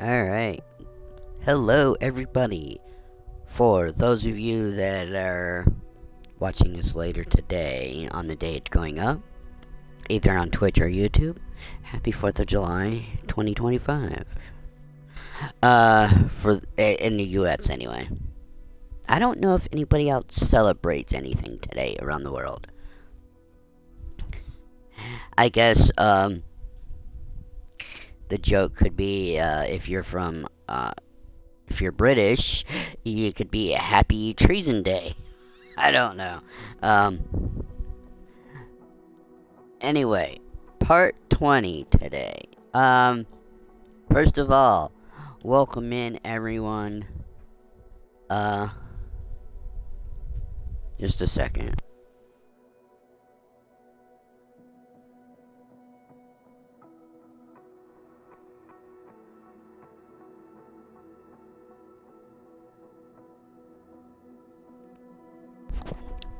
Alright. Hello, everybody. For those of you that are watching this later today, on the day it's going up, either on Twitch or YouTube, happy 4th of July, 2025. In the US anyway. I don't know if anybody else celebrates anything today around the world. I guess, the joke could be, if you're British, you could be a happy treason day. I don't know. Anyway, part 20 today. First of all, welcome in everyone. Just a second.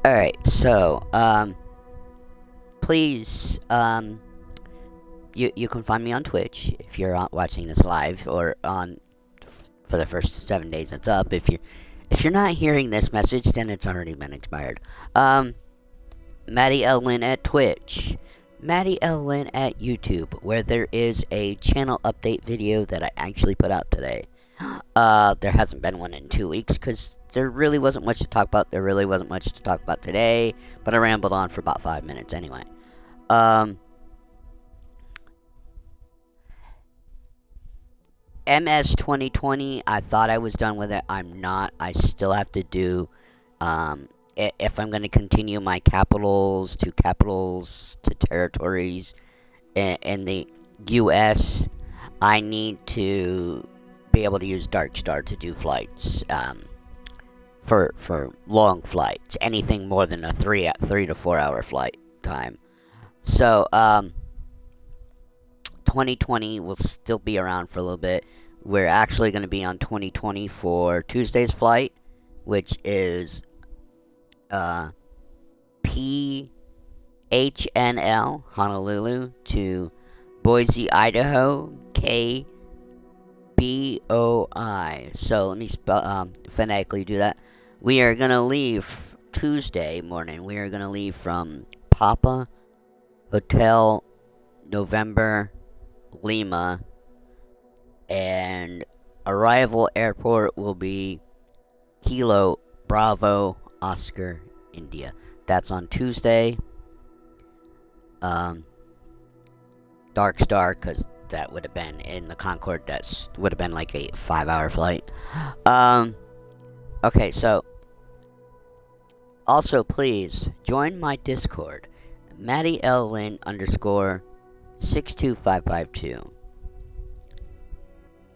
Alright, so, please, you can find me on Twitch if you're watching this live, or for the first 7 days it's up. If you're not hearing this message, then it's already been expired. Maddie L. Lynn at Twitch. Maddie L. Lynn at YouTube, where there is a channel update video that I actually put out today. There hasn't been one in 2 weeks, because there really wasn't much to talk about. There really wasn't much to talk about today, but I rambled on for about 5 minutes anyway. MS 2020, I thought I was done with it. I'm not. I still have to do, if I'm going to continue my capitals to territories in the US, I need to be able to use Dark Star to do flights, for long flights, anything more than a 3 to 4 hour flight time. So 2020 will still be around for a little bit. We're actually going to be on 2020 for Tuesday's flight, which is PHNL Honolulu to Boise, Idaho, KBOI. So let me phonetically do that. We are going to leave Tuesday morning. We are going to leave from Papa Hotel November Lima, and arrival airport will be Kilo Bravo Oscar India. That's on Tuesday. Dark Star, because that would have been in the Concorde. That would have been like a 5-hour flight. Okay, so also please join my Discord, Maddie L. Lynn _ 62552.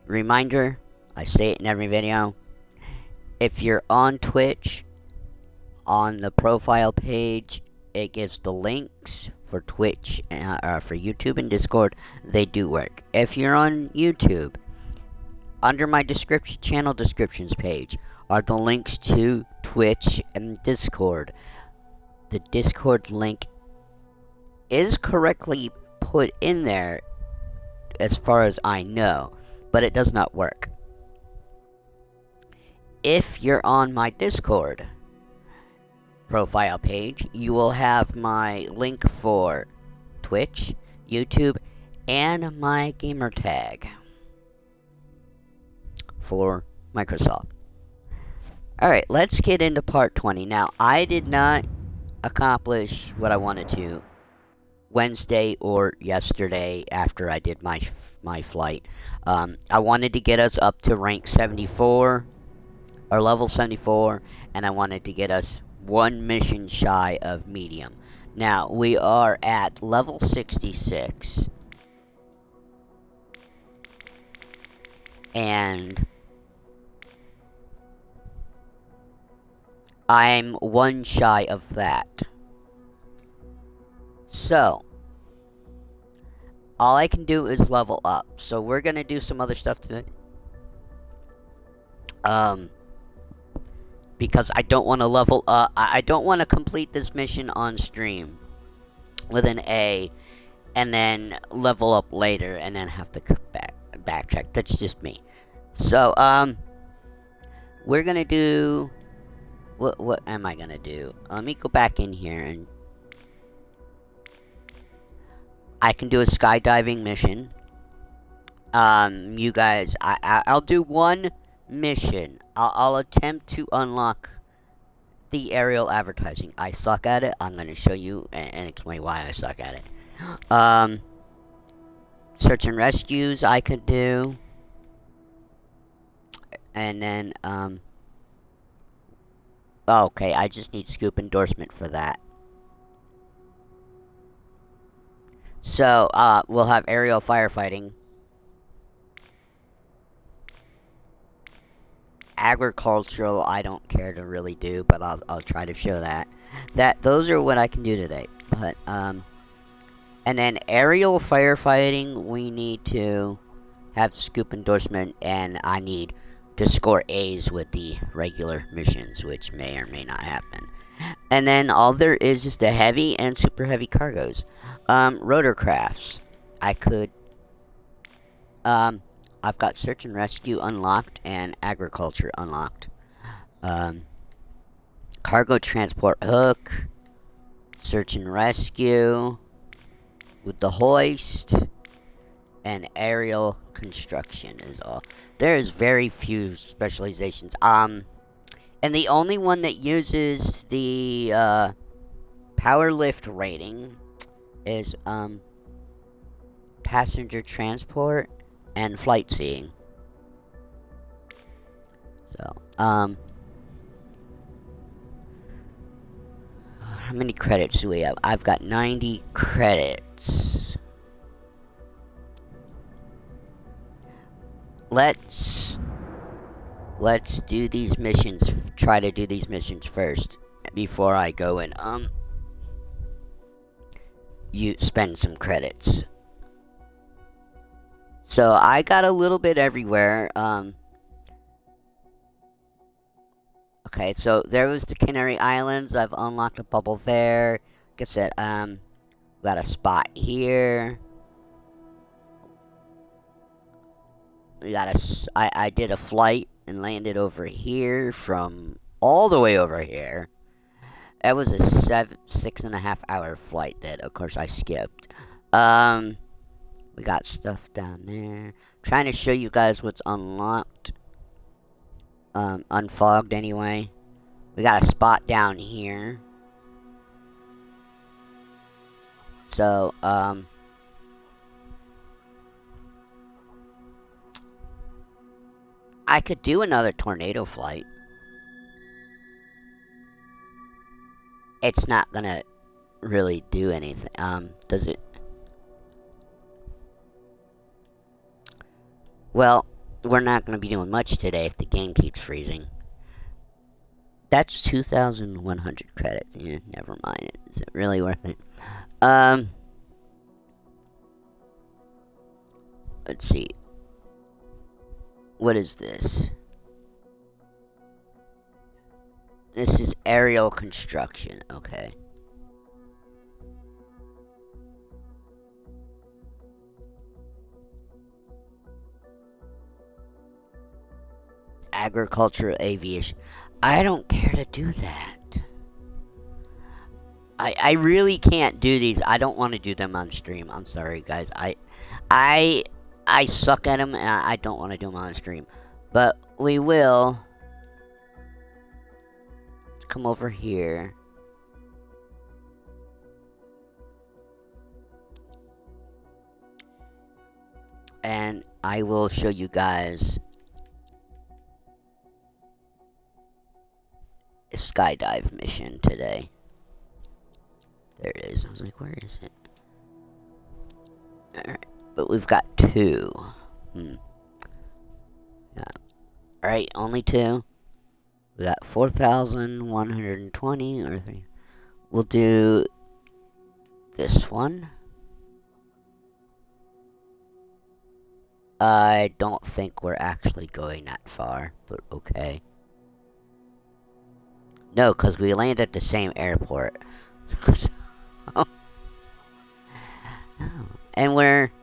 Reminder, I say it in every video. If you're on Twitch, on the profile page, it gives the links for Twitch, for YouTube and Discord. They do work. If you're on YouTube, under my channel descriptions page are the links to Twitch and Discord. The Discord link is correctly put in there, as far as I know, but it does not work. If you're on my Discord profile page, you will have my link for Twitch, YouTube, and my gamer tag for Microsoft. Alright, let's get into part 20. Now, I did not accomplish what I wanted to Wednesday or yesterday after I did my flight. I wanted to get us up to rank 74, or level 74, and I wanted to get us one mission shy of medium. Now, we are at level 66. And I'm one shy of that. So, all I can do is level up. So we're gonna do some other stuff today. Because I don't want to level up. I don't want to complete this mission on stream with an A, and then level up later, and then have to backtrack. That's just me. So, we're gonna do... What am I gonna do? Let me go back in here and... I can do a skydiving mission. You guys, I'll do one mission. I'll attempt to unlock the aerial advertising. I suck at it. I'm gonna show you and explain why I suck at it. Search and rescues I could do. And then, okay, I just need scoop endorsement for that. So, we'll have aerial firefighting. Agricultural, I don't care to really do, but I'll try to show that. Those are what I can do today. But, and then aerial firefighting, we need to have scoop endorsement, and I need to score A's with the regular missions, which may or may not happen. And then all there is the heavy and super heavy cargoes. Rotorcrafts. I could, I've got search and rescue unlocked and agriculture unlocked. Cargo transport hook. Search and rescue. With the hoist. And aerial construction is all. There's very few specializations. And the only one that uses the, power lift rating is, passenger transport and flight seeing. So, how many credits do we have? I've got 90 credits. Let's do these missions, try to do these missions first, before I go and, you spend some credits. So, I got a little bit everywhere, okay, so there was the Canary Islands, I've unlocked a bubble there, like I said, got a spot here. We got I did a flight and landed over here from all the way over here. That was a 6.5 hour flight that, of course, I skipped. We got stuff down there. Trying to show you guys what's unlocked. Unfogged anyway. We got a spot down here. So, I could do another tornado flight. It's not gonna really do anything. Does it? Well, we're not gonna be doing much today if the game keeps freezing. That's 2,100 credits. Yeah, never mind. Is it really worth it? Let's see. What is this? This is aerial construction, okay. Agriculture, aviation. I don't care to do that. I really can't do these. I don't want to do them on stream. I'm sorry, guys. I suck at them, and I don't want to do them on stream. But we will. Let's come over here. And I will show you guys a skydive mission today. There it is. I was like, where is it? Alright. But we've got 2. Yeah. Alright, only 2. We got 4,120 or 3. We'll do this one. I don't think we're actually going that far, but okay. No, because we land at the same airport. And we're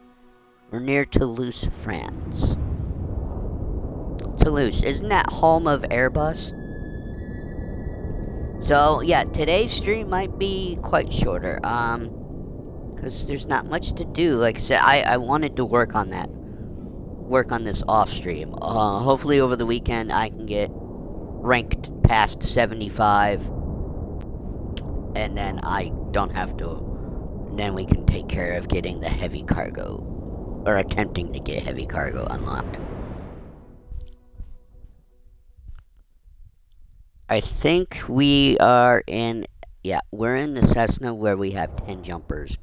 We're near Toulouse, France. Toulouse, isn't that home of Airbus? So, yeah, today's stream might be quite shorter, because there's not much to do. Like I said, I wanted to work on this off stream. Hopefully over the weekend I can get ranked past 75, and then I don't have to, then we can take care of getting the heavy cargo, or attempting to get heavy cargo unlocked. I think we are in, yeah, we're in the Cessna where we have 10 jumpers.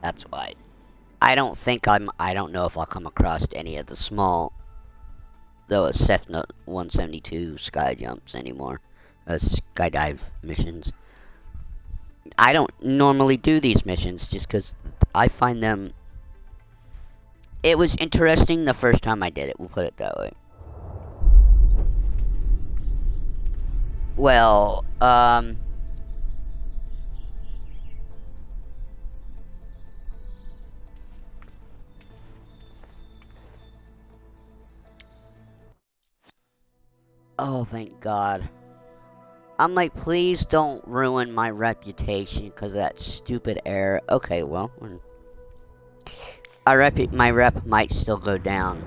That's why. I don't know if I'll come across any of the small, those Cessna 172 sky jumps anymore. Skydive missions. I don't normally do these missions just because I find them. It was interesting the first time I did it, we'll put it that way. Well, oh, thank God. I'm like, please don't ruin my reputation because of that stupid error. Okay, well, my rep might still go down.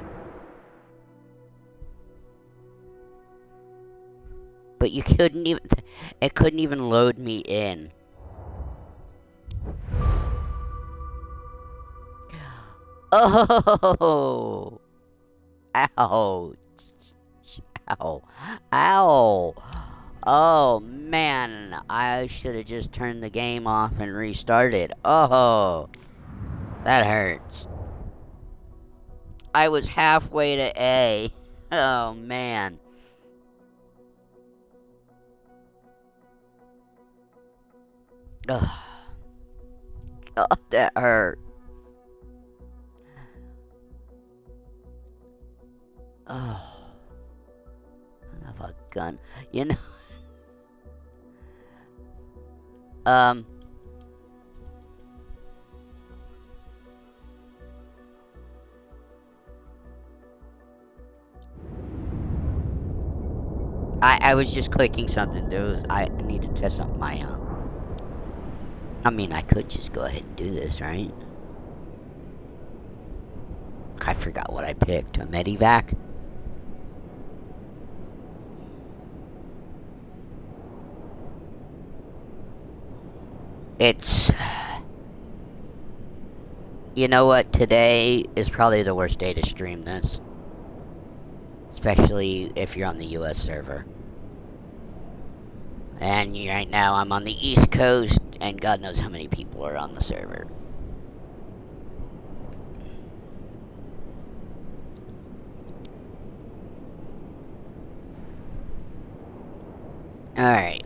But you couldn't even, it couldn't even load me in. Oh! Ouch. Ow. Ow. Oh, man. I should have just turned the game off and restarted. Oh. That hurts. I was halfway to A. Oh, man. Ugh. God, that hurt. Oh. I have a gun. You know. I was just clicking something. I need to test something I mean, I could just go ahead and do this, right? I forgot what I picked. A medivac? It's... You know what? Today is probably the worst day to stream this. Especially if you're on the US server. And right now I'm on the East Coast, and God knows how many people are on the server. Alright.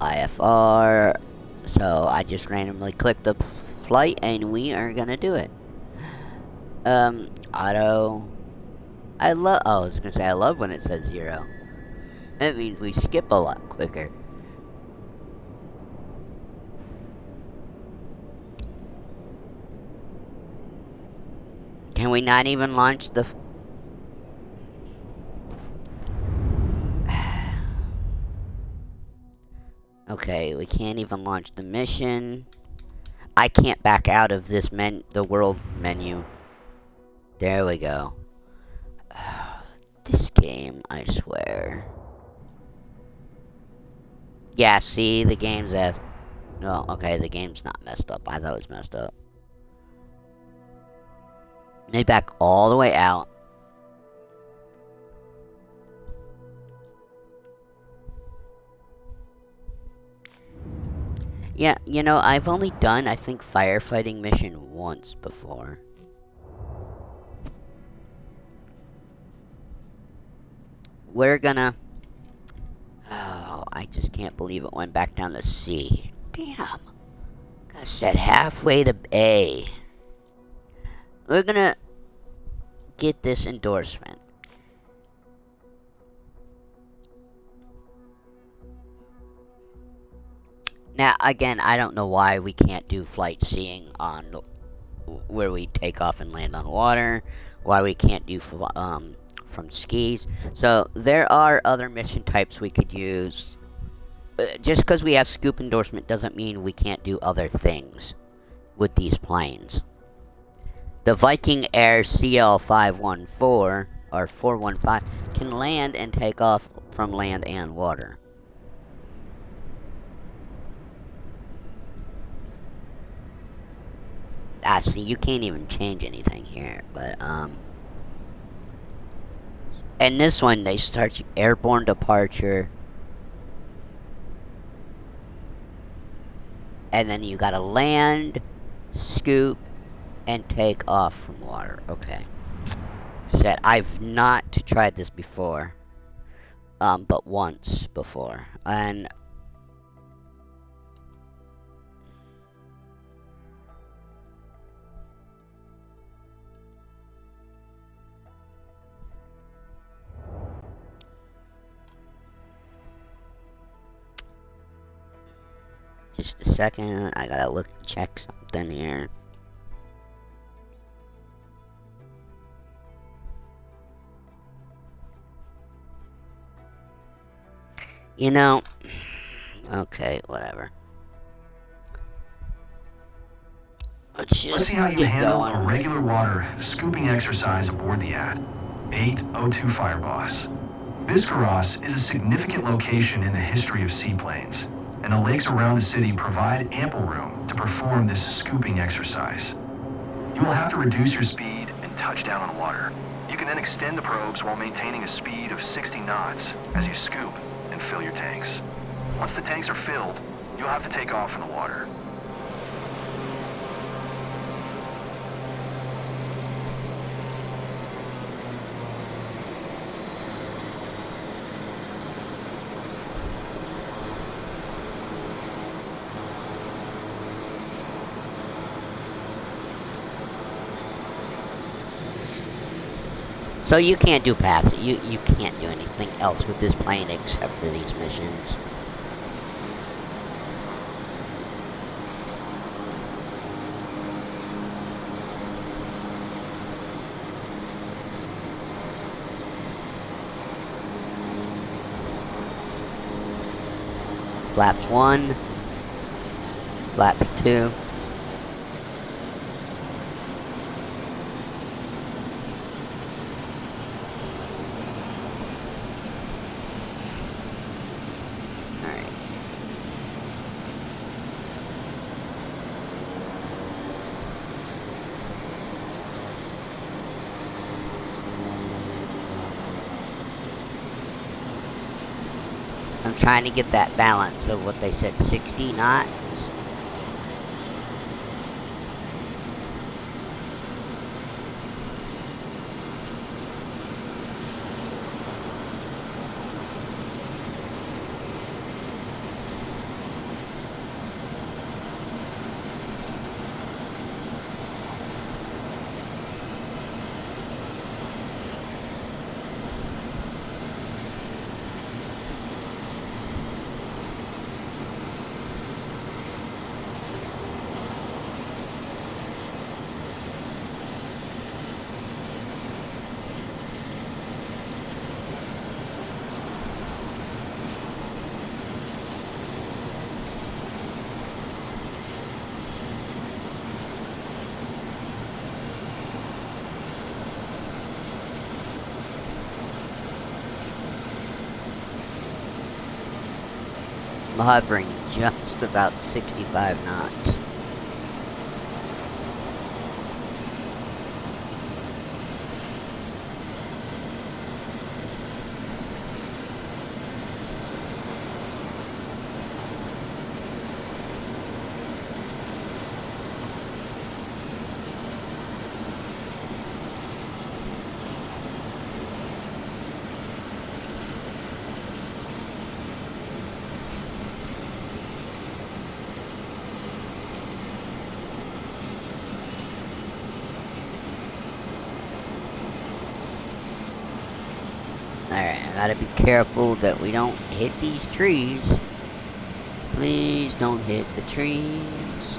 IFR. So I just randomly clicked the flight, and we are gonna do it. Auto. I was gonna say, I love when it says 0. That means we skip a lot quicker. Can we not even launch the... Okay, we can't even launch the mission. I can't back out of this the world menu. There we go. This game, I swear. Yeah, see, the game's no, okay, the game's not messed up. I thought it was messed up. Let me back all the way out. Yeah, you know, I've only done, I think, firefighting mission once before. We're gonna... Oh, I just can't believe it went back down to C. Damn. I said halfway to A. We're gonna get this endorsement. Now, again, I don't know why we can't do flight seeing on where we take off and land on water. Why we can't do from skis. So there are other mission types we could use. Just because we have scoop endorsement doesn't mean we can't do other things with these planes. The Viking Air CL514 or 415 can land and take off from land and water. See, you can't even change anything here, but, and this one, they start airborne departure. And then you gotta land, scoop, and take off from water. Okay. Said, I've not tried this before. But once before. And just a second, I gotta check something here. You know, okay, whatever. Let's see how you handle a regular water scooping exercise aboard the yacht. 802 Fireboss. Biscarrosse is a significant location in the history of seaplanes, and the lakes around the city provide ample room to perform this scooping exercise. You will have to reduce your speed and touch down on water. You can then extend the probes while maintaining a speed of 60 knots as you scoop and fill your tanks. Once the tanks are filled, you'll have to take off from the water. So you can't do passive. You can't do anything else with this plane except for these missions. Flaps 1. Flaps 2. I'm trying to get that balance of what they said, 60 knots. I'm hovering just about 65 knots. Alright, I gotta be careful that we don't hit these trees. Please don't hit the trees.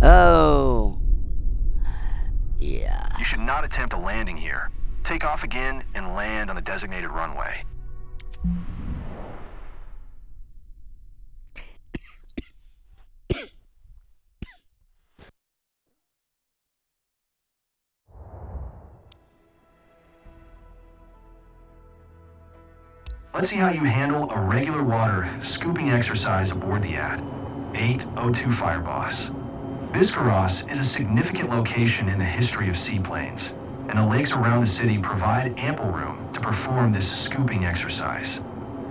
Oh. Yeah. You should not attempt a landing here. Take off again and land on the designated runway. Let's see how you handle a regular water scooping exercise aboard the Ad. 802 Fireboss. Biscarrosse is a significant location in the history of seaplanes, and the lakes around the city provide ample room to perform this scooping exercise.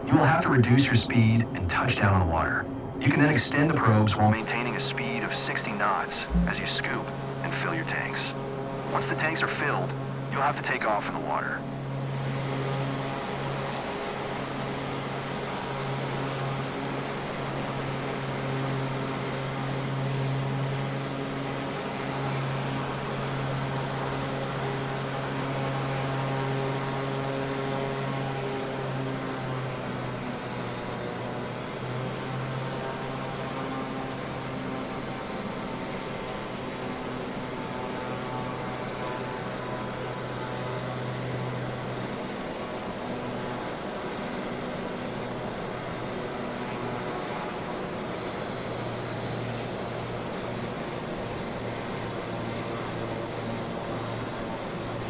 You will have to reduce your speed and touch down on the water. You can then extend the probes while maintaining a speed of 60 knots as you scoop and fill your tanks. Once the tanks are filled, you'll have to take off in the water.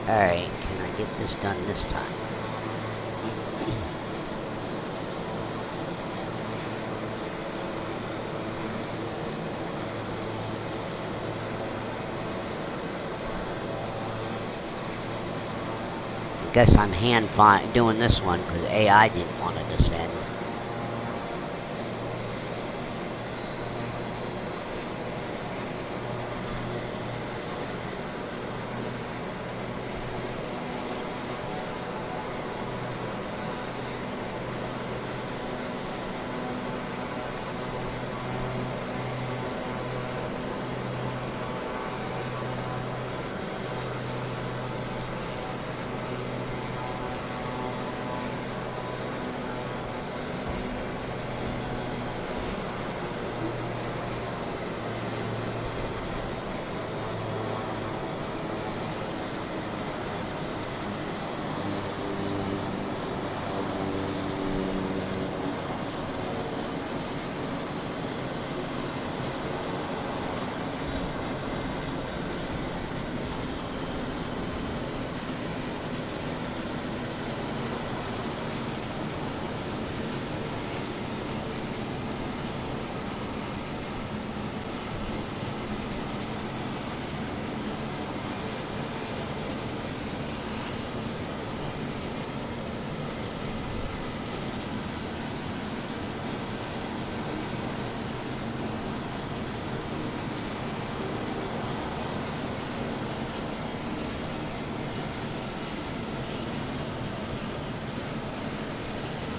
Alright, can I get this done this time? Guess I'm doing this one because AI didn't want to descend.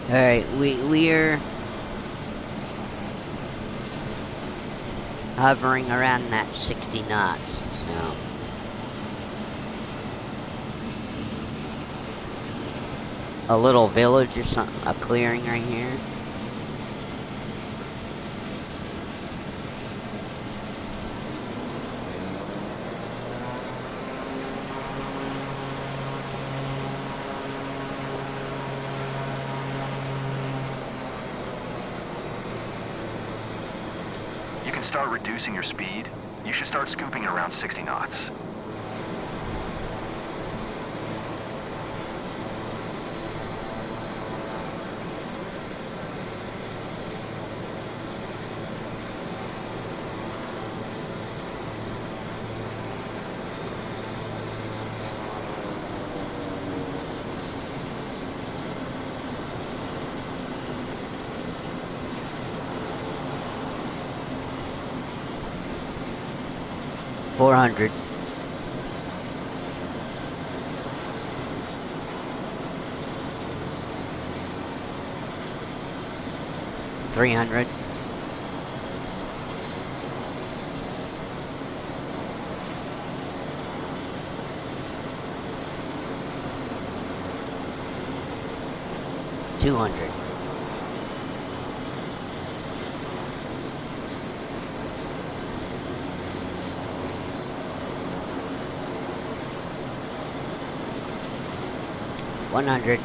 Alright, we're hovering around that 60 knots, so a little village or something, a clearing right here. Start reducing your speed. You should start scooping at around 60 knots. $400. 300. $200. $100.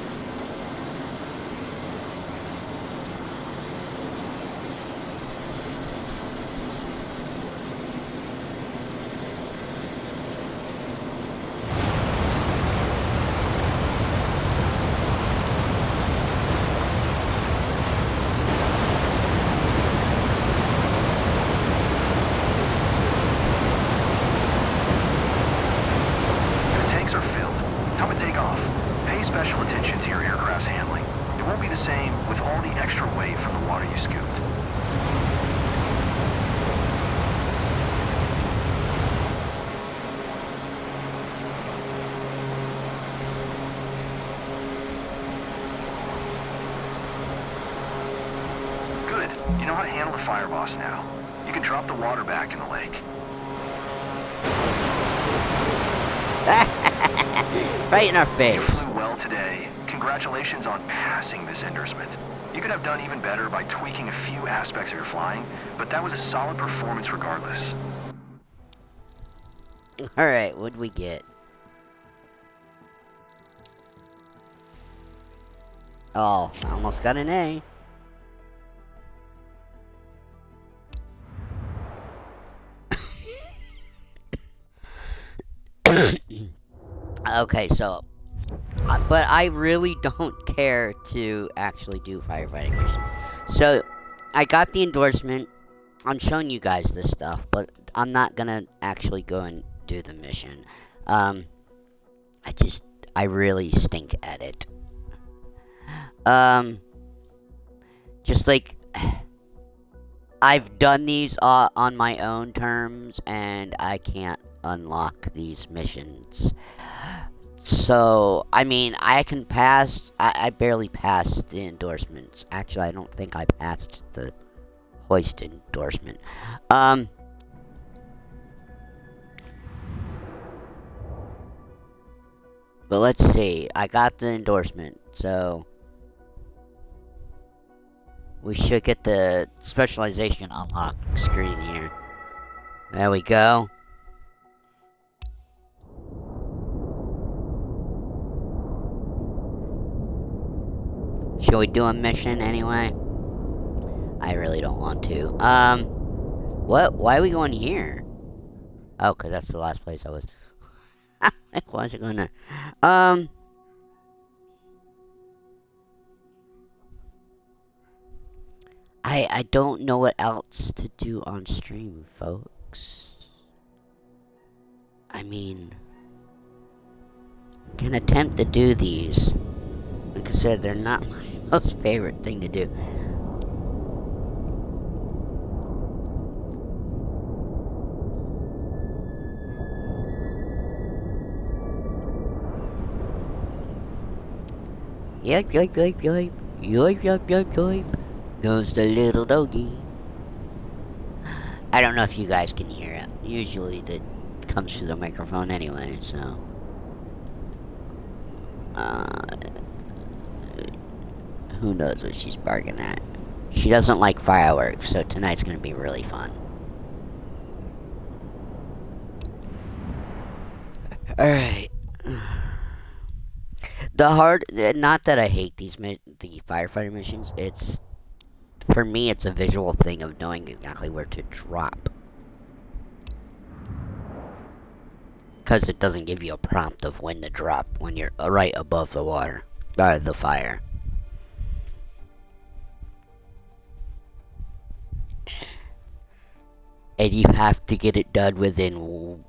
Your tanks are filled. Time to take off. Pay special attention to your aircraft's handling. It won't be the same with all the extra weight from the water you scooped. Good. You know how to handle the fire boss now. You can drop the water back in the lake. Right in our You face. flew well today. Congratulations on passing this endorsement. You could have done even better by tweaking a few aspects of your flying, but that was a solid performance regardless. Alright, what'd we get? Oh, I almost got an A. Okay, so... but I really don't care to actually do firefighting missions. So, I got the endorsement. I'm showing you guys this stuff, but I'm not gonna actually go and do the mission. I really stink at it. Just like... I've done these on my own terms, and I can't unlock these missions. So, I mean, I can pass... I barely passed the endorsements. Actually, I don't think I passed the hoist endorsement. But let's see. I got the endorsement, so... we should get the specialization unlock screen here. There we go. Should we do a mission anyway? I really don't want to. What? Why are we going here? Oh, because that's the last place I was. I wasn't gonna. I don't know what else to do on stream, folks. I mean, can attempt to do these. Like I said, they're not my most favorite thing to do. Yip, yip, yip, yip. Yip, yip, yip, yip. Goes the little doggy. I don't know if you guys can hear it. Usually that comes through the microphone anyway, so. Who knows what she's barking at. She doesn't like fireworks, so tonight's gonna be really fun. Alright. Not that I hate the firefighter missions, it's, for me, it's a visual thing of knowing exactly where to drop. Because it doesn't give you a prompt of when to drop when you're right above the water, or the fire. And you have to get it done within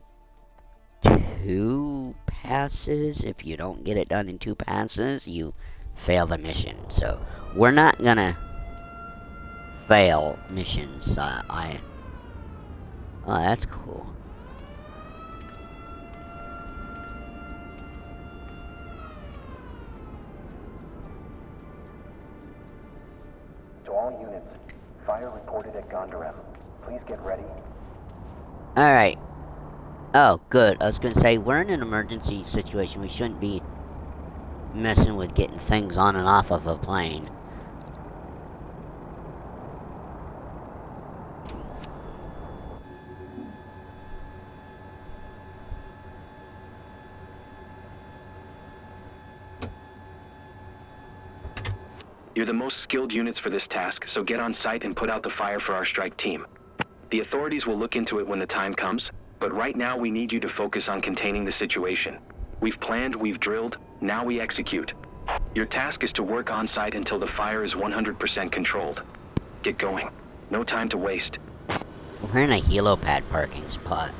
2 passes. If you don't get it done in 2 passes, you fail the mission. So, we're not gonna fail missions. Oh, that's cool. To all units, Fire reported at Gondorem. Please get ready. Alright. Oh, good. I was gonna say, we're in an emergency situation. We shouldn't be messing with getting things on and off of a plane. You're the most skilled units for this task, so get on site and put out the fire for our strike team. The authorities will look into it when the time comes, but right now we need you to focus on containing the situation. We've planned, we've drilled, now we execute. Your task is to work on site until the fire is 100% controlled. Get going. No time to waste. We're in a helipad parking spot.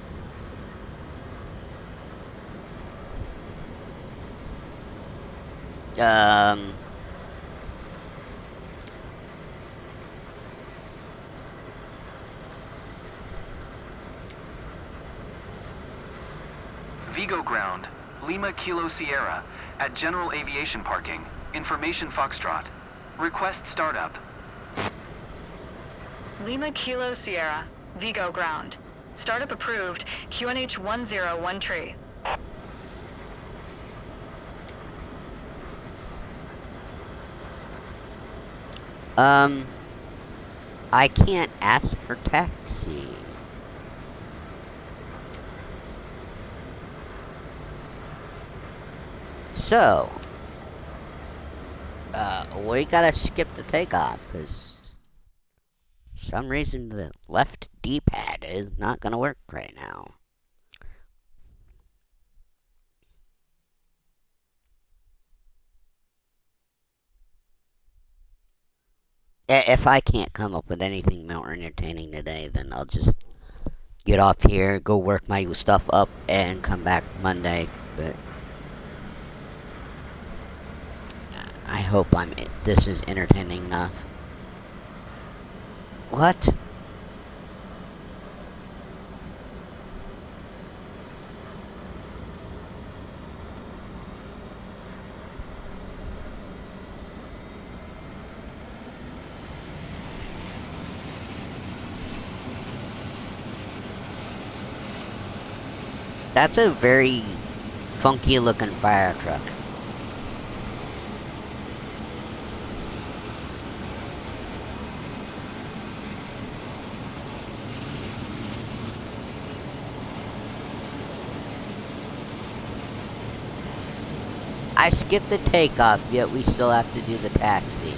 Vigo ground, Lima Kilo Sierra, at General Aviation Parking, Information Foxtrot. Request startup. Lima Kilo Sierra, Vigo ground. Startup approved, QNH 101 I can't ask for taxi. So, we gotta skip the takeoff, because for some reason the left D-pad is not gonna work right now. If I can't come up with anything more entertaining today, then I'll just get off here, go work my stuff up, and come back Monday, but I hope this is entertaining enough. What? That's a very funky looking fire truck. I skipped the takeoff, yet we still have to do the taxi.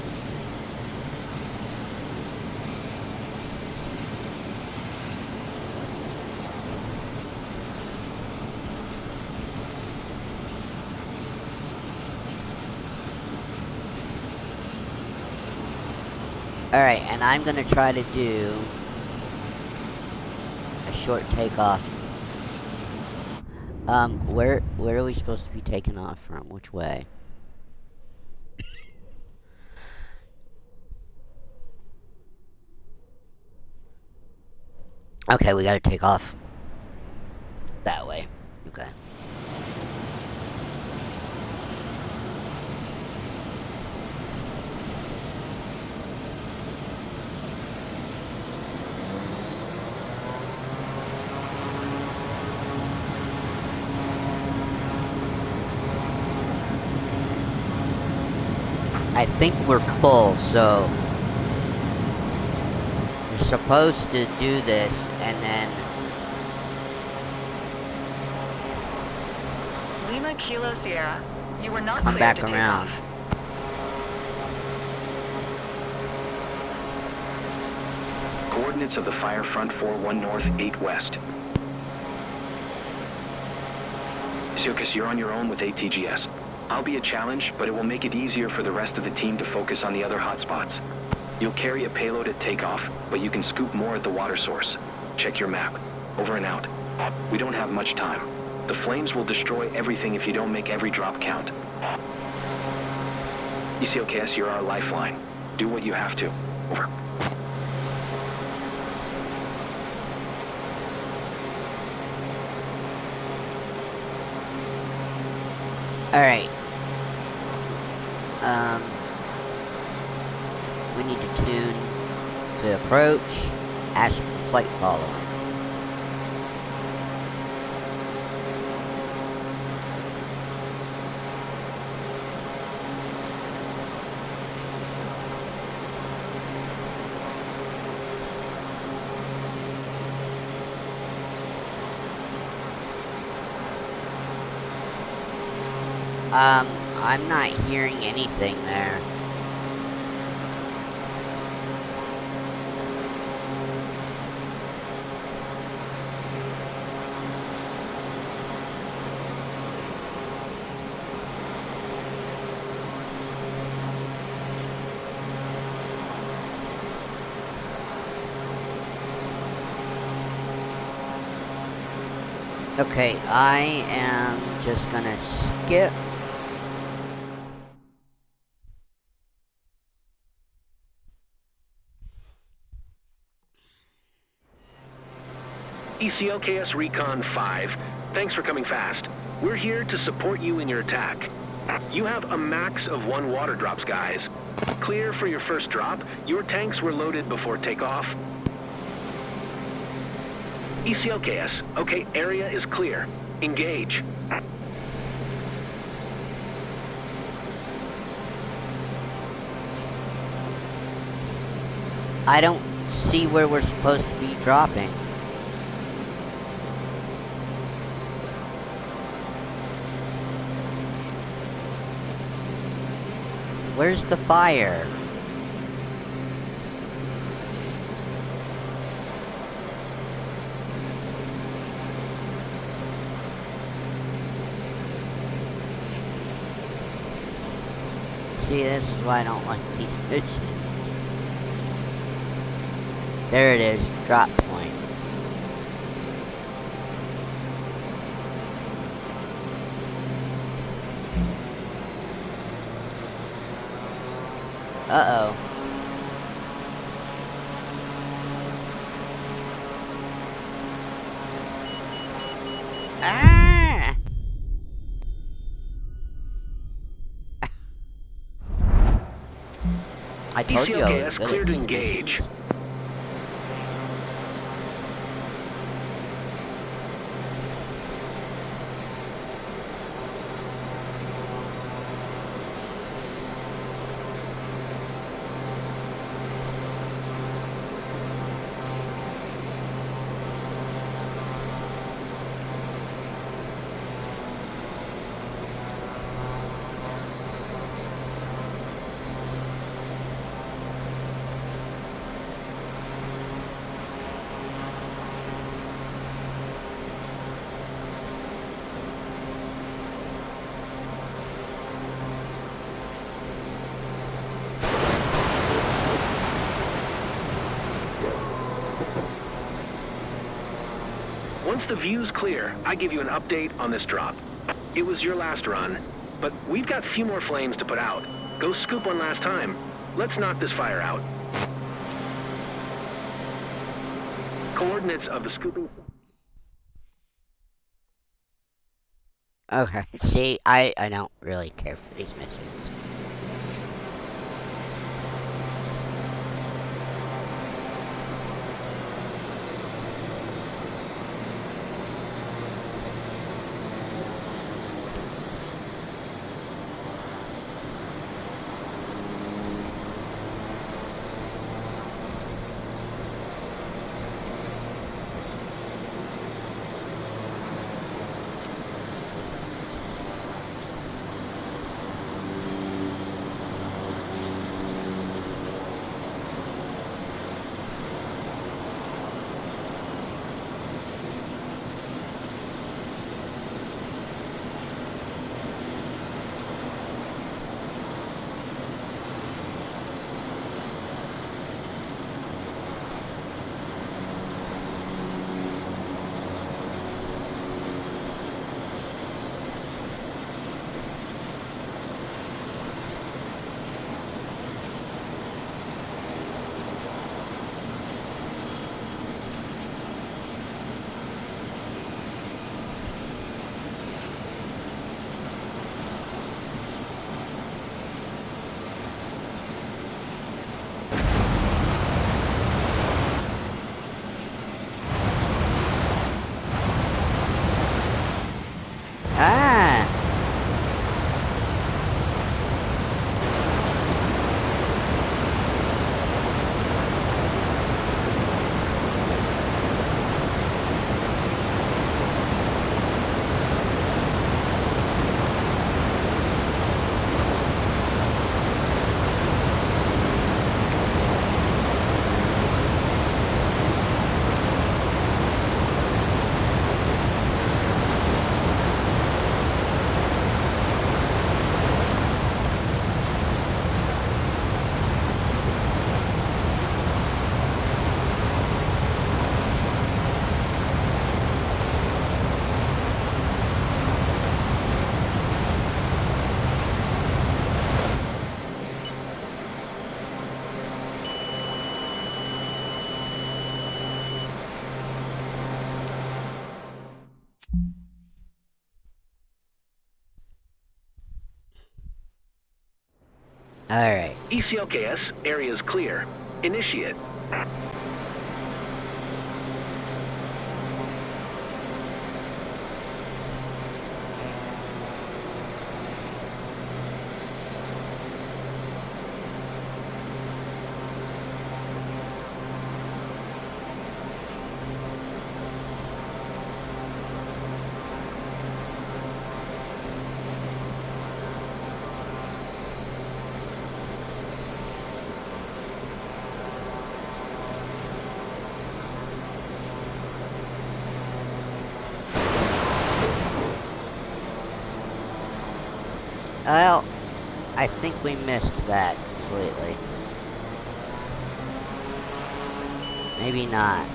Alright, and I'm gonna try to do a short takeoff. Where are we supposed to be taking off from? Which way? Okay, we gotta take off that way. Okay. I think we're full, so we're supposed to do this and then Lima Kilo Sierra, you were not come cleared back to take around. off. Coordinates of the fire front 41 north, 8 west. Sirkis, you're on your own with ATGS. I'll be a challenge, but it will make it easier for the rest of the team to focus on the other hotspots. You'll carry a payload at takeoff, but you can scoop more at the water source. Check your map. Over and out. We don't have much time. The flames will destroy everything if you don't make every drop count. ECOKS, you're our lifeline. Do what you have to. Over. Alright. We need to tune to approach, ask for flight following. I'm not hearing anything there. Okay, I am just gonna skip. ECLKS Recon 5, thanks for coming fast. We're here to support you in your attack. You have a max of 1 water drops, guys. Clear for your first drop. Your tanks were loaded before takeoff. ECLKS, okay, area is clear. Engage. I don't see where we're supposed to be dropping. Where's the fire? See, this is why I don't like these missions. There it is, drop point. Uh-oh. Ah! I told you I was ECLKS good clear at to these engage. missions. Once the view's clear, I give you an update on this drop. It was your last run, but we've got a few more flames to put out. Go scoop one last time. Let's knock this fire out. Coordinates of the scooping... Okay, see, I don't really care for these missions. Alright. ECLKS, area is clear. Initiate. Well, I think we missed that completely. Maybe not.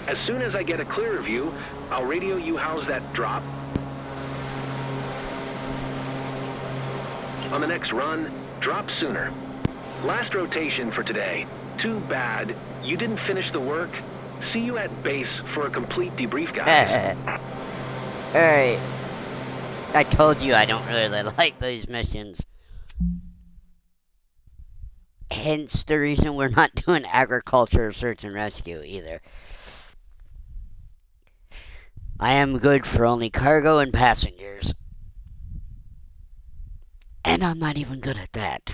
As soon as I get a clearer view, I'll radio you how's that drop. On the next run, drop sooner. Last rotation for today. Too bad. You didn't finish the work. See you at base for a complete debrief, guys. Alright. I told you I don't really like these missions. Hence the reason we're not doing agriculture, search, and rescue either. I am good for only cargo and passengers. And I'm not even good at that.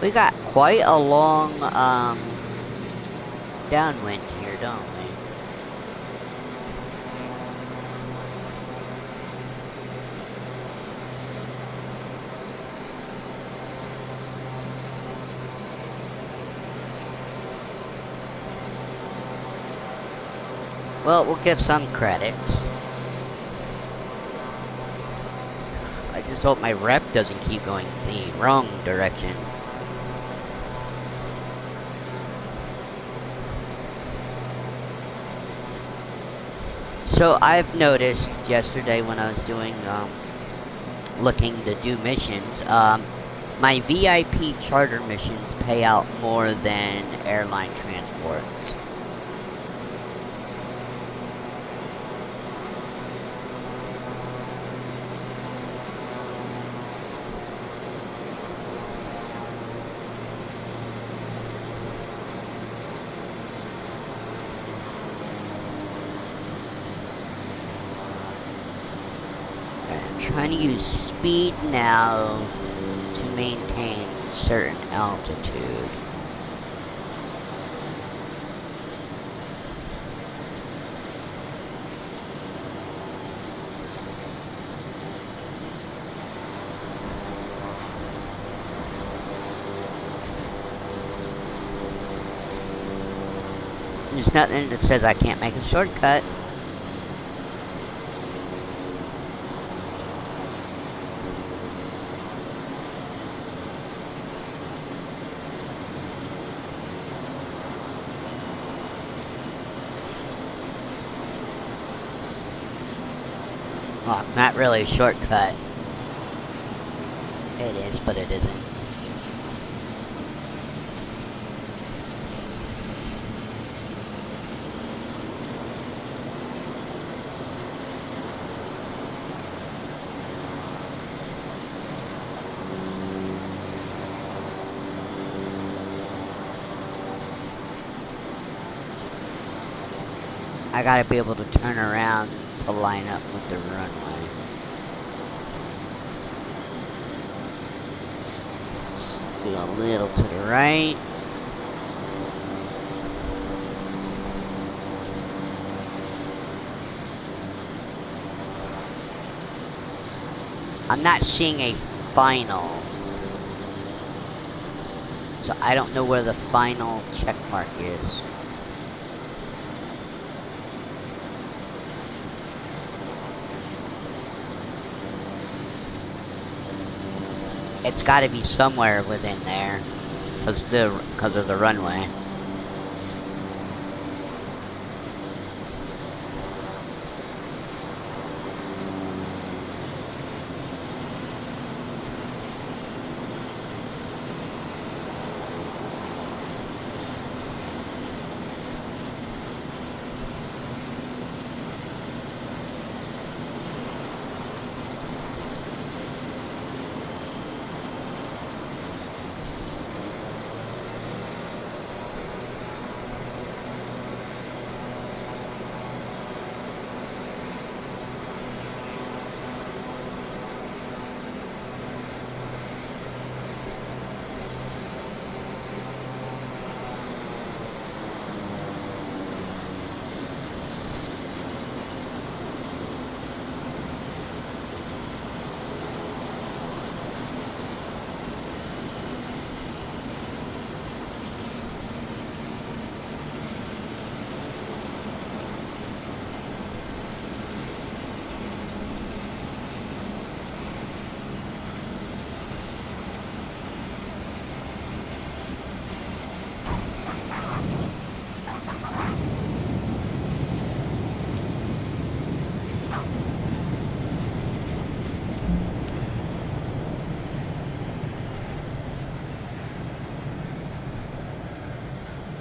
We got quite a long, downwind here, don't we? Well, we'll give some credits. I just hope my rep doesn't keep going the wrong direction. So I've noticed yesterday when I was doing, looking to do missions, my VIP charter missions pay out more than airline transports. Trying to use speed now to maintain certain altitude. There's nothing that says I can't make a shortcut. Well, it's not really a shortcut. It is, but it isn't. I gotta be able to turn around to line up with the runway. Do a little to the right. I'm not seeing a final. So I don't know where the final check mark is. It's got to be somewhere within there, because of the runway.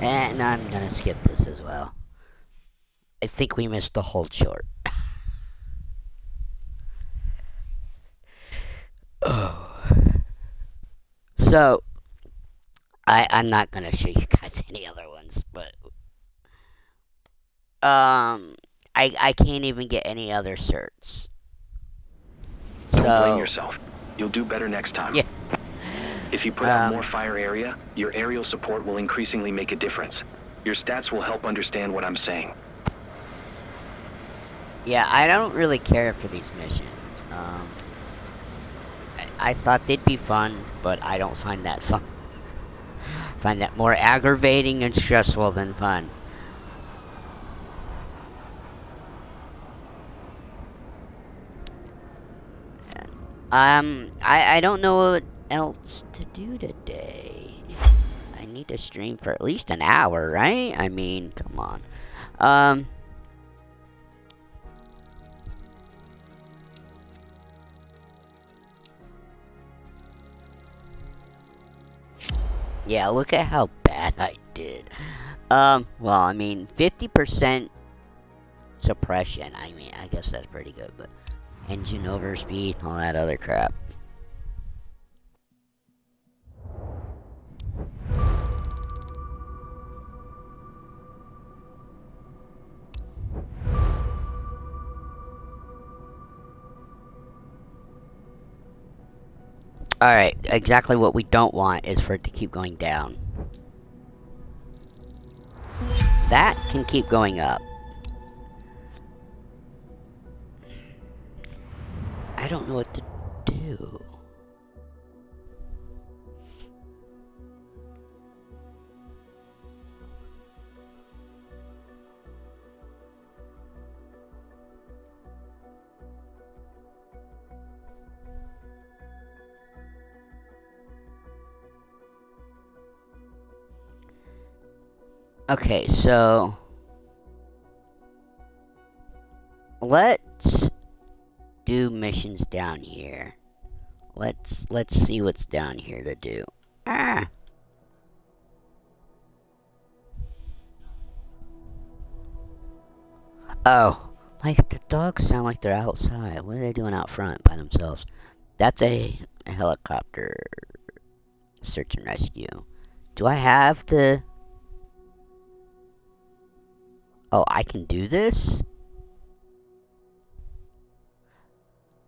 And I'm gonna skip this as well. I think we missed the hold short. Oh. So, I'm not gonna show you guys any other ones, but I can't even get any other certs. Don't blame So yourself. You'll do better next time. yeah, If you put out more fire area, your aerial support will increasingly make a difference. Your stats will help understand what I'm saying. yeah, I don't really care for these missions. I thought they'd be fun, but I don't find that fun. I find that more aggravating and stressful than fun. I don't know what else to do today. I need to stream for at least an hour, right? I mean, come on. Yeah, look at how bad I did. Well, I mean, 50% suppression. I mean, I guess that's pretty good, but engine overspeed, all that other crap. Alright, exactly what we don't want is for it to keep going down. That can keep going up. I don't know what to do. Okay, so let's do missions down here. Let's see what's down here to do. Ah. Oh, like the dogs sound like they're outside. What are they doing out front by themselves? That's a helicopter search and rescue. Do I have the... Oh, I can do this?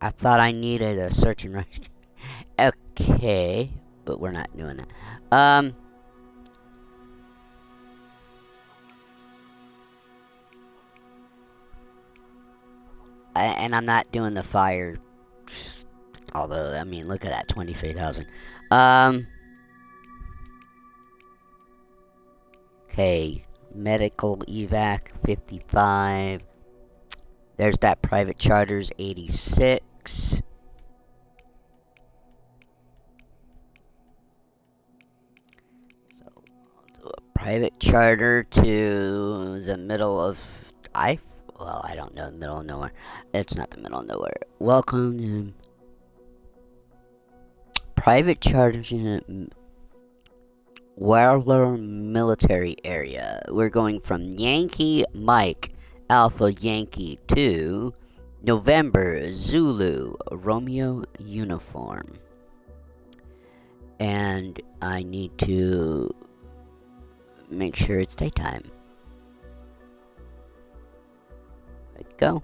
I thought I needed a search and rescue. Okay, but we're not doing that. And I'm not doing the fire. Although, I mean, look at that, 23,000. Okay, medical evac, 55. There's that private charters, 86. So, I'll do a private charter to the middle of... Well, I don't know, the middle of nowhere. It's not the middle of nowhere. Welcome to... Private charters in Waller military area. We're going from Yankee Mike Alpha Yankee to November Zulu Romeo uniform. And I need to make sure it's daytime. There you go.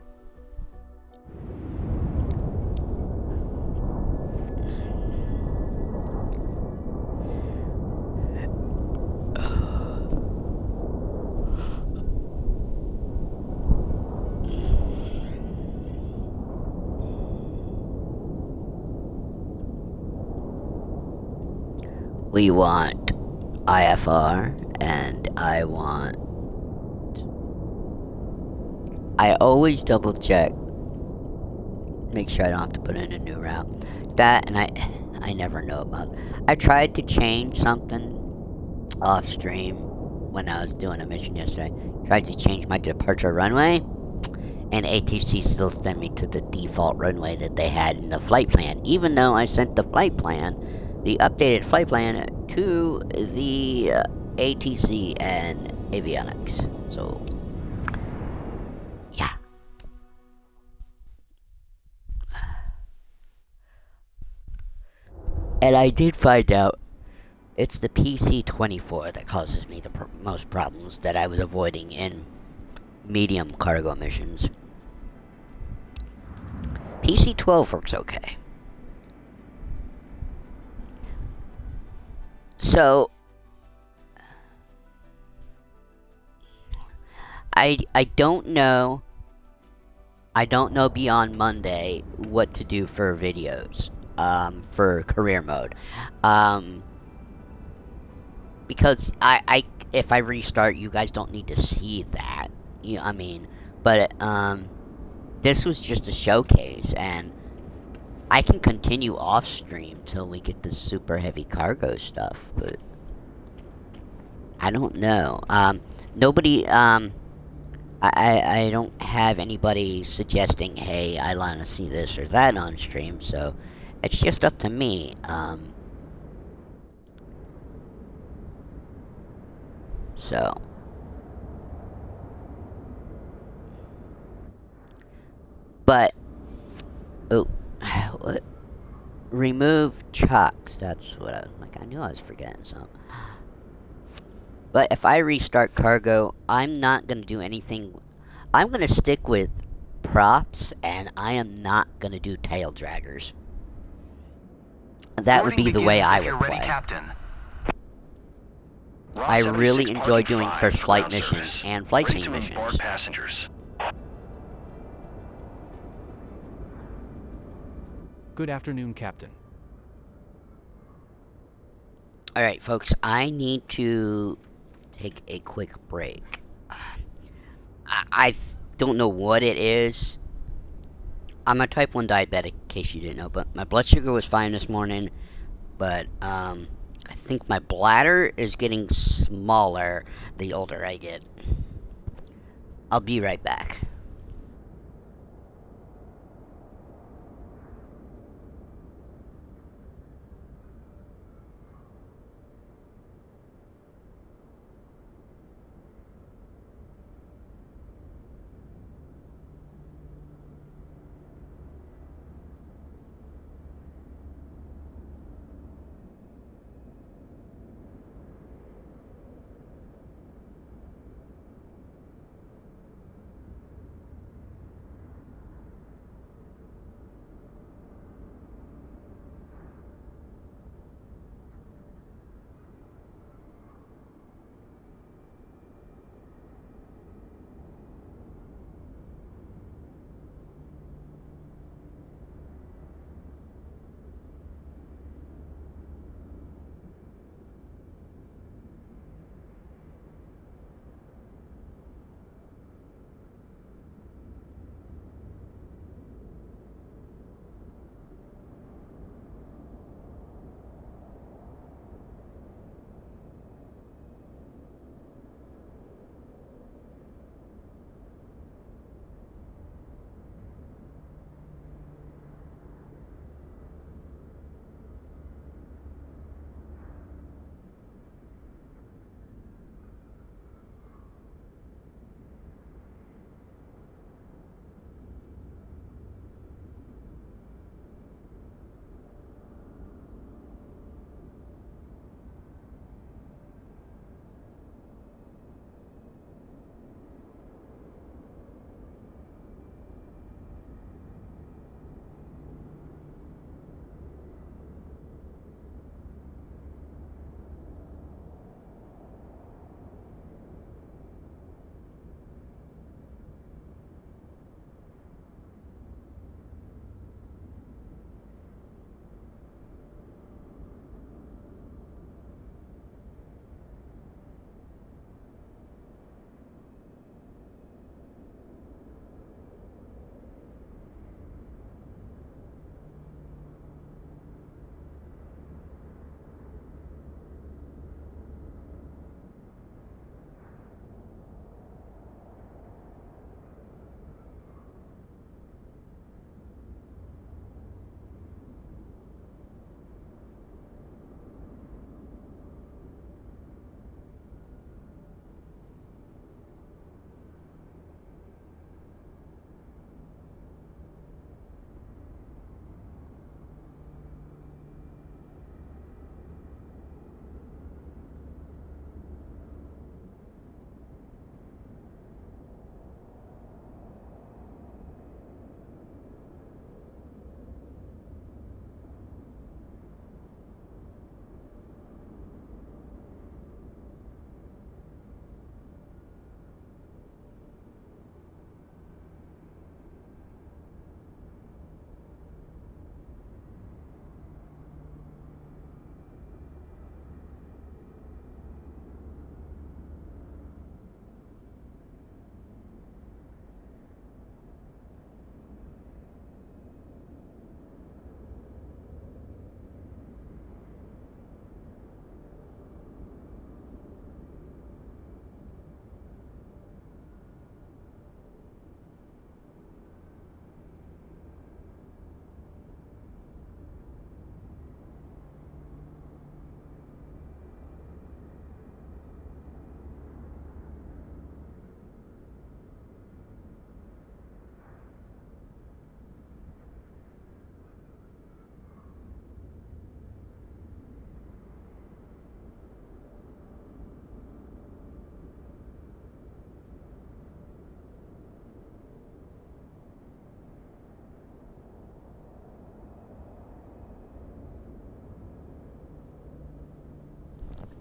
We want IFR, and I always double check, make sure I don't have to put in a new route. That, and I never know about. I tried to change something off stream when I was doing a mission yesterday. Tried to change my departure runway, and ATC still sent me to the default runway that they had in the flight plan, even though I sent the flight plan, the updated flight plan, to the ATC and avionics. So, yeah. And I did find out it's the PC-24 that causes me the most problems that I was avoiding in medium cargo missions. PC-12 works okay. So, I don't know. I don't know beyond Monday what to do for videos, for career mode, because if I restart, you guys don't need to see that. You know, I mean, but this was just a showcase, and I can continue off stream till we get the super heavy cargo stuff, but I don't know. Nobody, I don't have anybody suggesting, hey, I want to see this or that on stream, so it's just up to me. So, but, oh, what? Remove chocks. That's what I was like. I knew I was forgetting something. But if I restart cargo, I'm not going to do anything. I'm going to stick with props, and I am not going to do tail draggers. That would be the way I would play. Captain. I really enjoy doing first flight missions and flight scene missions. Passengers. Good afternoon, Captain. Alright, folks, I need to take a quick break. I don't know what it is. I'm a type 1 diabetic, in case you didn't know, but my blood sugar was fine this morning, but I think my bladder is getting smaller the older I get. I'll be right back.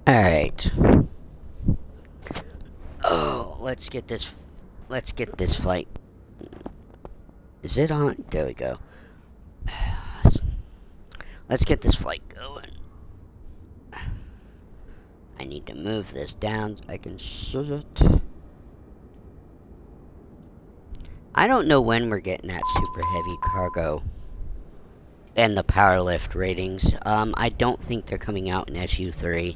Alright. Oh, let's get this flight. Is it on? There we go. Let's get this flight going. I need to move this down so I can sit. I don't know when we're getting that super heavy cargo and the power lift ratings. I don't think they're coming out in SU3.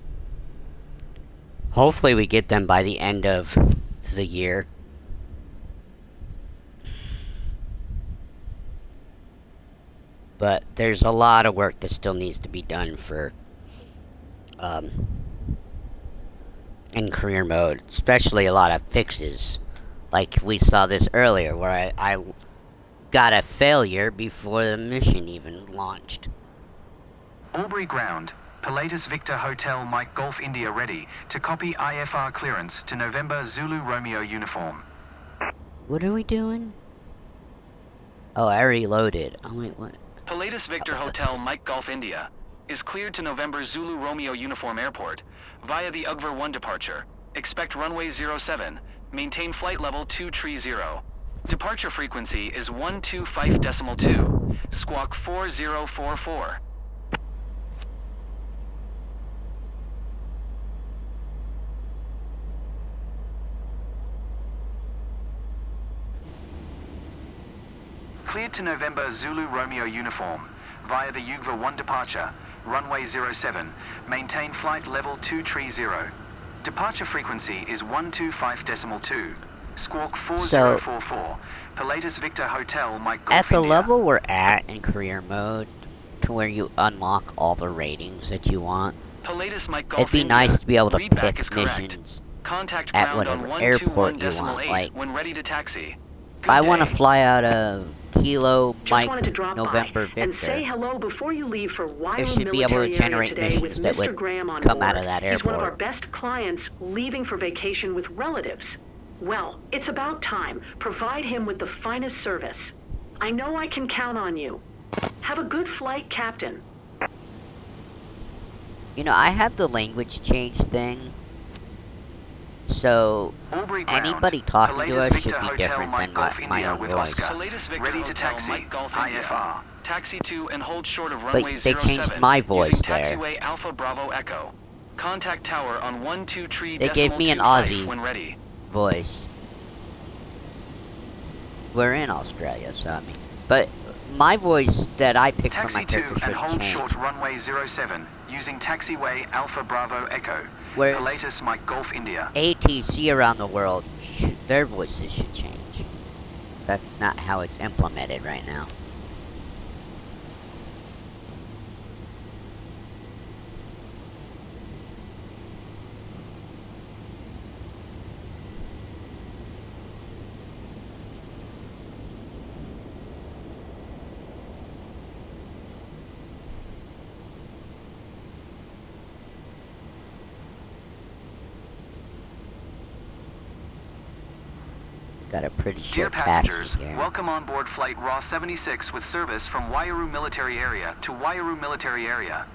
Hopefully we get them by the end of the year. But there's a lot of work that still needs to be done for in career mode, especially a lot of fixes. Like we saw this earlier where I got a failure before the mission even launched. Albury Ground, Pilatus Victor Hotel Mike Golf India ready to copy IFR clearance to November Zulu Romeo uniform. What are we doing? Oh, I already loaded. Oh wait, what? Pilatus Victor Hotel Mike Golf India is cleared to November Zulu Romeo Uniform Airport via the UGVR 1 departure. Expect runway 07. Maintain flight level 230. Departure frequency is 125.2. Squawk 4044. Cleared to November Zulu Romeo uniform via the UGVR 1 departure. Runway 07. Maintain flight level 230. Departure frequency is 125.2. Squawk 4044. Pilatus Victor Hotel Mike Golf At the India. level we're at in career mode, to where you unlock all the ratings that you want, Pilatus Mike Golf it'd be India. nice to be able to Readback is pick correct. missions Contact at ground on whatever airport you 121.8 want. Like, when ready to taxi. if I want to fly out of Kilo Just wanted to Mike drop November by and say Victor, hello before you leave for it Wyro should be able to Military Area generate today with missions that Mr. would Graham on come board. out of that He's one of our airport. best clients leaving for vacation with relatives. Well, it's about time. Provide him with the finest service. I know I can count on you. Have a good flight, Captain. You know, I have the language change thing, so Albury Ground, anybody talking to Pilatus us should Victor be Hotel different Mike than Golf my India own with voice. Oscar. Pilatus Victor Ready to Hotel taxi. Mike Golf India. IFR. Taxi to and hold short of But runway they 07 changed my voice using there. taxiway Alpha Bravo Echo. Contact tower on 123.2 They gave me an Aussie when ready. voice. We're in Australia, so I mean, but my voice that I picked from Taxi my to character and should hold change. short runway 07 using taxiway Alpha Bravo Echo. Whereas Pilatus Mike Golf India. ATC around the world, their voices should change. That's not how it's implemented right now. Got a pretty Dear short passengers, taxi here. welcome on board flight RAW 76 with service from Wyro Military Area to Wyro Military Area.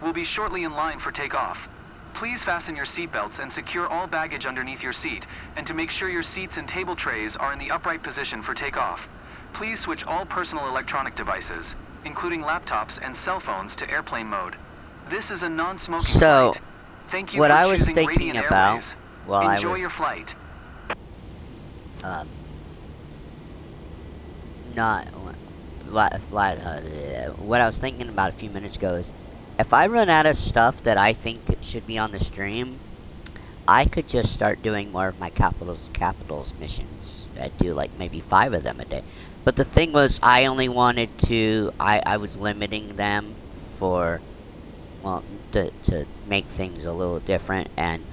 We'll be shortly in line for takeoff. Please fasten your seatbelts and secure all baggage underneath your seat, and to make sure your seats and table trays are in the upright position for takeoff. Please switch all personal electronic devices, including laptops and cell phones, to airplane mode. This is a non-smoking So, flight. Thank you what for I was choosing thinking Radiant about Airways. while I Enjoy was your flight. not what I was thinking about a few minutes ago is, if I run out of stuff that I think should be on the stream, I could just start doing more of my capitals missions. I'd do like maybe 5 of them a day. But the thing was, I only wanted to, I was limiting them for, well, to make things a little different, and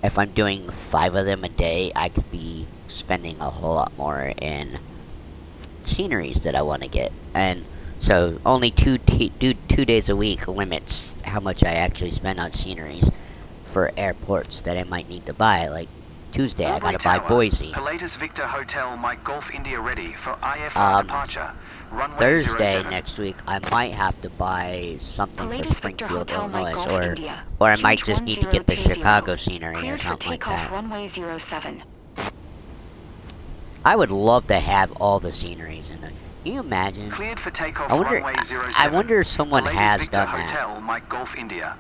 if I'm doing 5 of them a day, I could be spending a whole lot more in sceneries that I want to get. And so only 2 days a week limits how much I actually spend on sceneries for airports that I might need to buy. Like, Tuesday, I Aubrey gotta buy Tower, Boise. Pilatus Victor Hotel, Mike Golf India ready for IFR departure. Runway Thursday 07. next week, I might have to buy something for Pilatus Victor Springfield, Hotel, Mike Illinois, Golf India. or I might QH just need to get the 1020. Chicago scenery or Cleared for something like takeoff that. runway 07. I would love to have all the sceneries in it. Can you imagine? Cleared for takeoff I wonder- runway 07. I wonder if someone Pilatus has Victor done that. Hotel, Mike Golf India.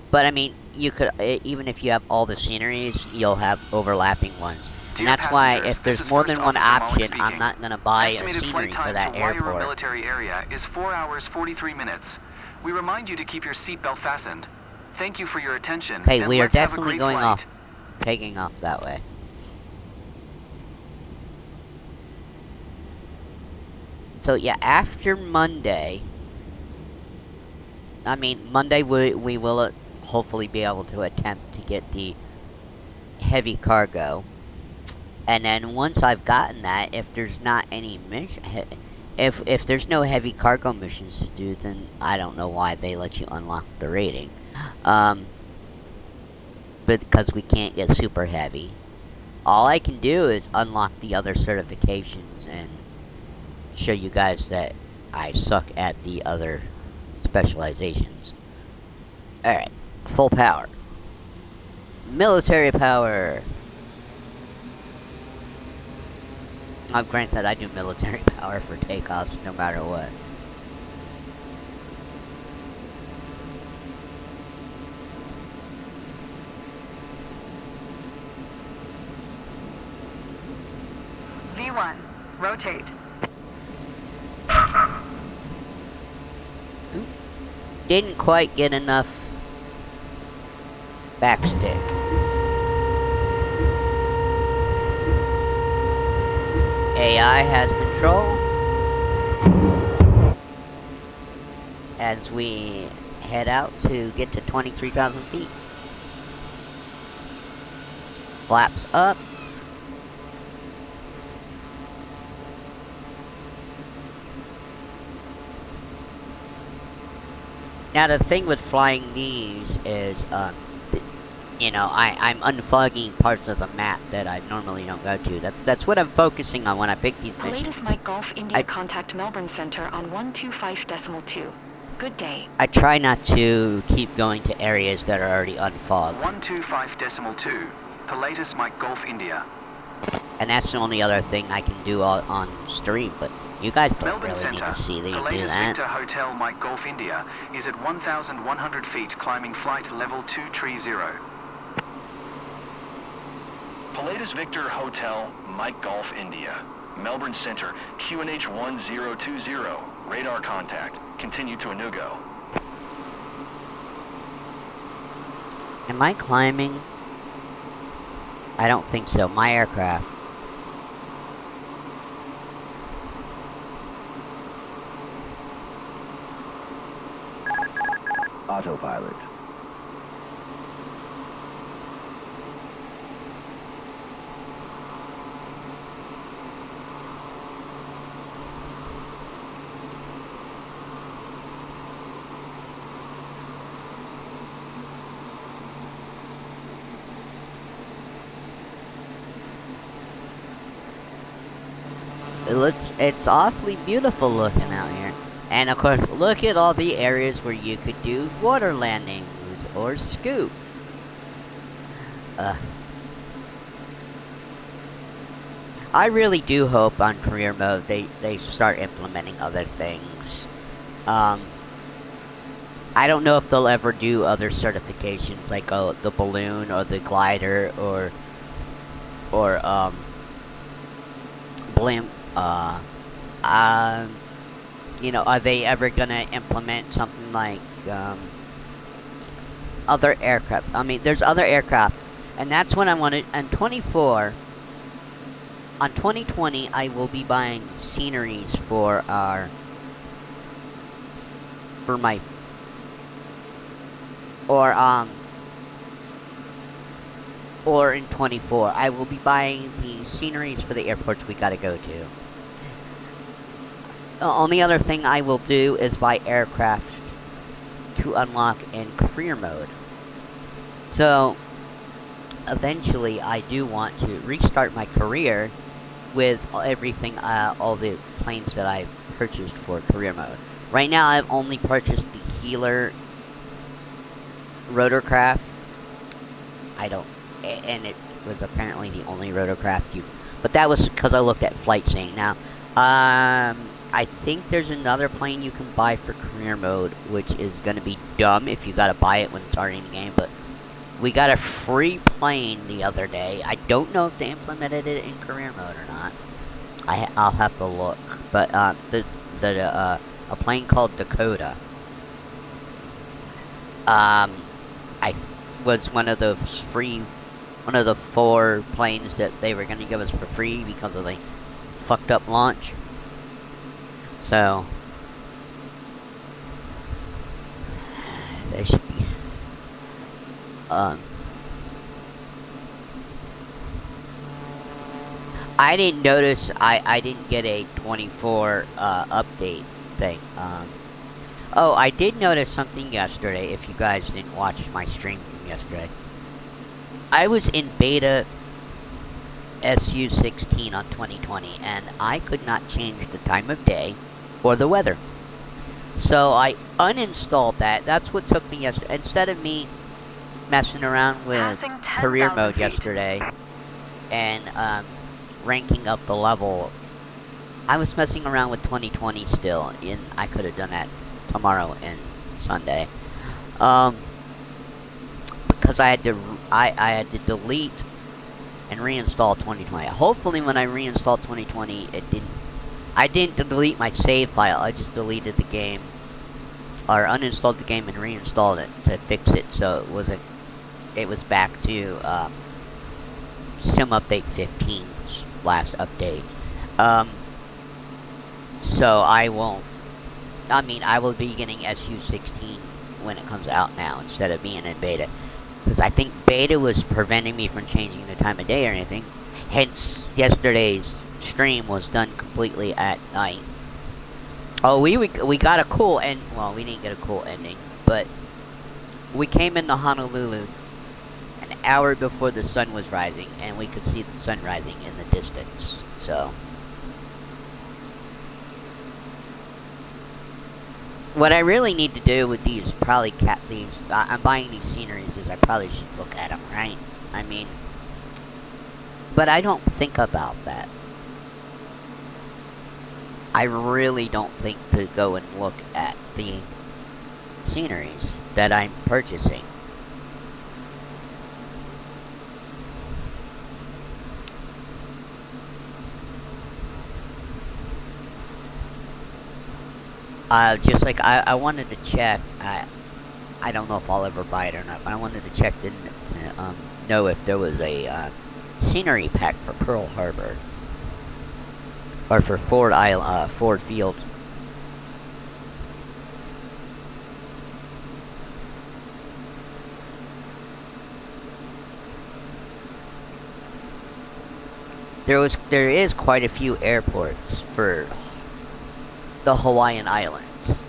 But I mean, you could even if you have all the sceneries, you'll have overlapping ones. Dear And that's why passengers, if this there's is more First than one Officer Mullen option, I'm speaking. not gonna buy a Estimated scenery flight for time that to Wairau airport. military area is 4 hours 43 minutes. We remind you to keep your seatbelt fastened. Thank you for your attention. Okay, and we are let's have a definitely great going flight. off, taking off that way. So yeah, after Monday, I mean Monday we will hopefully be able to attempt to get the heavy cargo, and then once I've gotten that, if there's not any mission, if there's no heavy cargo missions to do, then I don't know why they let you unlock the rating. But because we can't get super heavy, all I can do is unlock the other certifications and show you guys that I suck at the other specializations. Alright, full power. Military power. Granted, I do military power for takeoffs no matter what. V1, rotate. Didn't quite get enough backstick. AI has control as we head out to get to 23,000 feet. Flaps up. Now the thing with flying these is, you know, I'm unfogging parts of the map that I normally don't go to. That's what I'm focusing on when I pick these missions. Pilatus Mike Golf India, I- contact Melbourne Center on 125.2. Good day. I try not to keep going to areas that are already unfogged. 125.2. Pilatus Mike Golf India. And that's the only other thing I can do on stream, but you guys don't Melbourne really need Center. to see that you do Pilatus that. Victor Hotel Mike Golf India is at 1,100 feet, climbing flight level 230. Pilatus Victor Hotel, Mike Golf India. Melbourne Center, QNH 1020. Radar contact. Continue to Enugu. Am I climbing? I don't think so. My aircraft. Autopilot. It's awfully beautiful looking out here. And of course, look at all the areas where you could do water landings or scoop. I really do hope on career mode they start implementing other things. I don't know if they'll ever do other certifications like the balloon or the glider or blimp. You know, are they ever gonna implement something like other aircraft? I mean, there's other aircraft, and that's when I wanted. And 24 on 2020, I will be buying sceneries for my or in 24, I will be buying the sceneries for the airports we gotta go to. The only other thing I will do is buy aircraft to unlock in career mode. So, eventually I do want to restart my career with everything, all the planes that I've purchased for career mode. Right now, I've only purchased the Healer rotorcraft. And it was apparently the only rotorcraft but that was because I looked at flight sim. Now, I think there's another plane you can buy for career mode, which is going to be dumb if you got to buy it when it's already in the game, but we got a free plane the other day. I don't know if they implemented it in career mode or not. I'll have to look. But a plane called Dakota. I was one of the 4 planes that they were going to give us for free because of the fucked up launch. So they should be. I didn't notice. I didn't get a 24 update thing. Oh, I did notice something yesterday. If you guys didn't watch my stream from yesterday, I was in beta SU-16 on 2020, and I could not change the time of day or the weather. So I uninstalled that. That's what took me yesterday. Instead of me messing around with career mode yesterday and ranking up the level, I was messing around with 2020 still, and I could have done that tomorrow and Sunday. Because I had to delete and reinstall 2020. Hopefully when I reinstalled 2020, I didn't delete my save file. I just deleted the game, or uninstalled the game and reinstalled it to fix it, so it was back to Sim Update 15's last update. So I will be getting SU-16 when it comes out now instead of being in beta, because I think beta was preventing me from changing the time of day or anything. Hence, yesterday's stream was done completely at night. Oh, we got a cool end. Well, we didn't get a cool ending, but we came into Honolulu an hour before the sun was rising, and we could see the sun rising in the distance. So, what I really need to do with these, I'm buying these sceneries, is I probably should look at them, right? I mean, but I don't think about that. I really don't think to go and look at the sceneries that I'm purchasing. Just like I wanted to check. I don't know if I'll ever buy it or not, but I wanted to check to know if there was a scenery pack for Pearl Harbor or for Ford Field. There is quite a few airports for the Hawaiian Islands,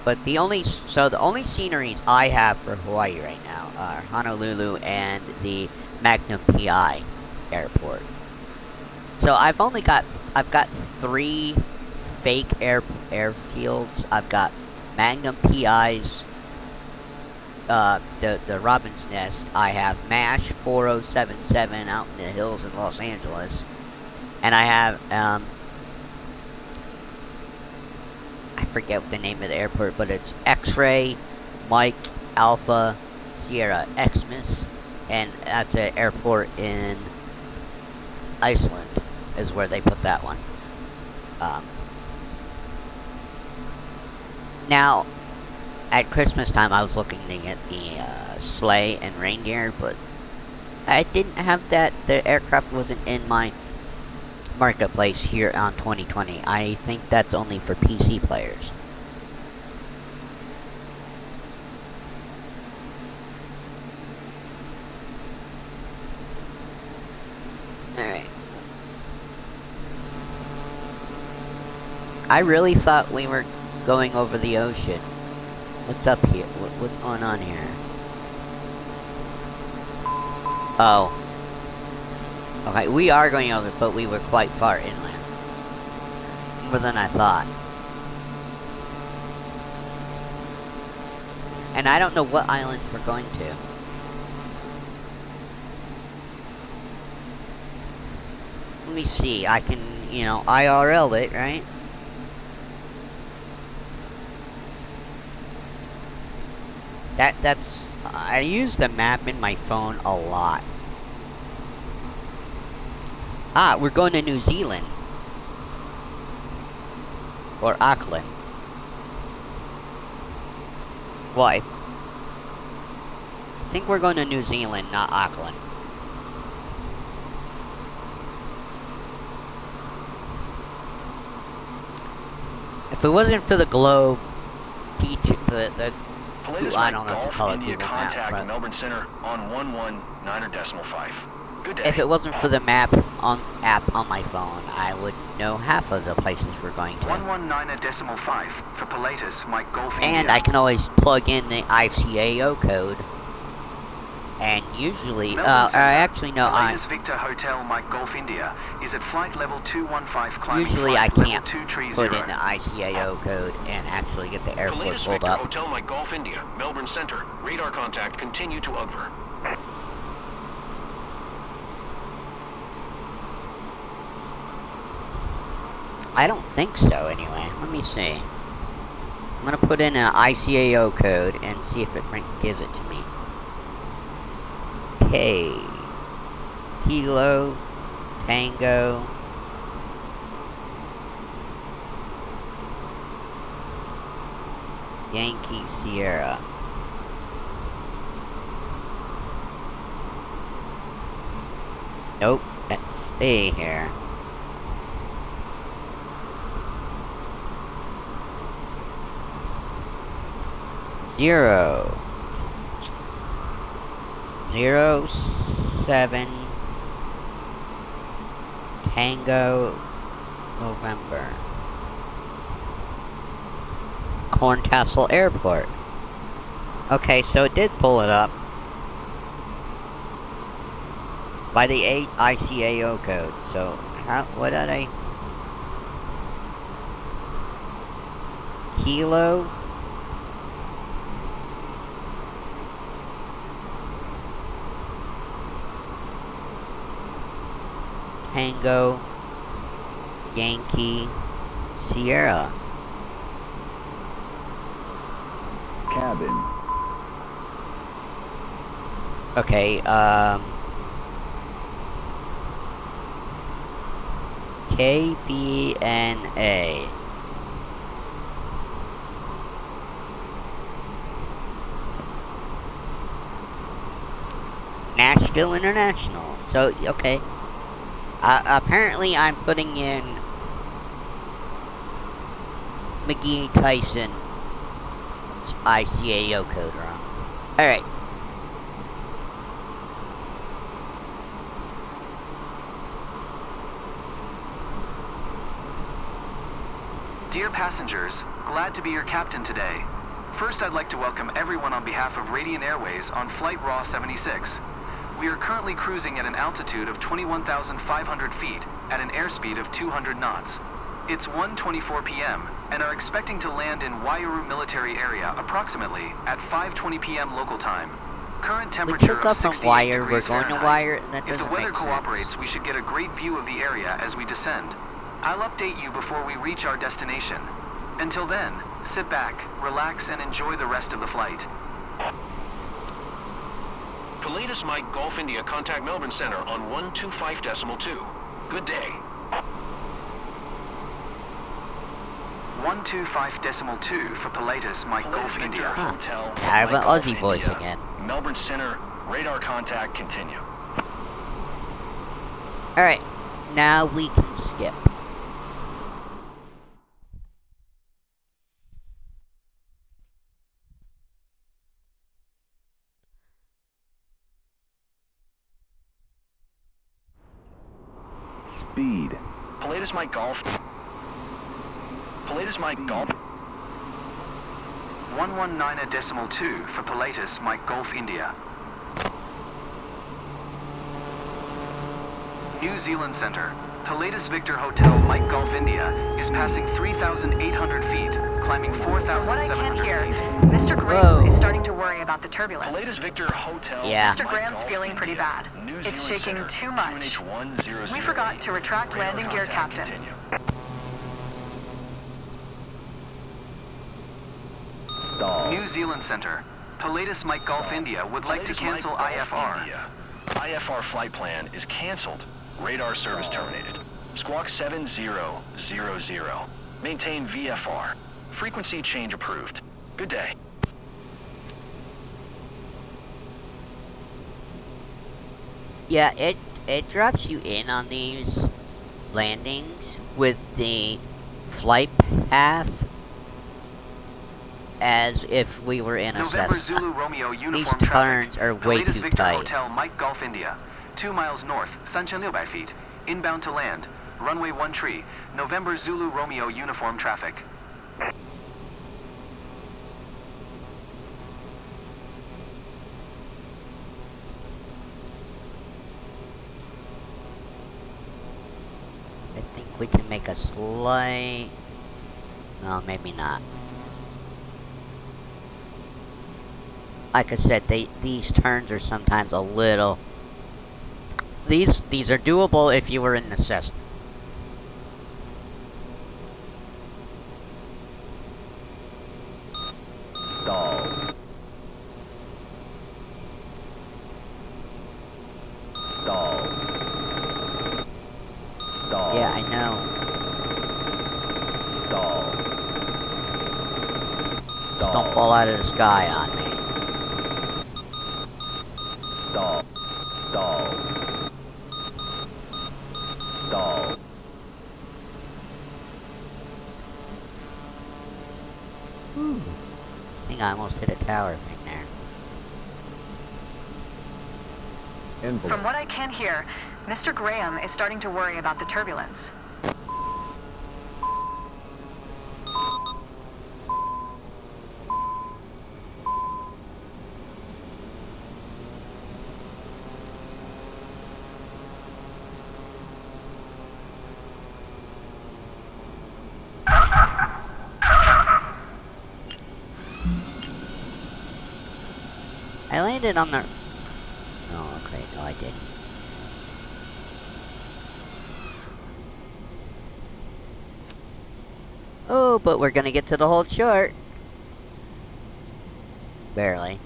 but the only sceneries I have for Hawaii right now are Honolulu and the Magnum PI airport. So I've got 3 fake airfields. I've got Magnum PI's, the Robin's Nest. I have MASH 4077 out in the hills in Los Angeles, and I have I forget what the name of the airport, but it's X-Ray Mike Alpha Sierra Xmas, and that's an airport in Iceland is where they put that one. Now, at Christmas time, I was looking to get the sleigh and reindeer, but I didn't have that. The aircraft wasn't in my marketplace here on 2020. I think that's only for PC players. Alright. I really thought we were going over the ocean. What's up here? What's going on here? Oh. Okay, we are going over, but we were quite far inland. More than I thought. And I don't know what islands we're going to. Let me see, I can, you know, IRL it, right? That's... I use the map in my phone a lot. Ah, we're going to New Zealand. Or Auckland. Why? I think we're going to New Zealand, not Auckland. If it wasn't for the globe, Palladius I Mike don't know what to Golf call it, India Google Maps, contact but Melbourne Center on 119.5. Good day. if it wasn't for the app on my phone, I would know half of the places we're going to. 119.5 for Palladius Mike Golf India. And I can always plug in the ICAO code. And usually, Melbourne Center, actually no, Palladius Victor Hotel Mike Golf India is at flight level 215 climbing usually flight I level can't 230. put in the ICAO code and actually get the airport Palladius pulled Victor up. Hotel Mike Golf India, Melbourne Center. Radar contact continue to Ugver. I don't think so, anyway. Let me see. I'm gonna put in an ICAO code and see if it gives it to me. K. Kilo. Tango. Yankee Sierra. Nope, let's stay here. Zero. 07 Tango November. Corntassil Airport. Okay, so it did pull it up by the ICAO code. So what did I? Kilo. Tango, Yankee, Sierra. Cabin. Okay, KBNA. Nashville International. So, okay. Apparently I'm putting in McGee Tyson's ICAO code wrong. Alright. Dear passengers, glad to be your captain today. First, I'd like to welcome everyone on behalf of Radiant Airways on Flight RAW 76. We are currently cruising at an altitude of 21,500 feet at an airspeed of 200 knots. It's 1:24 p.m. and are expecting to land in Waiouru military area approximately at 5:20 p.m. local time. Current We temperature took of off from 68 Wire, we're degrees going to Fahrenheit. Wire, and that If the doesn't weather make cooperates, sense. we should get a great view of the area as we descend. I'll update you before we reach our destination. Until then, sit back, relax, and enjoy the rest of the flight. Palladius Mike Golf India, contact Melbourne Center on 125.2. Good day. 125.2 for Palladius Mike Golf India. Hotel. I have an Mike Golf Aussie voice India. again. Melbourne Center, radar contact continue. Alright, now we can skip. Speed. Palladius Mike Golf. Palladius Mike Golf. 119.2 for Palladius Mike Golf India. New Zealand Center. Pilatus Victor Hotel, Mike Golf India, is passing 3,800 feet, climbing From what I 4,700 can hear, feet. Mr. Graham Whoa. is starting to worry about the turbulence. Pilatus Victor Hotel. Yeah. Mr. Graham's feeling pretty bad. It's shaking too much. We forgot to retract landing gear, Captain. Stall. New Zealand Center. Pilatus Mike Golf India would like to cancel IFR. IFR flight plan is canceled. Radar service terminated. Squawk 7000. Maintain VFR. Frequency change approved. Good day. Yeah, it drops you in on these landings with the flight path as if we were in a November Cessna. Zulu Romeo These uniform turns traffic. are way Pilatus too Victor tight. Hotel Mike Golf India, 2 miles north, 3600 feet, inbound to land, runway 1 tree, November Zulu Romeo uniform traffic. I think we can make a slight... No, maybe not. Like I said, these turns are sometimes a little... These are doable if you were in the Cessna. Stall. Stall. Stall. Yeah, I know. Stall. Just don't fall out of the sky on me. Stall. Stall. Stall. I think I almost hit a tower thing there. Envelope. From what I can hear, Mr. Graham is starting to worry about the turbulence. I landed on the... Oh, okay, no I didn't. Oh, but we're gonna get to the hold short. Barely.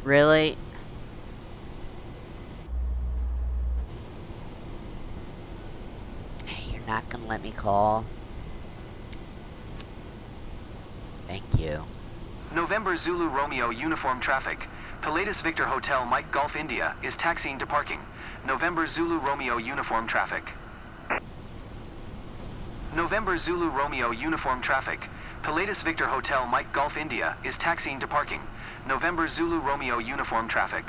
Really? Hey, you're not gonna let me call? Thank you. November Zulu Romeo uniform traffic. Pilatus Victor Hotel Mike Golf India is taxiing to parking. November Zulu Romeo uniform traffic. November Zulu Romeo uniform traffic. Pilatus Victor Hotel Mike Golf India is taxiing to parking. November Zulu Romeo uniform traffic.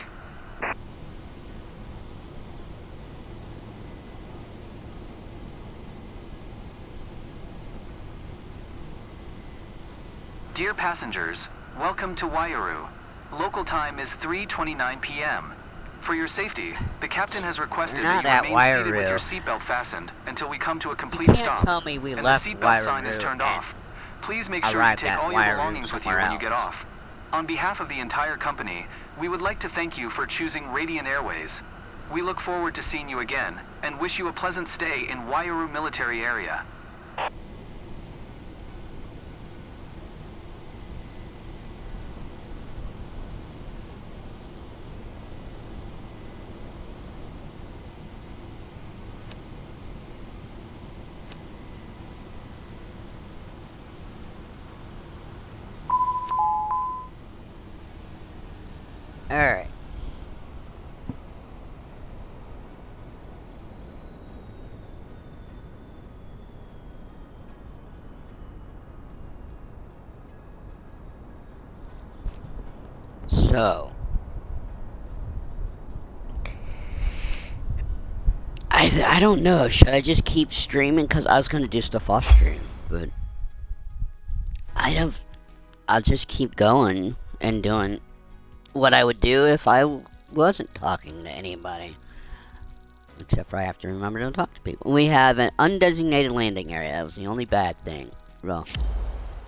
Dear passengers, welcome to Waiouru. Local time is 3:29 p.m. For your safety, the captain has requested We're not that at you remain seated with Waiouru. your seatbelt fastened until we come to a You complete can't stop. tell me we and left the seatbelt sign is Waiouru turned and off. Please make sure you arrived take at all your Waiouru belongings with you somewhere when you get else. off. On behalf of the entire company, we would like to thank you for choosing Radiant Airways. We look forward to seeing you again, and wish you a pleasant stay in Waiouru Military Area. Alright. So, I don't know. Should I just keep streaming? Because I was going to do stuff off stream. But I don't. I'll just keep going and doing what I would do if I wasn't talking to anybody. Except for I have to remember to talk to people. We have an undesignated landing area. That was the only bad thing. Well,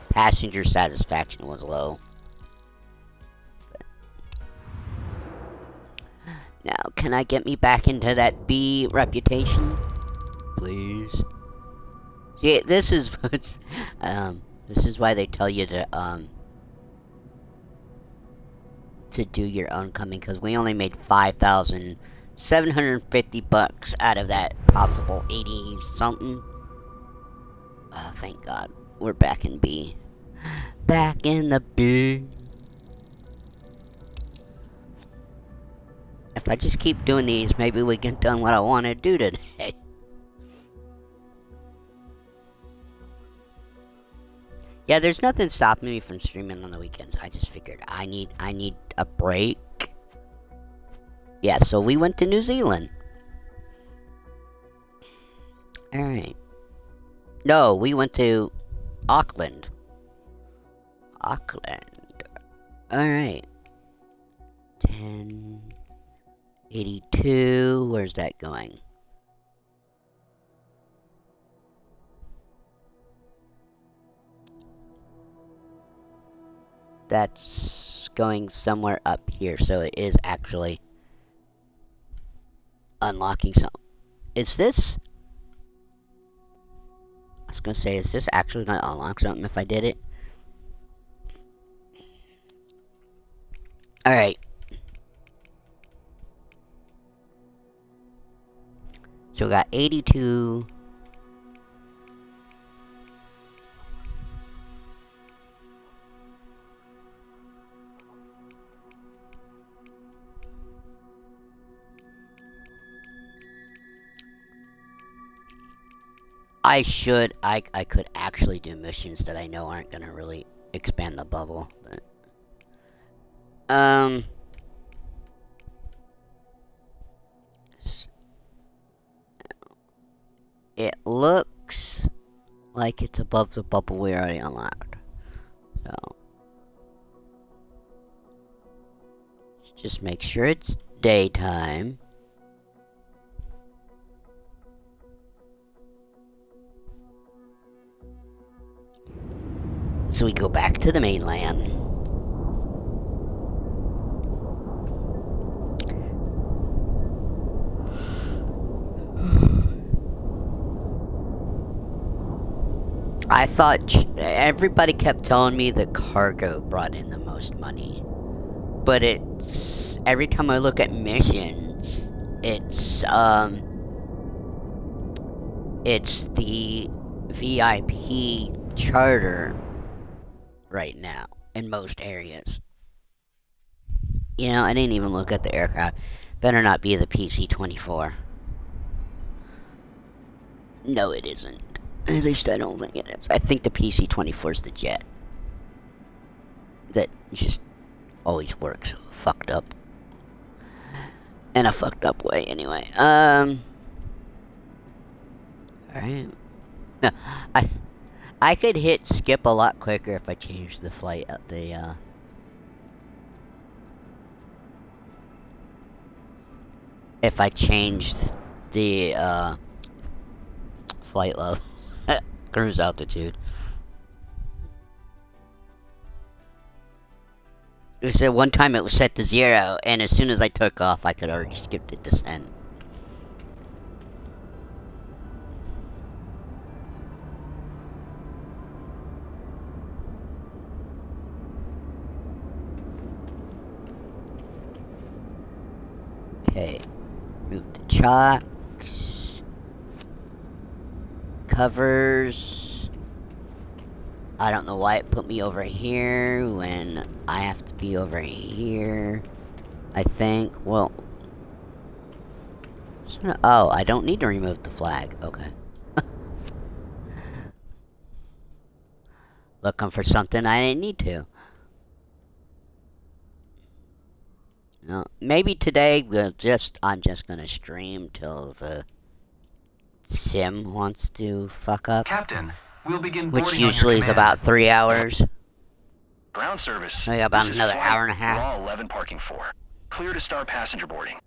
passenger satisfaction was low. Now, can I get me back into that B reputation? Please. See, this is what's, this is why they tell you to do your own coming, because we only made 5,750 bucks out of that possible 80 something. Oh, thank God. We're back in B. Back in the B. If I just keep doing these, maybe we get done what I want to do today. Yeah, there's nothing stopping me from streaming on the weekends. I just figured I need a break. Yeah, so we went to New Zealand. Alright. No, we went to Auckland. Alright. 1082. Where's that going? That's going somewhere up here, so it is actually unlocking some. Is this? I was gonna say, is this actually gonna unlock something if I did it? Alright. So we got 82. I could actually do missions that I know aren't gonna really expand the bubble, but it looks like it's above the bubble we already unlocked. So let's just make sure it's daytime. So we go back to the mainland. I thought everybody kept telling me the cargo brought in the most money. But it's every time I look at missions, it's the VIP charter right now in most areas. You know, I didn't even look at the aircraft. Better not be the PC-24. No, it isn't. At least I don't think it is. I think the PC-24 is the jet. That just always works fucked up. In a fucked up way, anyway. Alright. I could hit skip a lot quicker if I changed the flight if I changed the flight level. Cruise altitude. It said one time it was set to 0, and as soon as I took off, I could already skip the descent. Okay, move the chocks. Covers. I don't know why it put me over here when I have to be over here. I think, well... oh, I don't need to remove the flag. Okay. Looking for something I didn't need to. No, maybe today I'm just gonna stream till the sim wants to fuck up. Captain, we'll begin Which boarding on your usually is command. about 3 hours. Ground service. So yeah, about This is another flight hour and a half. Raw 11 parking 4. Clear to start passenger boarding.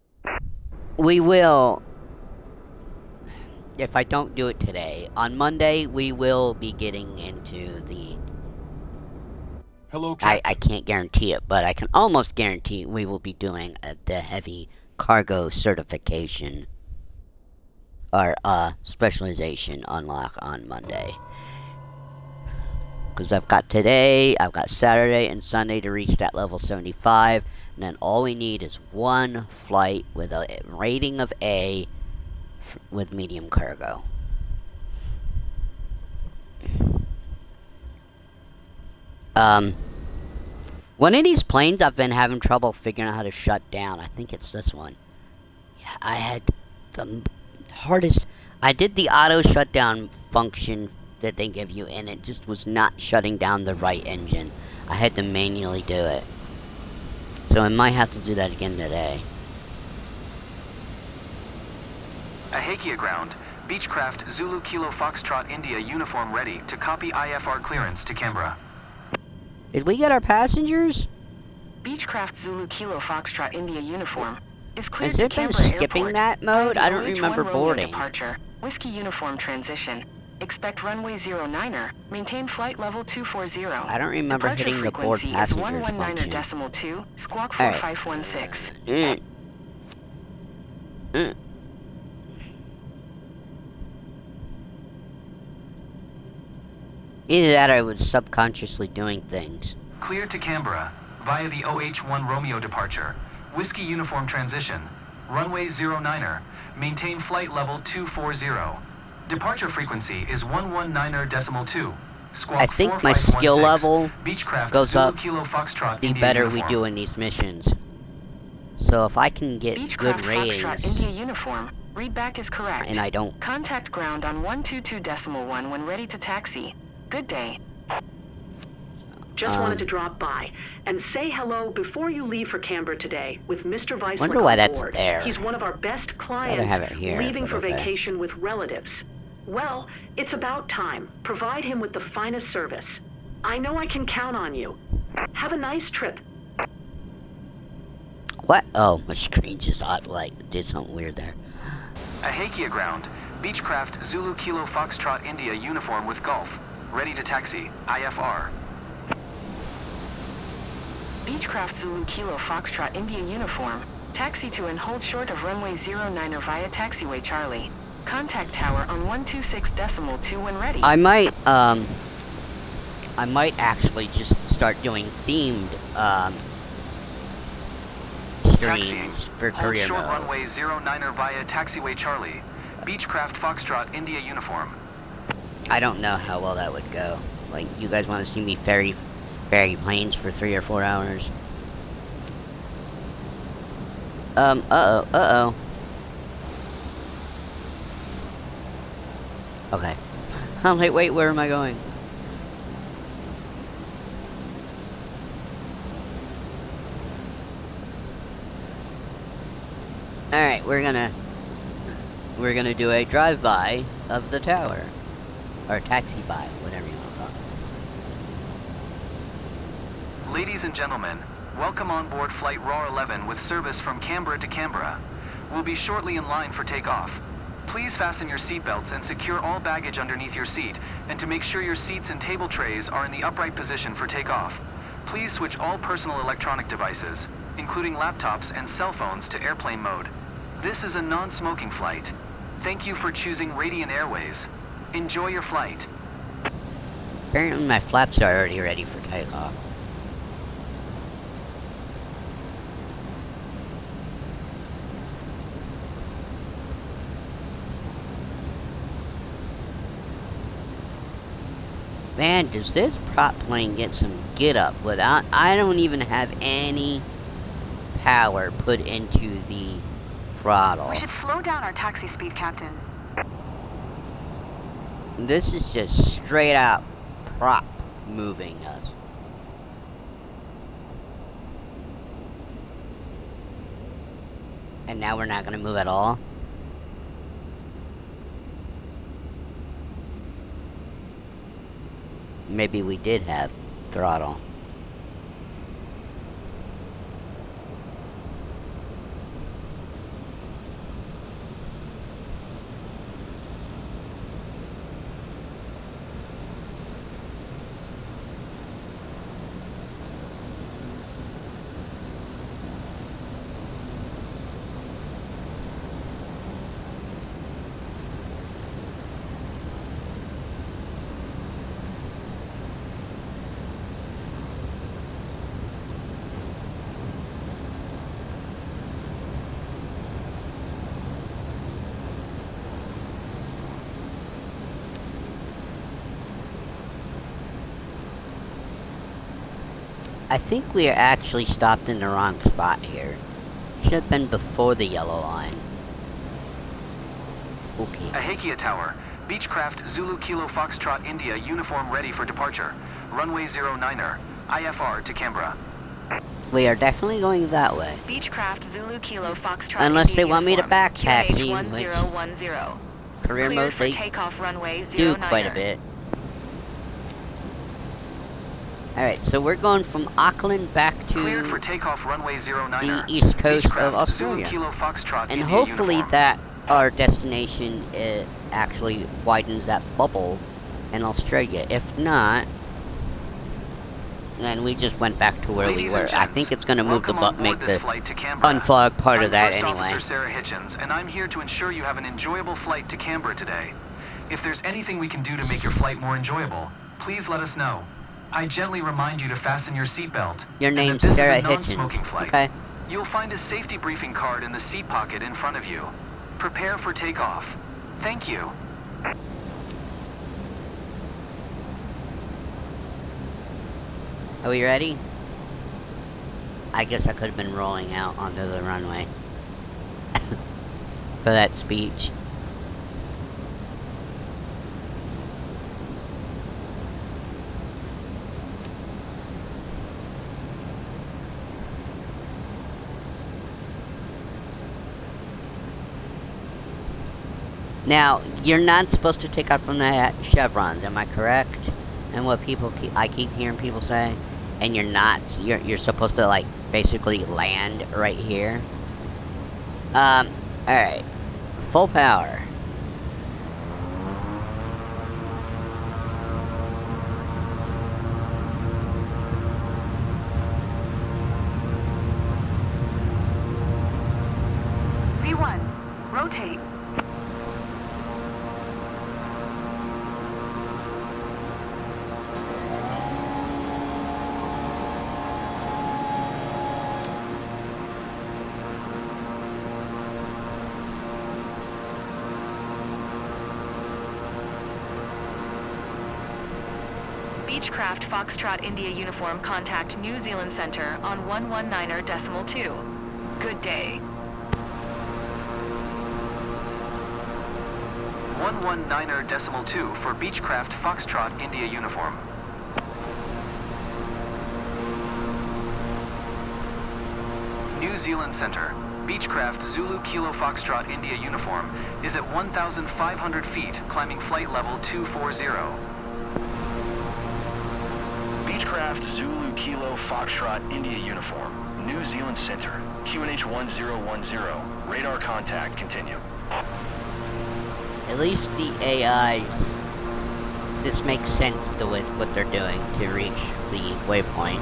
We will, if I don't do it today, on Monday we will be getting into the... Hello, Captain. I can't guarantee it, but I can almost guarantee we will be doing the heavy cargo certification or specialization unlock on Monday. Because I've got today, I've got Saturday and Sunday to reach that level 75, and then all we need is one flight with a rating of A with medium cargo. One of these planes I've been having trouble figuring out how to shut down. I think it's this one. Yeah, I had the hardest... I did the auto shutdown function that they give you, and it just was not shutting down the right engine. I had to manually do it. So I might have to do that again today. Ahakia ground. Beechcraft Zulu Kilo Foxtrot India uniform ready to copy IFR clearance to Canberra. Did we get our passengers? Beechcraft Zulu Kilo Foxtrot India uniform is cleared Has to it been Canberra skipping Airport that mode? via I the don't OH1 remember Romeo boarding. Departure. Whiskey uniform transition. Expect runway 09er. Maintain flight level 240. I don't remember Departure hitting the board frequency passengers is 119er function. decimal 2, squawk Alright. 4516. Either that or I was subconsciously doing things. Cleared to Canberra via the OH1 Romeo departure. Whiskey uniform transition. Runway 09er. Maintain flight level 240. Departure frequency is 119er decimal 2. Squawk I think my skill 4516. level Beechcraft goes Zulu up Kilo Foxtrot the India better we uniform. do in these missions. So if I can get good Beechcraft ratings, Foxtrot India uniform. Readback is correct. and I don't... Contact ground on 122.1 when ready to taxi. Good day. Just wanted to drop by and say hello before you leave for Canberra today with Mr. Weisslich Wonder why on that's board. there. He's one of our best clients, have it here, leaving but for okay. vacation with relatives. Well, it's about time. Provide him with the finest service. I know I can count on you. Have a nice trip. What? Oh, my screen just did something weird there. Ahakia ground. Beechcraft Zulu Kilo Foxtrot India uniform with Gulf. Ready to taxi. IFR. Beechcraft Zulu Kilo Foxtrot India uniform. Taxi to and hold short of runway 09er via taxiway Charlie. Contact tower on 126.2 when ready. I might actually just start doing themed, streams for Hold career short mode. runway 09er via taxiway Charlie. Beechcraft Foxtrot India uniform. I don't know how well that would go. Like, you guys want to see me ferry planes for 3 or 4 hours? Uh-oh. Okay. I'm like, wait, where am I going? Alright, we're gonna do a drive-by of the tower. Or taxi-by, whatever you want to call it. Ladies and gentlemen, welcome on board Flight RAW 11 with service from Canberra to Canberra. We'll be shortly in line for takeoff. Please fasten your seatbelts and secure all baggage underneath your seat, and to make sure your seats and table trays are in the upright position for takeoff. Please switch all personal electronic devices, including laptops and cell phones, to airplane mode. This is a non-smoking flight. Thank you for choosing Radiant Airways. Enjoy your flight. Apparently my flaps are already ready for takeoff. Man, does this prop plane get some get up without... I don't even have any power put into the throttle. We should slow down our taxi speed, Captain. This is just straight out prop moving us. And now we're not going to move at all? maybe we did have throttle. I think we are actually stopped in the wrong spot here. Should have been before the yellow line. Okay. Ahekia Tower. Beechcraft Zulu Kilo Foxtrot India uniform ready for departure. Runway 09er. IFR to Canberra. We are definitely going that way. Beechcraft Zulu Kilo Foxtrot Unless India they want me to uniform, back taxi, QNH which 1010. career Cleared mode for they takeoff runway do 09er. quite a bit. Alright, so we're going from Auckland back to Cleared for takeoff runway 09er. the east coast of Beechcraft Australia. Zulu Kilo Foxtrot And India hopefully uniform. that our destination actually widens that bubble in Australia. If not, then we just went back to where Ladies we and were. I gents, think it's going to move the welcome on make board this the flight to Canberra. unflog part I'm of that First anyway. Officer Sarah Hitchens, and I'm here to ensure you have an enjoyable flight to Canberra today. If there's anything we can do to make your flight more enjoyable, please let us know. I gently remind you to fasten your seatbelt. Your and that name's this Sarah is a non-smoking Hitchens, flight. okay? You'll find a safety briefing card in the seat pocket in front of you. Prepare for takeoff. Thank you. Are we ready? I guess I could have been rolling out onto the runway for that speech. Now, you're not supposed to take off from the chevrons, am I correct? And what I keep hearing people say, and you're not. You're supposed to like basically land right here. All right, full power. V1, rotate. Beechcraft Foxtrot India uniform contact New Zealand Center on 119.2. Good day. 119.2 for Beechcraft Foxtrot India uniform. New Zealand Center. Beechcraft Zulu Kilo Foxtrot India uniform is at 1,500 feet, climbing flight level 240. Beechcraft Zulu Kilo Foxtrot India uniform, New Zealand Center, QNH 1010. Radar contact, continue. At least the AI, this makes sense to what they're doing to reach the waypoint.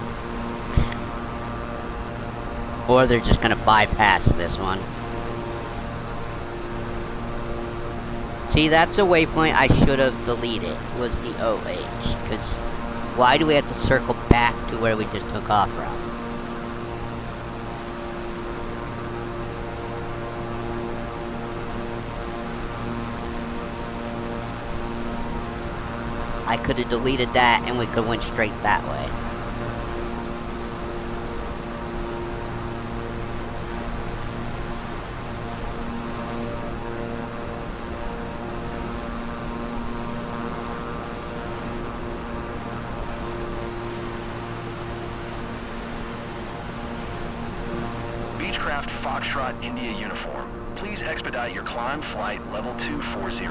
Or they're just gonna bypass this one. See, that's a waypoint I should have deleted, was the OH. Because why do we have to circle back to where we just took off from? I could have deleted that and we could have went straight that way. Beechcraft Foxtrot India uniform, please expedite your climb flight level 240.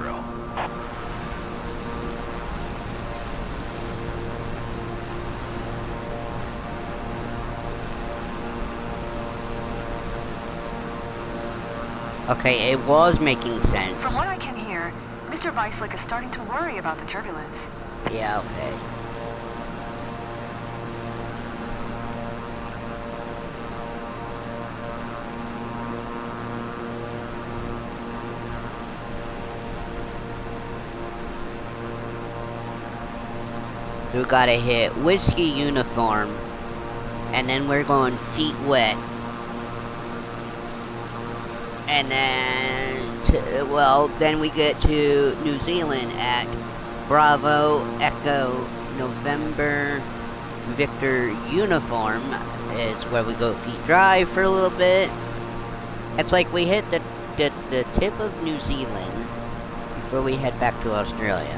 Okay, it was making sense. From what I can hear, Mr. Weisslich is starting to worry about the turbulence. Yeah, okay. So we gotta hit whiskey uniform, and then we're going feet wet. And then, then we get to New Zealand at Bravo Echo November Victor uniform. Is where we go feet dry for a little bit. It's like we hit the tip of New Zealand before we head back to Australia.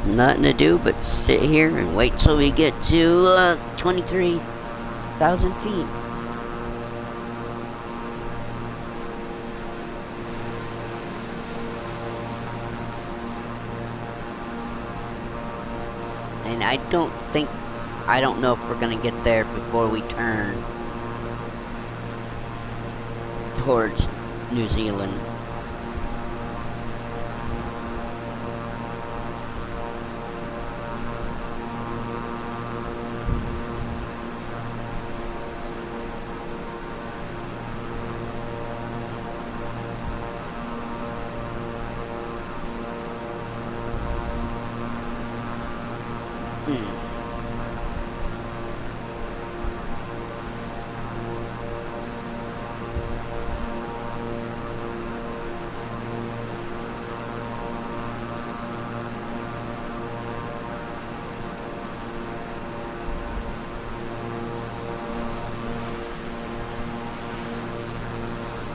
Nothing to do but sit here and wait till we get to 23,000 feet. And I don't know if we're gonna get there before we turn towards New Zealand.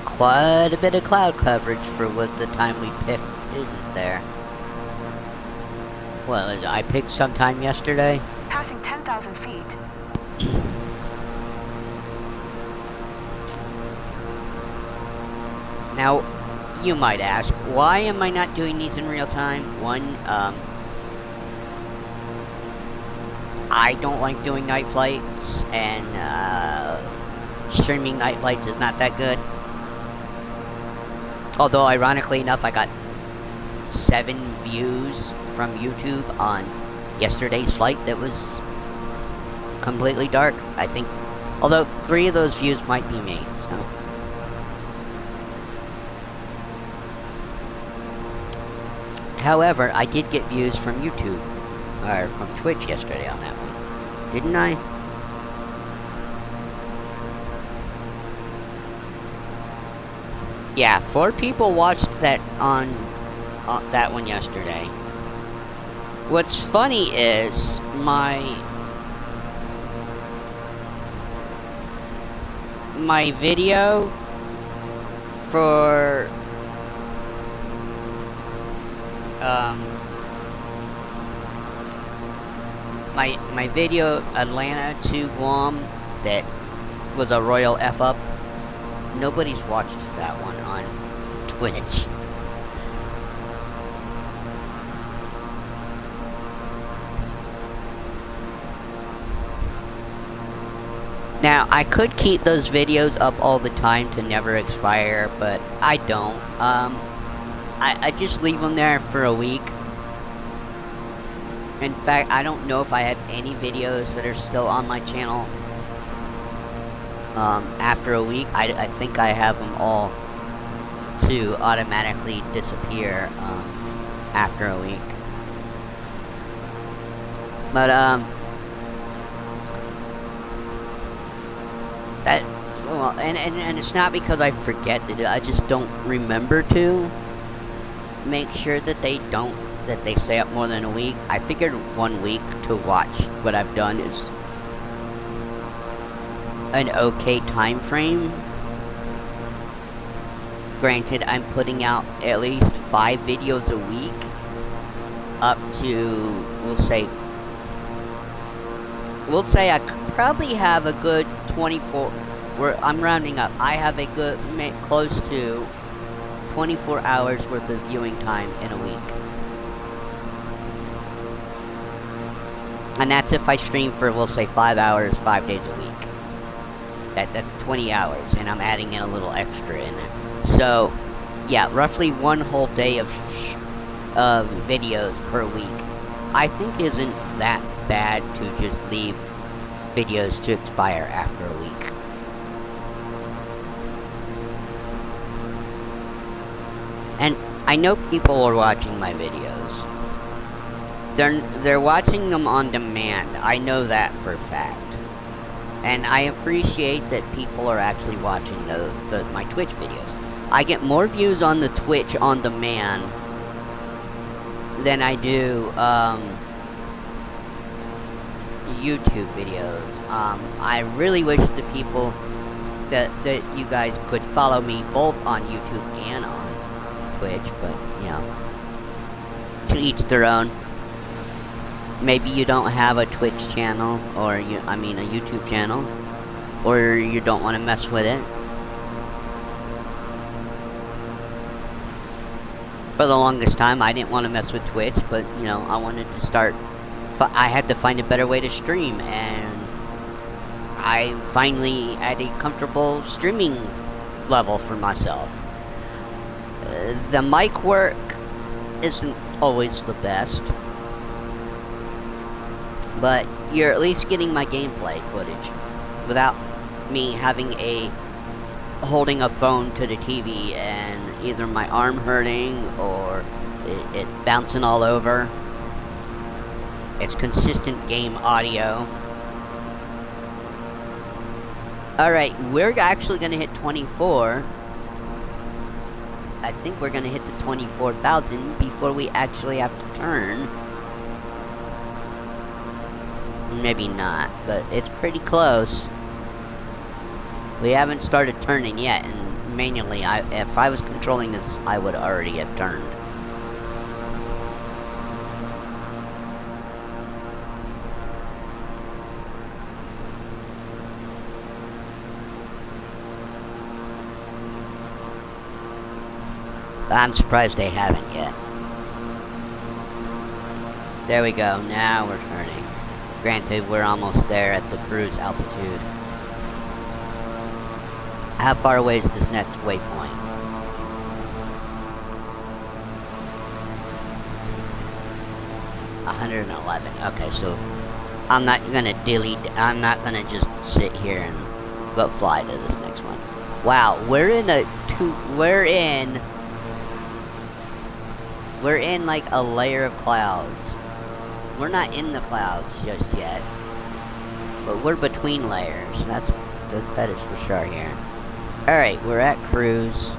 Quite a bit of cloud coverage for what the time we picked, isn't there? Well, I picked sometime yesterday. Passing 10,000 feet. Now, you might ask, why am I not doing these in real time? One, I don't like doing night flights, and streaming night flights is not that good. Although, ironically enough, I got 7 views from YouTube on yesterday's flight that was completely dark, I think. Although, 3 of those views might be me, so. However, I did get views from YouTube, or from Twitch yesterday on that one. Didn't I? Yeah, 4 people watched that on that one yesterday. What's funny is my video for my video Atlanta to Guam that was a royal F up. Nobody's watched that one on Twitch. Now, I could keep those videos up all the time to never expire, but I don't. I just leave them there for a week. In fact, I don't know if I have any videos that are still on my channel after a week. I think I have them all to automatically disappear after a week. But that, well, and it's not because I forget to do it, I just don't remember to make sure that they stay up more than a week. I figured 1 week to watch what I've done is an okay time frame. Granted, I'm putting out at least 5 videos a week, up to, we'll say, we'll say I could probably have a good 24, where I'm rounding up, I have a good, close to 24 hours worth of viewing time in a week. And that's if I stream for, we'll say, 5 hours, 5 days a week. That's 20 hours, and I'm adding in a little extra in there. So, yeah, roughly one whole day of videos per week, I think isn't that bad to just leave videos to expire after a week. And I know people are watching my videos. They're watching them on demand. I know that for a fact. And I appreciate that people are actually watching my Twitch videos. I get more views on the Twitch on demand than I do YouTube videos. I really wish the people that you guys could follow me both on YouTube and on Twitch, but you know, to each their own. Maybe you don't have a Twitch channel, or a YouTube channel, or you don't want to mess with it. For the longest time, I didn't want to mess with Twitch, but, you know, I wanted to start... I had to find a better way to stream, and I finally had a comfortable streaming level for myself. The mic work isn't always the best, but you're at least getting my gameplay footage without me holding a phone to the TV and either my arm hurting or it bouncing all over. It's consistent game audio. Alright, we're actually going to hit 24. I think we're going to hit the 24,000 before we actually have to turn. Maybe not, but it's pretty close. We haven't started turning yet, and manually, if I was controlling this, I would already have turned. I'm surprised they haven't yet. There we go, now we're turning. Granted, we're almost there at the cruise altitude. How far away is this next waypoint? $111. Okay, so I'm not gonna I'm not gonna just sit here and go fly to this next one. Wow, we're in like a layer of clouds. We're not in the clouds just yet, but we're between layers. That is for sure here. Alright, we're at cruise.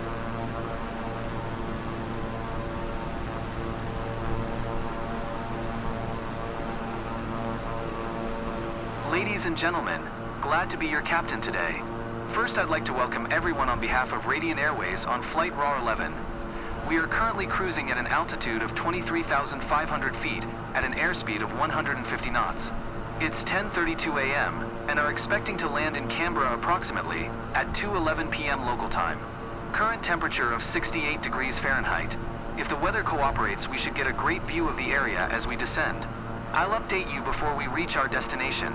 Ladies and gentlemen, glad to be your captain today. First, I'd like to welcome everyone on behalf of Radiant Airways on Flight RAR 11. We are currently cruising at an altitude of 23,500 feet at an airspeed of 150 knots. It's 10:32 a.m. and are expecting to land in Canberra approximately at 2:11 p.m. local time. Current temperature of 68 degrees Fahrenheit. If the weather cooperates, we should get a great view of the area as we descend. I'll update you before we reach our destination.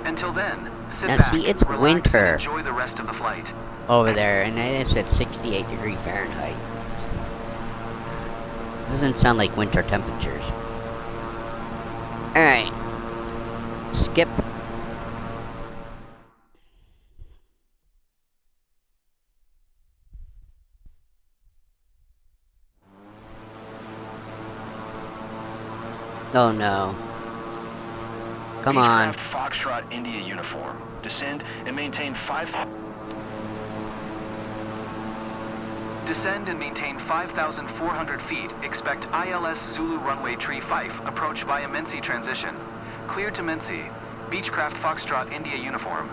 Until then, sit back, it's relax, winter. and enjoy the rest of the flight. Over there, and it's at 68 degrees Fahrenheit. Doesn't sound like winter temperatures. Alright. Skip. Oh no. Come on. Foxtrot India uniform. Descend and maintain 5... Descend and maintain 5,400 feet. Expect ILS Zulu runway tree Fife. Approach via Mency transition. Clear to Mency. Beechcraft Foxtrot India uniform.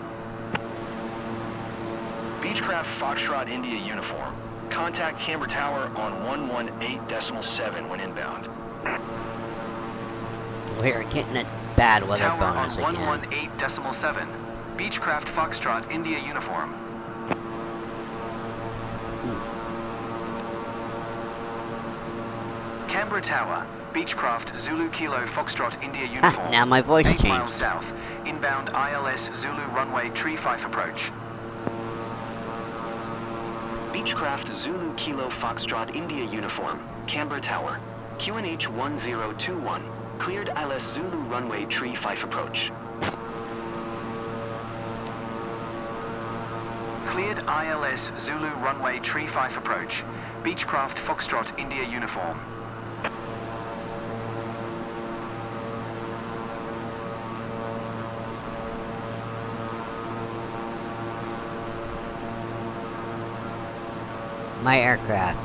Beechcraft Foxtrot India uniform. Contact Camber Tower on 118.7 when inbound. We're getting it bad weather Tower on bonus again. 118.7. Beechcraft Foxtrot India uniform. Canberra Tower, Beechcraft Zulu Kilo Foxtrot India uniform. Now my voice 8 changed. miles south, inbound ILS Zulu runway tree 5 approach. Beechcraft Zulu Kilo Foxtrot India uniform, Canberra Tower, QNH 1021, cleared ILS Zulu runway tree 5 approach. Cleared ILS Zulu runway tree 5 approach. Beechcraft Foxtrot India uniform. My aircraft.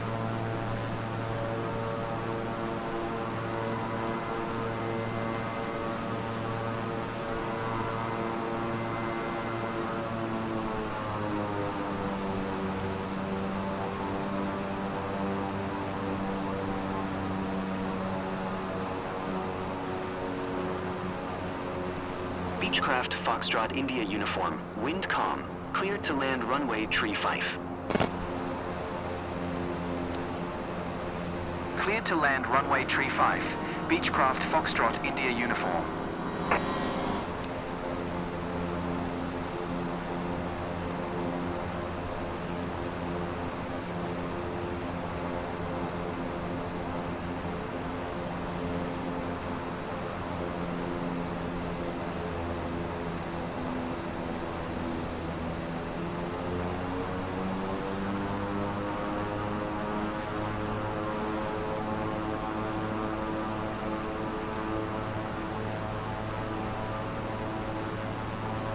Beechcraft Foxtrot India uniform, wind calm, cleared to land runway tree 5. Cleared to land runway tree 5. Beechcraft Foxtrot India uniform.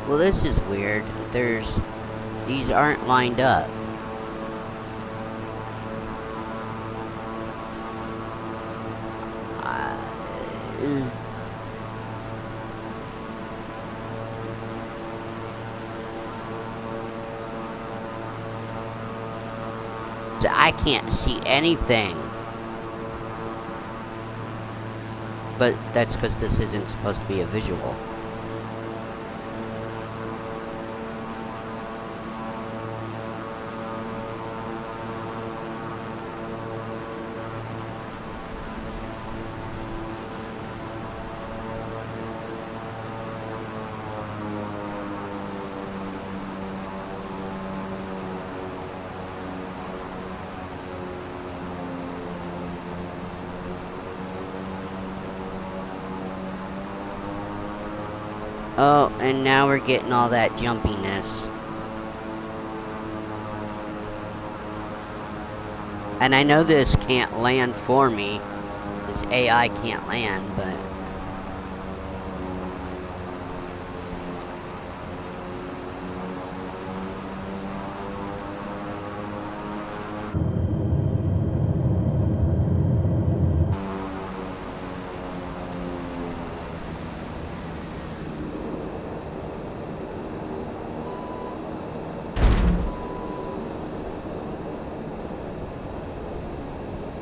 Well, this is weird. These aren't lined up. So I can't see anything. But that's because this isn't supposed to be a visual. Oh, and now we're getting all that jumpiness. And I know this can't land for me. This AI can't land, but...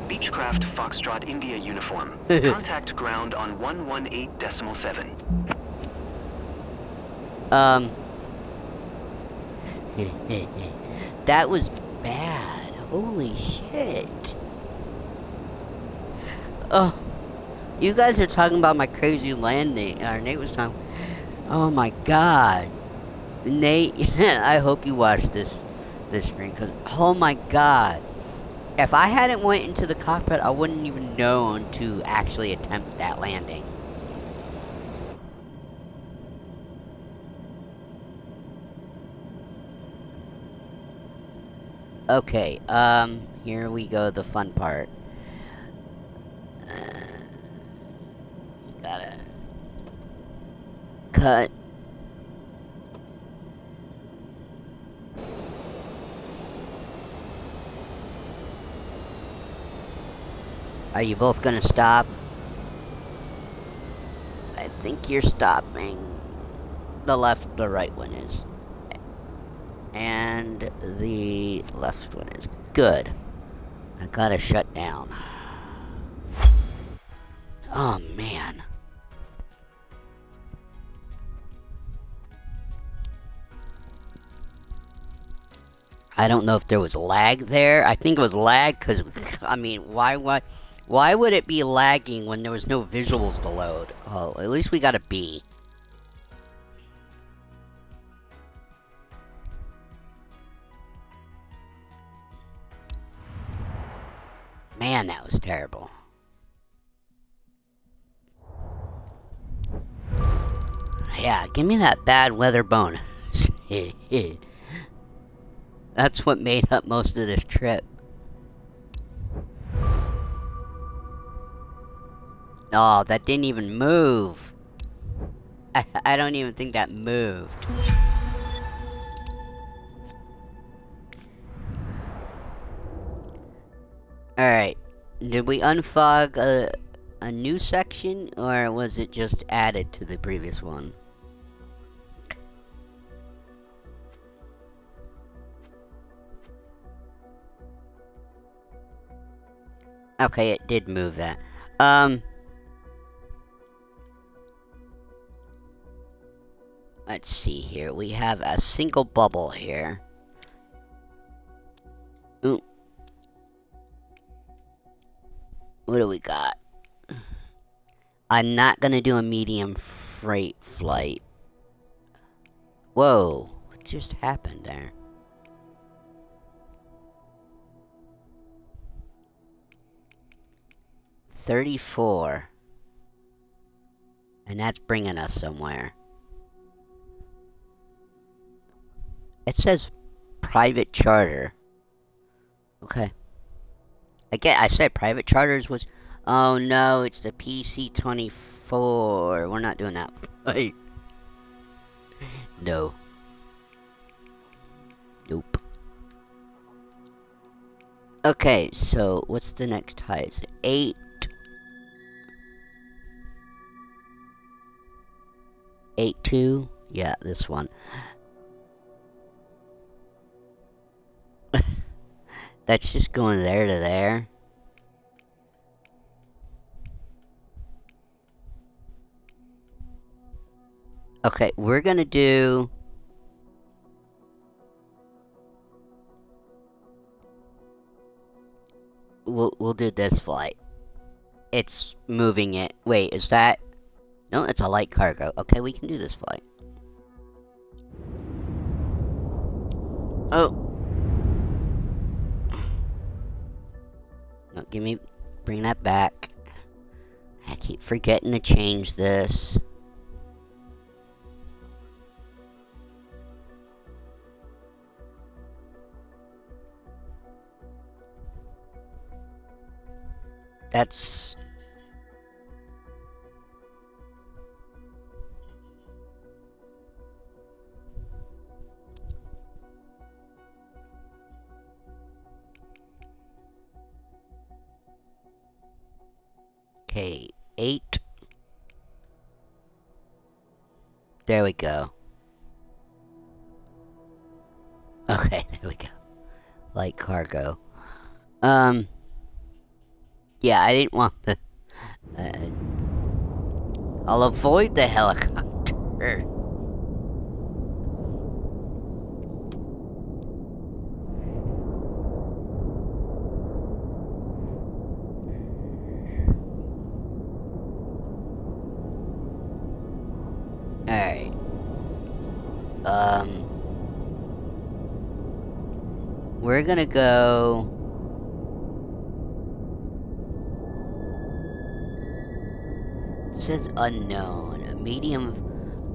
Beechcraft Foxtrot India uniform. Contact ground on 118.7. That was bad. Holy shit. Oh, you guys are talking about my crazy landing. Nate was talking. Oh my god. Nate, I hope you watched this screen, because, oh my god. If I hadn't went into the cockpit, I wouldn't even known to actually attempt that landing. Okay, here we go, the fun part. Gotta cut. Are you both gonna stop? I think you're stopping. The right one is. And the left one is. Good. I gotta shut down. Oh man. I don't know if there was lag there. I think it was lag because, I mean, why would it be lagging when there was no visuals to load? Oh, at least we got a B. Man, that was terrible. Yeah, give me that bad weather bonus. That's what made up most of this trip. Oh, that didn't even move. I don't even think that moved. Alright. Did we unfog a new section, or was it just added to the previous one? Okay, it did move that. Let's see here. We have a single bubble here. Ooh. What do we got? I'm not gonna do a medium freight flight. Whoa, what just happened there? $34. And that's bringing us somewhere. It says private charter. Okay. I said private charters was... Oh no, it's the PC-24. We're not doing that flight. No. Nope. Okay, so what's the next height? It's 8. 8.2? Yeah, this one. That's just going there to there. Okay, we're gonna do... We'll do this flight. It's moving it. Wait, is that... No, it's a light cargo. Okay, we can do this flight. Oh. No, bring that back. I keep forgetting to change this. That's... Okay, 8. There we go. Okay, there we go. Light cargo. Yeah, I didn't want the... I'll avoid the helicopter. Alright. We're gonna go... It says unknown. A medium...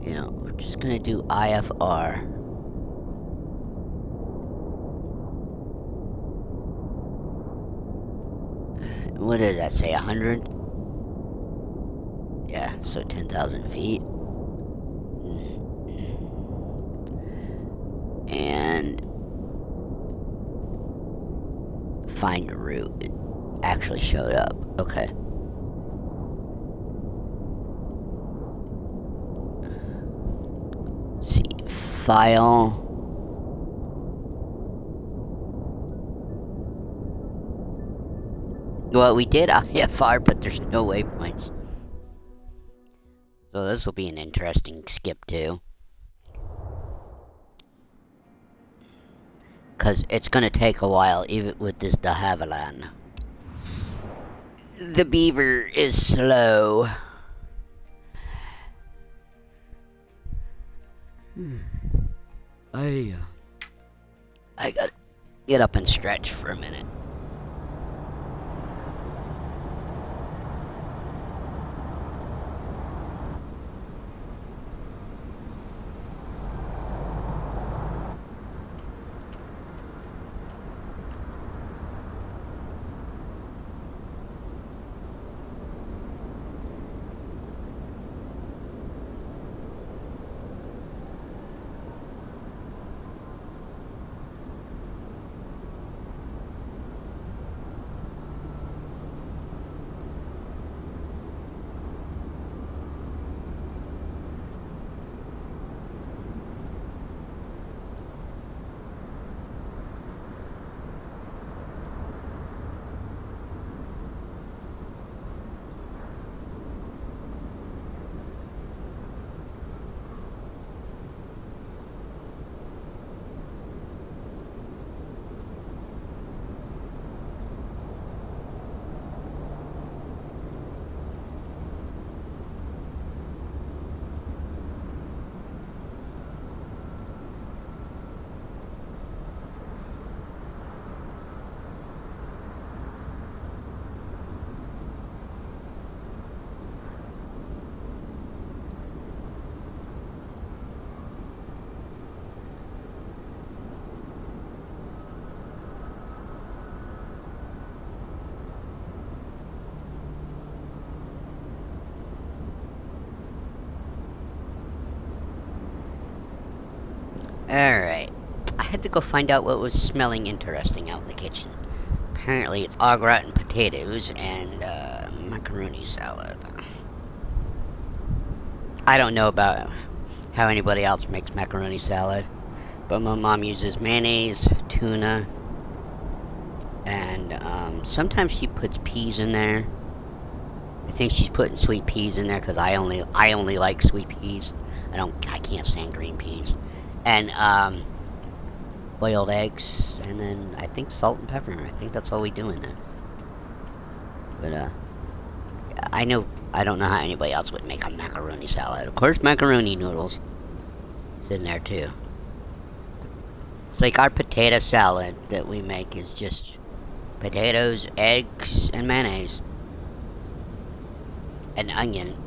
You know, we're just gonna do IFR. What did that say, 100? Yeah, so 10,000 feet. And... Find a route. It actually showed up. Okay. Let's see. File... Well, we did IFR, but there's no waypoints. So this will be an interesting skip, too. Because it's going to take a while, even with this de Havilland. The beaver is slow. I gotta get up and stretch for a minute. Alright. I had to go find out what was smelling interesting out in the kitchen. Apparently it's au gratin potatoes and macaroni salad. I don't know about how anybody else makes macaroni salad, but my mom uses mayonnaise, tuna, and sometimes she puts peas in there. I think she's putting sweet peas in there because I only like sweet peas. I can't stand green peas. And boiled eggs, and then I think salt and pepper. I think that's all we do in there. But I don't know how anybody else would make a macaroni salad. Of course, macaroni noodles is in there too. It's like our potato salad that we make is just potatoes, eggs, and mayonnaise, and onion.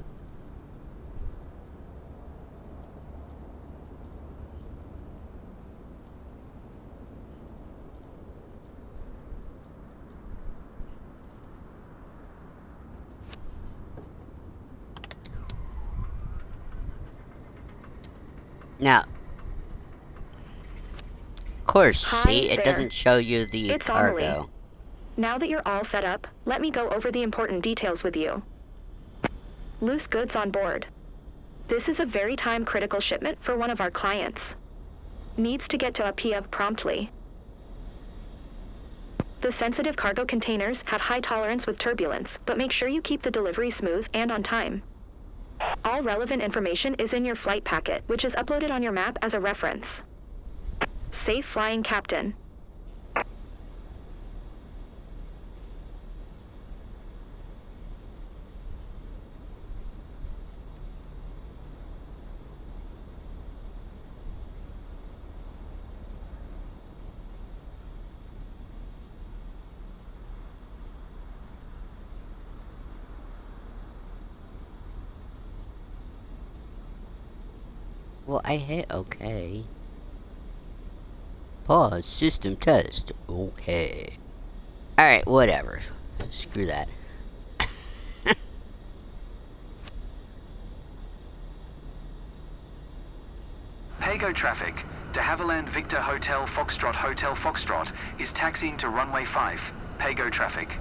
Now, of course, Hi see, it there. doesn't show you the It's cargo. Amelie. Now that you're all set up, let me go over the important details with you. Loose goods on board. This is a very time-critical shipment for one of our clients. Needs to get to Apia promptly. The sensitive cargo containers have high tolerance with turbulence, but make sure you keep the delivery smooth and on time. All relevant information is in your flight packet, which is uploaded on your map as a reference. Safe flying, Captain. Well, I hit OK. Pause, system test. Okay. Alright, whatever. Screw that. Paygo traffic. De Havilland Victor Hotel Foxtrot is taxiing to runway 5. Paygo traffic.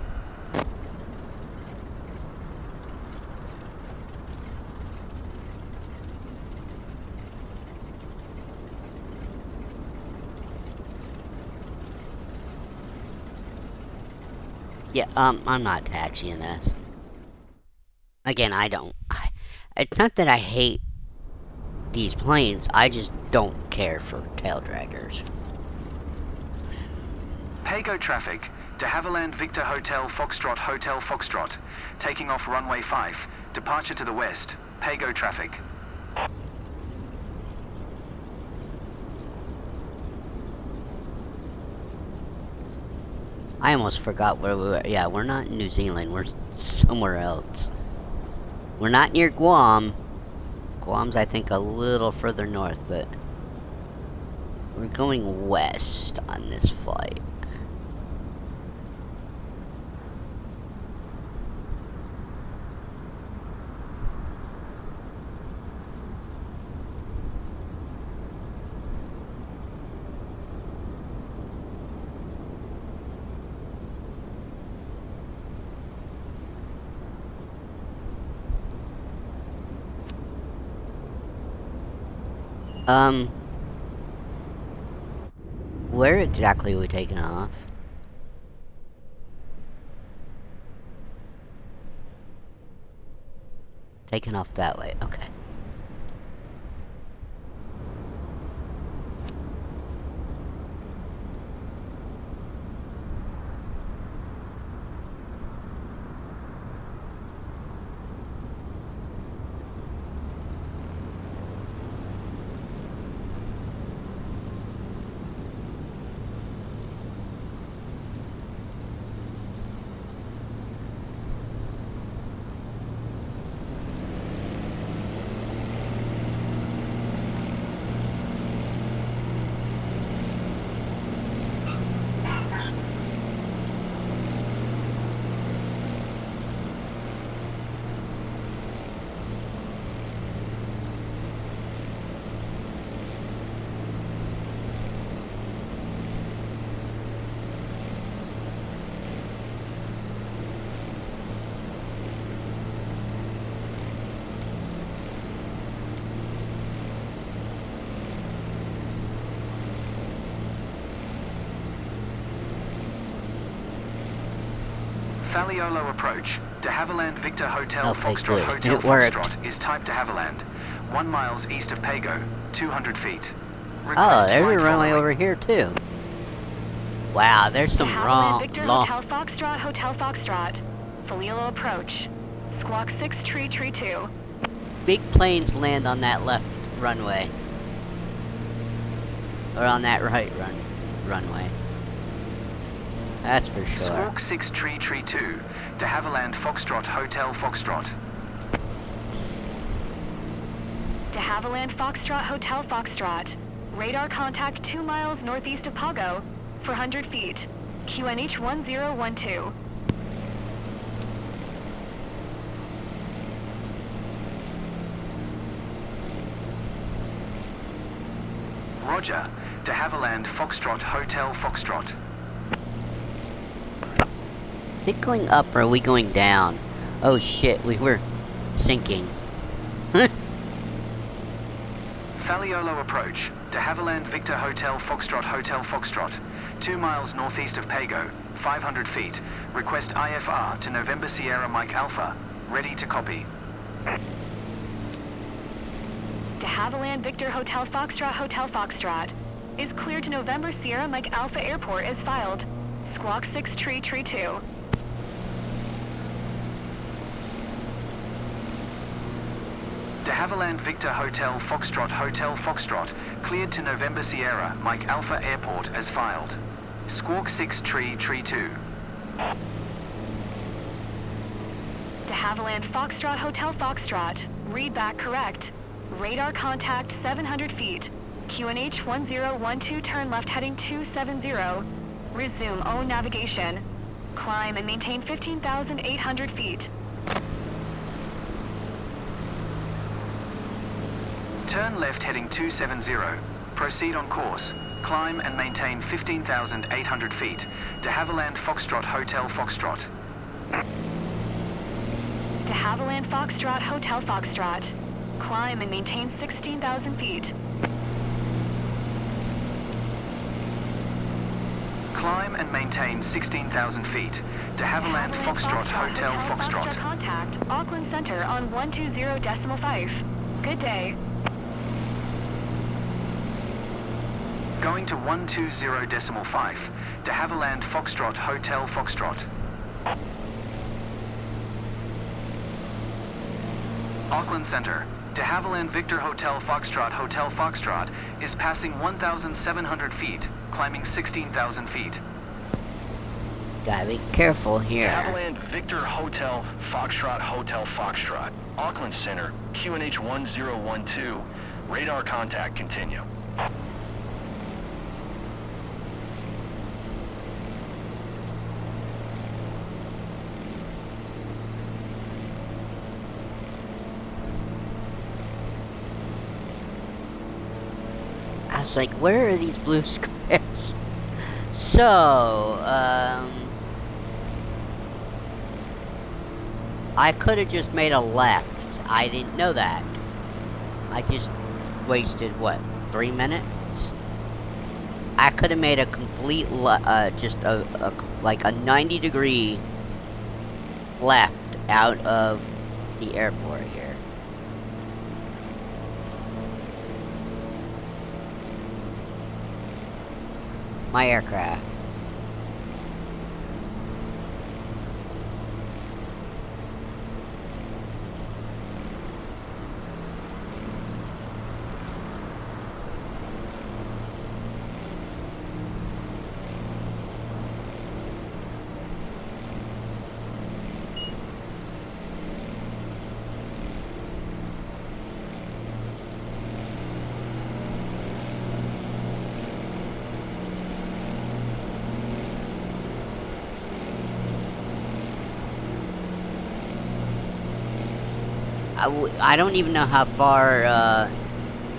Yeah, I'm not taxiing this. Again, it's not that I hate these planes, I just don't care for tail draggers. Pago traffic, de Havilland Victor Hotel Foxtrot, taking off runway 5, departure to the west, Pago traffic. I almost forgot where we were. Yeah, we're not in New Zealand. We're somewhere else. We're not near Guam. Guam's, I think, a little further north, but we're going west on this flight. Where exactly are we taking off? Taking off that way, okay. Faliolo approach, de Havilland Victor Hotel Okay, Foxtrot good. Hotel It worked. Foxtrot is type de Havilland, 1 miles east of Pago, 200 feet. Oh, there's a flight runway following. over here too. Wow, there's some De Havilland wrong, Victor long. Hotel Foxtrot. Falilo approach. Squawk 6 tree 2. Big planes land on that left runway. Or on that right runway. That's for sure. Squawk 6 tree 2, de Havilland Foxtrot Hotel Foxtrot. De Havilland Hotel Foxtrot. Radar contact 2 miles northeast of Pago, 400 feet. QNH 1012. Roger, de Havilland Foxtrot Hotel Foxtrot. Is it going up or are we going down? Oh shit, we were sinking. Faliolo approach, de Havilland Victor Hotel Foxtrot, 2 miles northeast of Pago, 500 feet. Request IFR to November Sierra Mike Alpha. Ready to copy. De Havilland Victor Hotel Foxtrot is cleared to November Sierra Mike Alpha Airport as filed. Squawk 6 tree 2. De Havilland Victor Hotel Foxtrot, cleared to November Sierra Mike Alpha Airport as filed. Squawk 6 tree 2. De Havilland Hotel Foxtrot. Read back correct. Radar contact 700 feet. QNH 1012 turn left heading 270. Resume own navigation. Climb and maintain 15,800 feet. Turn left heading 270. Proceed on course. Climb and maintain 15,800 feet. De Havilland Foxtrot Hotel Foxtrot. De Havilland Hotel Foxtrot. Climb and maintain 16,000 feet. Climb and maintain 16,000 feet. De Havilland Foxtrot Hotel Foxtrot. Contact Auckland Center on 120.5. Good day. Going to 120.5. De Havilland Foxtrot Hotel Foxtrot. Auckland Center. De Havilland Victor Hotel Foxtrot is passing 1,700 feet, climbing 16,000 feet. Gotta be careful here. De Havilland Victor Hotel Foxtrot. Auckland Center, QNH 1012. Radar contact continue. I was like, where are these blue squares? So, I could have just made a left. I didn't know that. I just wasted, what, 3 minutes? I could have made a complete, like a 90-degree left out of the airport here. My aircraft. I don't even know how far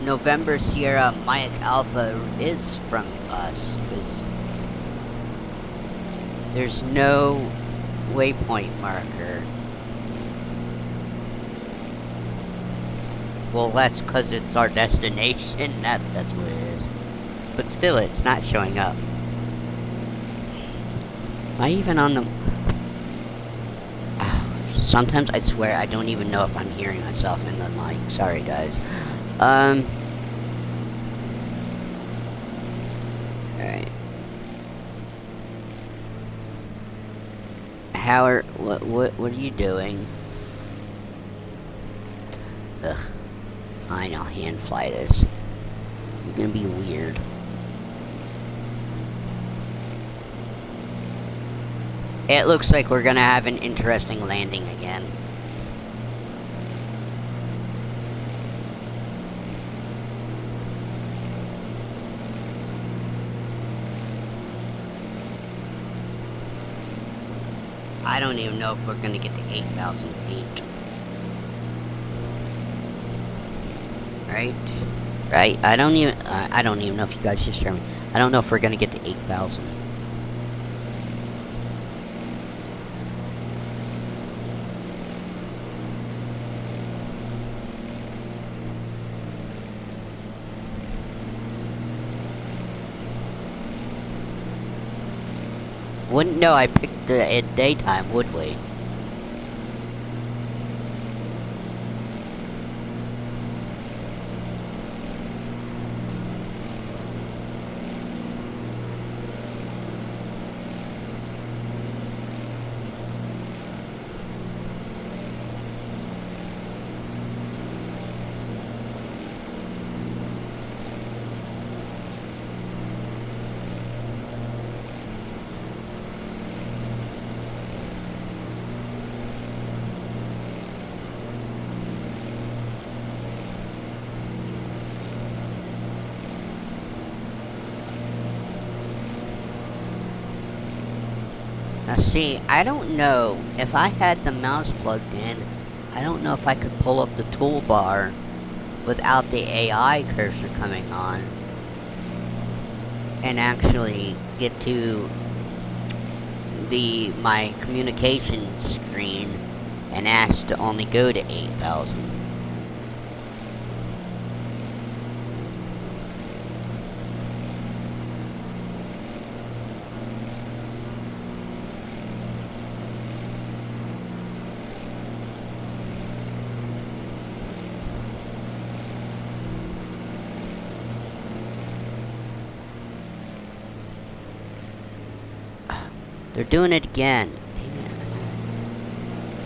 November Sierra Mike Alpha is from us, because there's no waypoint marker. Well, that's because it's our destination. That's what it is. But still, it's not showing up. Am I even on the... Sometimes I swear I don't even know if I'm hearing myself in the mic. Sorry, guys. Alright. Howard, what are you doing? Ugh. Fine, I'll hand fly this. You're gonna be weird. It looks like we're gonna have an interesting landing again. I don't even know if we're gonna get to 8,000 feet. Right? Right? I don't even know if you guys just heard me. I don't know if we're gonna get to 8,000. Wouldn't know I picked the daytime, would we? Now see, I don't know, if I had the mouse plugged in, I don't know if I could pull up the toolbar without the AI cursor coming on and actually get to my communication screen and ask to only go to 8,000. They're doing it again. Damn it.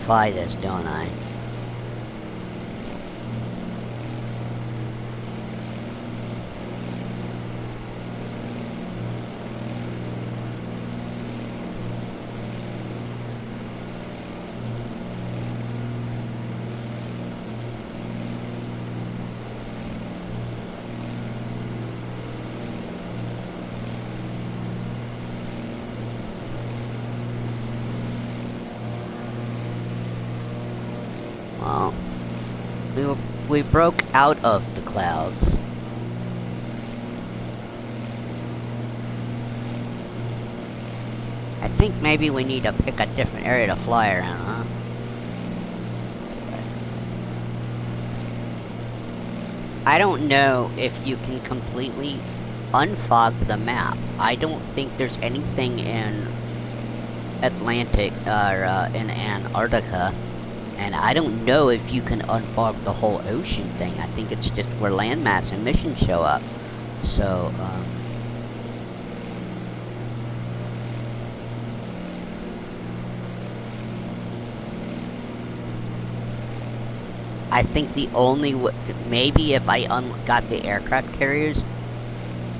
Fly this, don't I? Well, we broke out of the clouds. I think maybe we need to pick a different area to fly around, huh? I don't know if you can completely unfog the map. I don't think there's anything in Atlantic or in Antarctica. And I don't know if you can unfog the whole ocean thing. I think it's just where landmass emissions show up. So, I think the only maybe if I got the aircraft carriers,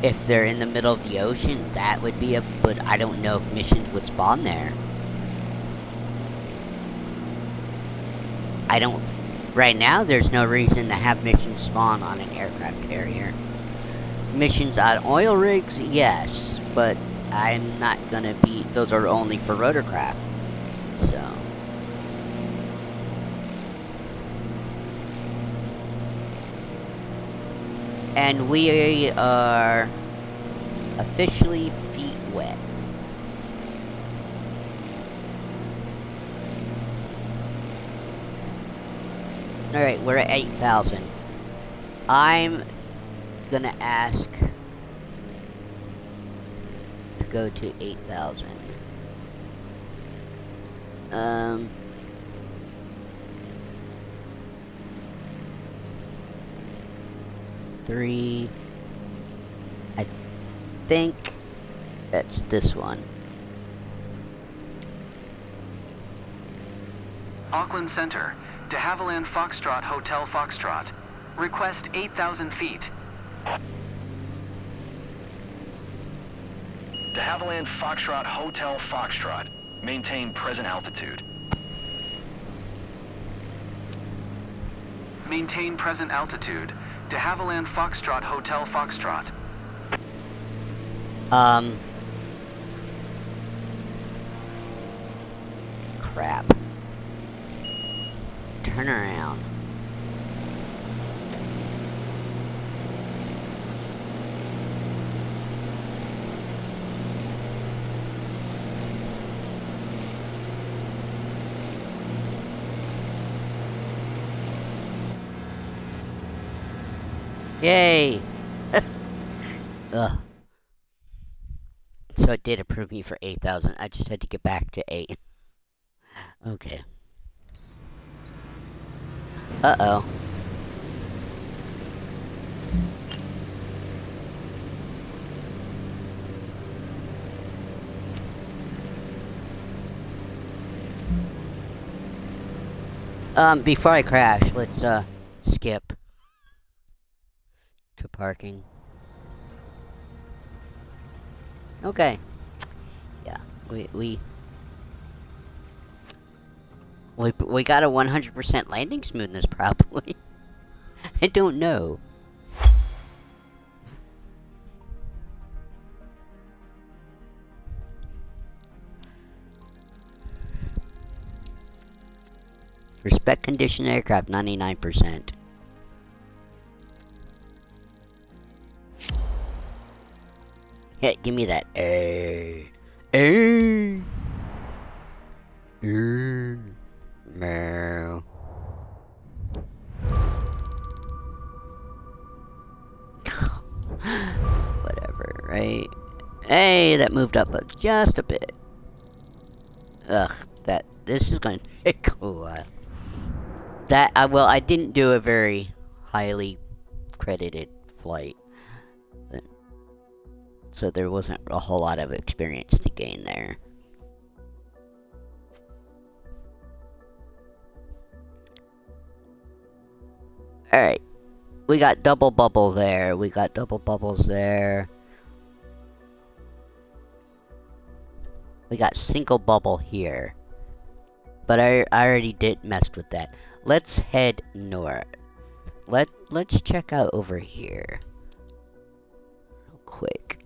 if they're in the middle of the ocean, that would be but I don't know if missions would spawn there. I don't... Right now, there's no reason to have missions spawn on an aircraft carrier. Missions on oil rigs, yes, but I'm not gonna be... Those are only for rotorcraft, so... And we are officially feet wet. Alright, we're at 8,000. I'm gonna ask to go to 8,000. 3. I think that's this one. Auckland Center, de Havilland Foxtrot Hotel Foxtrot. Request 8,000 feet. De Havilland Foxtrot Hotel Foxtrot. Maintain present altitude. Maintain present altitude. De Havilland Foxtrot Hotel Foxtrot. Crap. Turn around. Yay! Ugh. So it did approve me for 8,000. I just had to get back to 8. Okay. Uh-oh. Before I crash, let's, skip to parking. Okay. Yeah, we got a 100% landing smoothness, probably. I don't know. For spec condition aircraft, 99%. Yeah, give me that. No. Whatever, right? Hey, that moved up just a bit. Ugh, this is going to take a while. Well, I didn't do a very highly credited flight. So there wasn't a whole lot of experience to gain there. Alright. We got double bubble there. We got double bubbles there. We got single bubble here. But I already did mess with that. Let's head north. Let's check out over here. Real quick.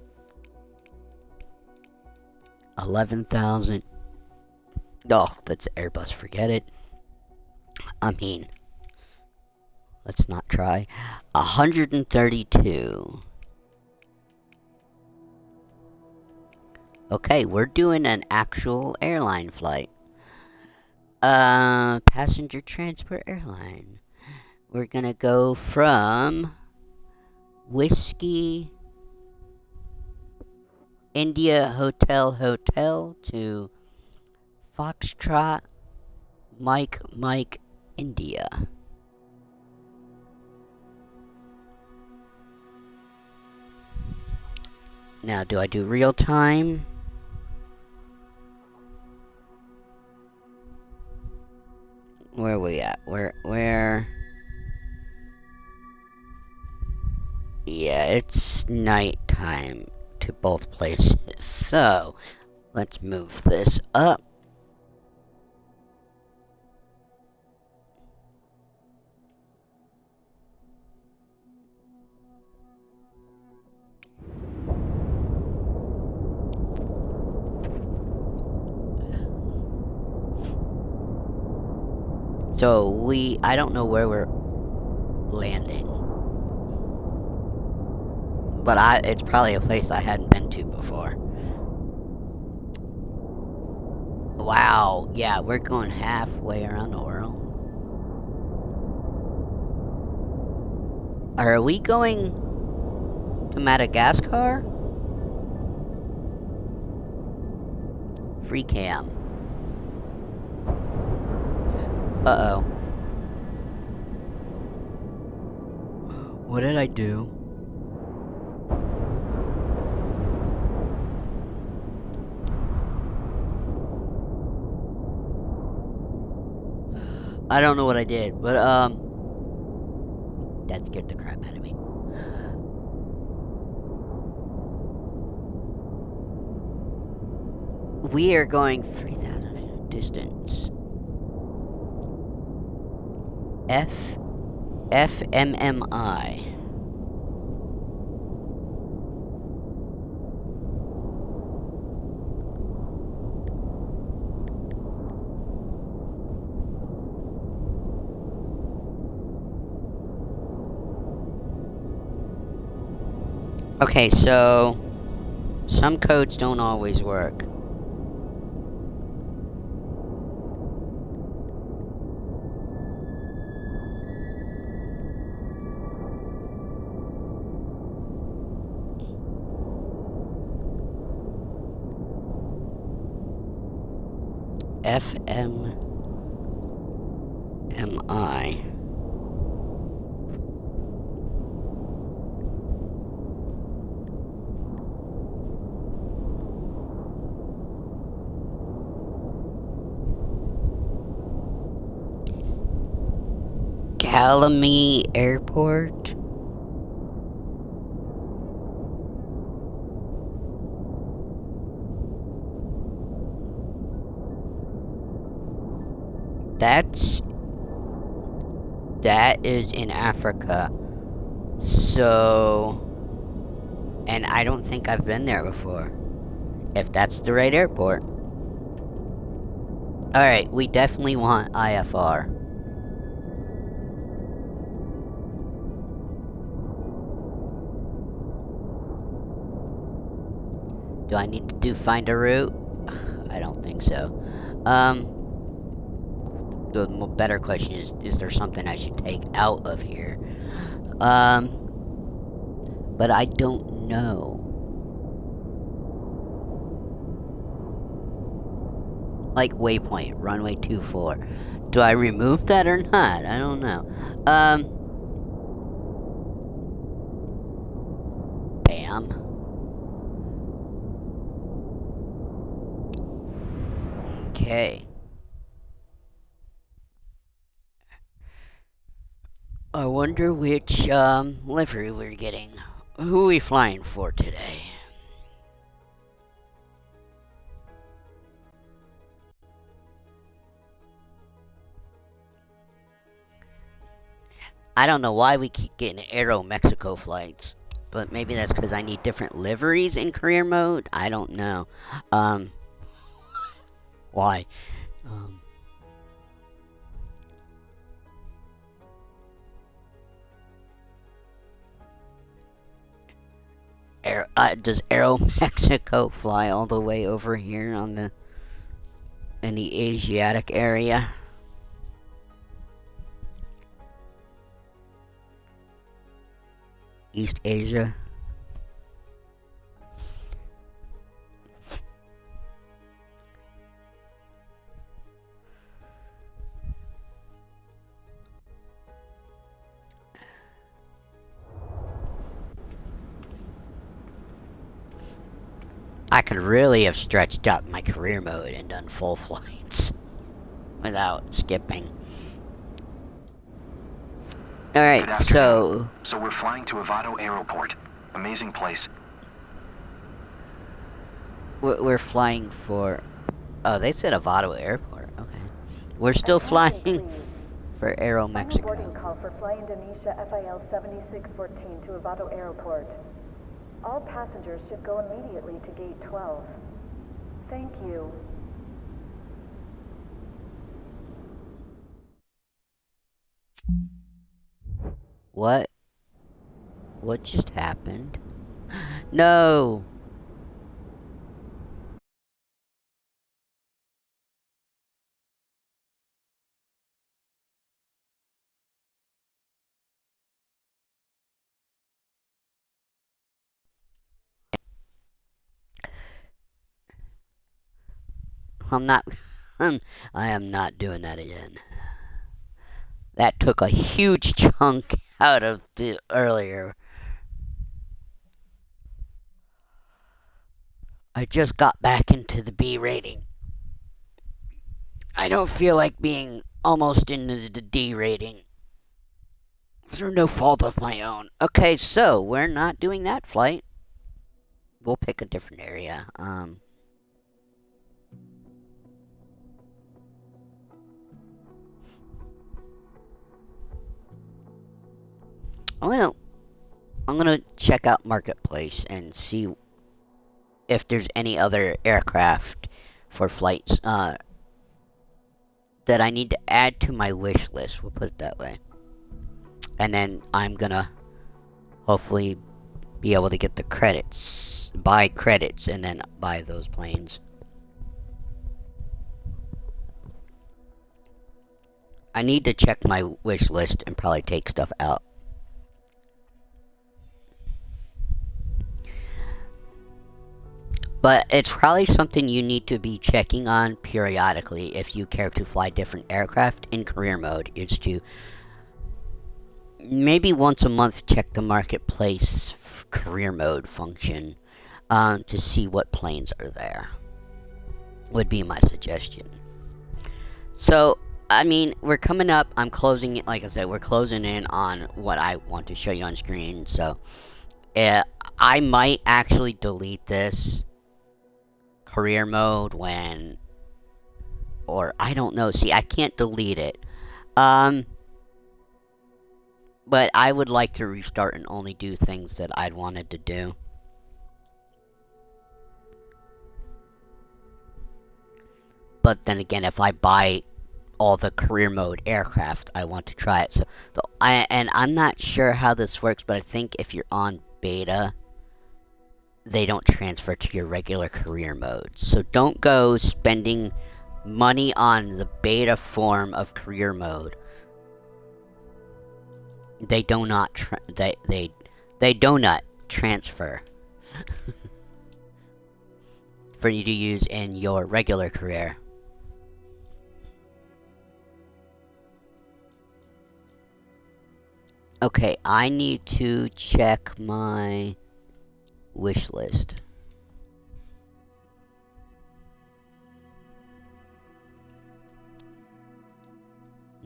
11,000. Oh, that's Airbus. Forget it. I mean, let's not try. 132. Okay, we're doing an actual airline flight. Passenger transport airline. We're gonna go from Whiskey India Hotel to Foxtrot Mike India. Now, do I do real time? Where are we at? Where? Yeah, it's nighttime to both places. So, let's move this up. So I don't know where we're landing. But it's probably a place I hadn't been to before. Wow, yeah, we're going halfway around the world. Are we going to Madagascar? Free cam. Uh-oh. What did I do? I don't know what I did, but, that scared the crap out of me. We are going 3,000 distance. FMMI. Okay, so some codes don't always work. FMMI. Calamy Airport. That is in Africa. So, and I don't think I've been there before. If that's the right airport. Alright, we definitely want IFR. Do I need to find a route? I don't think so. The better question is there something I should take out of here? But I don't know. Like waypoint, runway 24. Do I remove that or not? I don't know. Bam. Okay. I Wonder which livery we're getting. Who are we flying for today? I don't know why we keep getting Aero Mexico flights, but maybe that's because I need different liveries in career mode. I don't know. Why? Does Aero Mexico fly all the way over here in the Asiatic area? East Asia? I could really have stretched out my career mode and done full flights without skipping. Alright, so we're flying to Avado Airport. Amazing place. we're flying for... Oh, they said Avado Airport. Okay. We're still flying for Aero Mexico. Boarding call for Fly Indonesia FIL 7614 to Avado Airport. All passengers should go immediately to gate 12. Thank you. What? What just happened? No! I am not doing that again. That took a huge chunk out of the earlier. I just got back into the B rating. I don't feel like being almost into the D rating. Through no fault of my own. Okay, so we're not doing that flight. We'll pick a different area. I'm gonna check out Marketplace and see if there's any other aircraft for flights that I need to add to my wish list. We'll put it that way. And then I'm gonna hopefully be able to get the credits, buy credits, and then buy those planes. I need to check my wish list and probably take stuff out. But it's probably something you need to be checking on periodically if you care to fly different aircraft in career mode, is to maybe once a month check the Marketplace career mode function to see what planes are there. Would be my suggestion. So, I mean, we're coming up. I'm closing it. Like I said, we're closing in on what I want to show you on screen. So, I might actually delete this career mode or I don't know. See, I can't delete it. But I would like to restart and only do things that I'd wanted to do. But then again, if I buy all the career mode aircraft, I want to try it. So, and I'm not sure how this works, but I think if you're on beta, they don't transfer to your regular career mode. So don't go spending money on the beta form of career mode. They do not they do not transfer for you to use in your regular career. Okay, I need to check my wish list.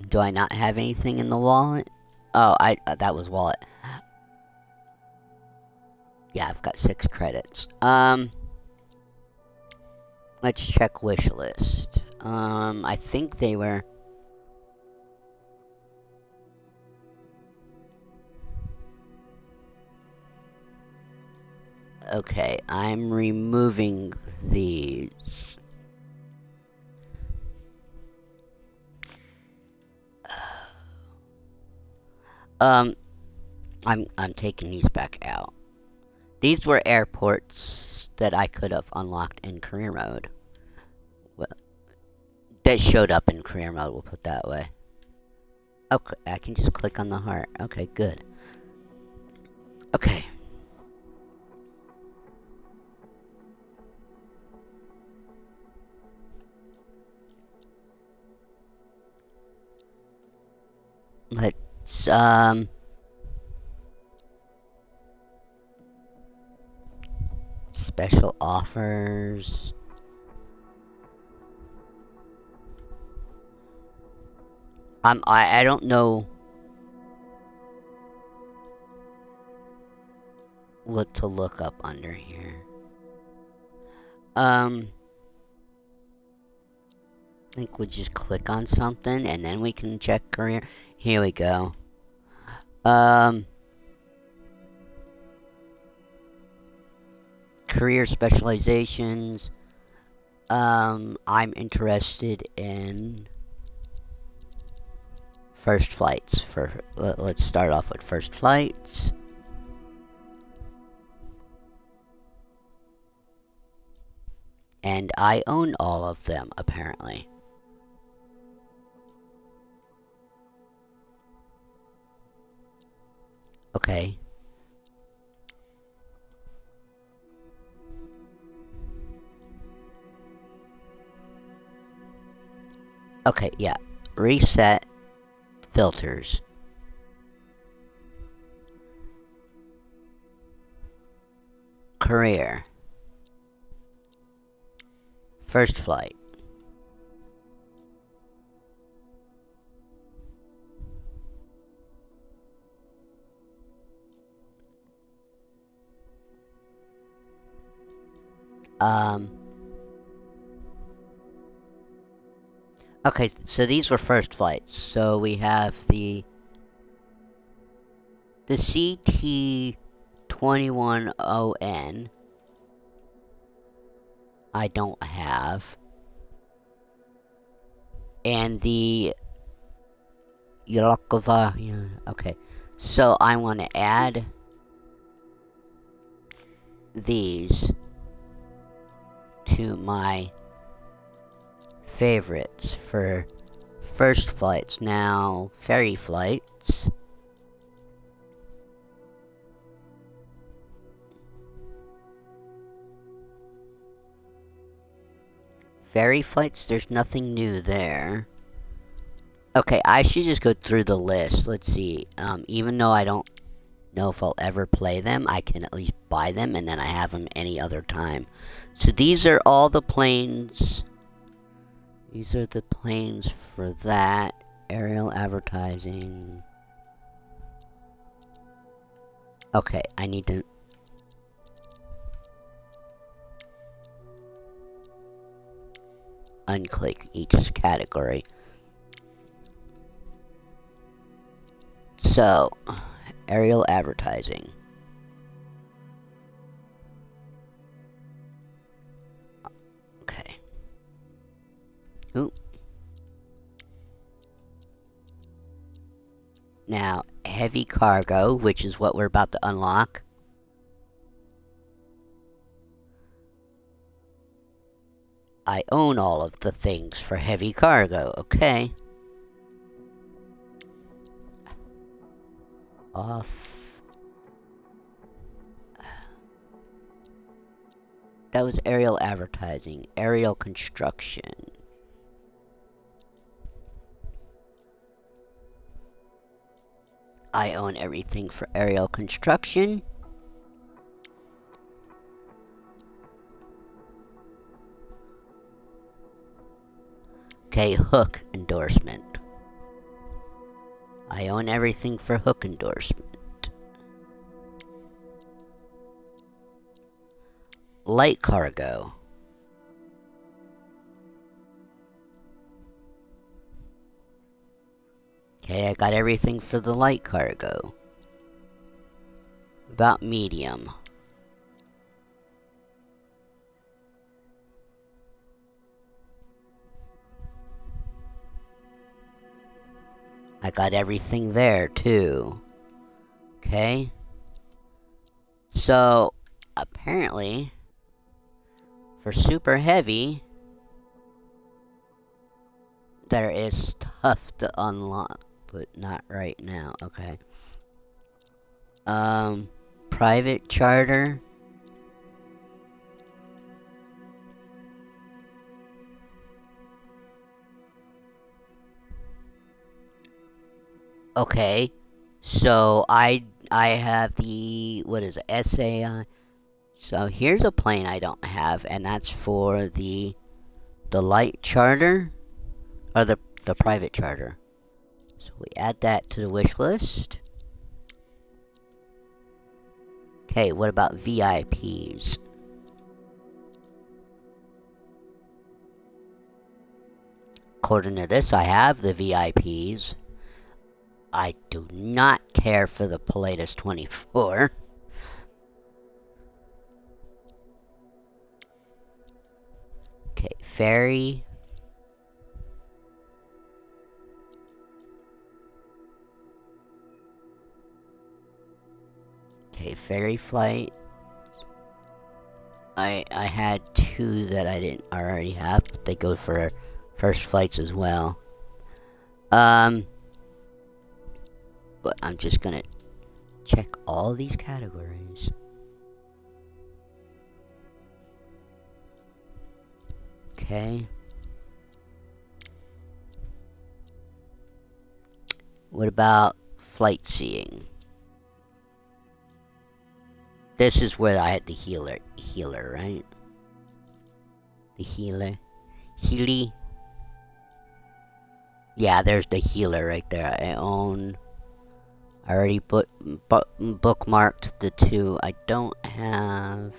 Do I not have anything in the wallet? Oh, that was wallet. Yeah, I've got 6 credits. Let's check wish list. I think they were... Okay, I'm removing these. I'm taking these back out. These were airports that I could have unlocked in career mode. Well, that showed up in career mode, we'll put it that way. Okay, I can just click on the heart. Okay, good. Okay. Let's, special offers. I don't know what to look up under here. I think we'll just click on something and then we can check career. Here we go. Career specializations. I'm interested in first flights. Let's start off with first flights. And I own all of them, apparently. Okay. Okay, yeah. Reset filters. Career. First flight. Okay, so these were first flights. So we have the CT-21ON. I don't have. And the Yorokova, yeah, okay. So I want to add these to my favorites for first flights. Now, ferry flights. Ferry flights, there's nothing new there. Okay, I should just go through the list. Let's see. Even though I don't know if I'll ever play them, I can at least buy them and then I have them any other time. So these are all the planes. These are the planes for that. Aerial advertising. Okay, I need to... unclick each category. So, aerial advertising. Okay. Ooh. Now, heavy cargo, which is what we're about to unlock. I own all of the things for heavy cargo, okay. Off. That was aerial advertising. Aerial construction. I own everything for aerial construction. Okay, hook endorsement. I own everything for hook endorsement. Light cargo. Okay, I got everything for the light cargo. About medium. I got everything there, too. Okay. So, apparently, for super heavy, there is stuff to unlock, but not right now. Okay. Private charter. Okay, so I have the, what is it, SAI? So here's a plane I don't have, and that's for the light charter, or the private charter. So we add that to the wish list. Okay, what about VIPs? According to this, I have the VIPs. I do not care for the Pilatus 24. Okay, ferry. Okay, ferry flight. I had two that I didn't already have, but they go for first flights as well. But I'm just gonna check all these categories. Okay. What about flight seeing? This is where I had the healer, right? The healer. Healy. Yeah, there's the healer right there. I already bookmarked the two I don't have.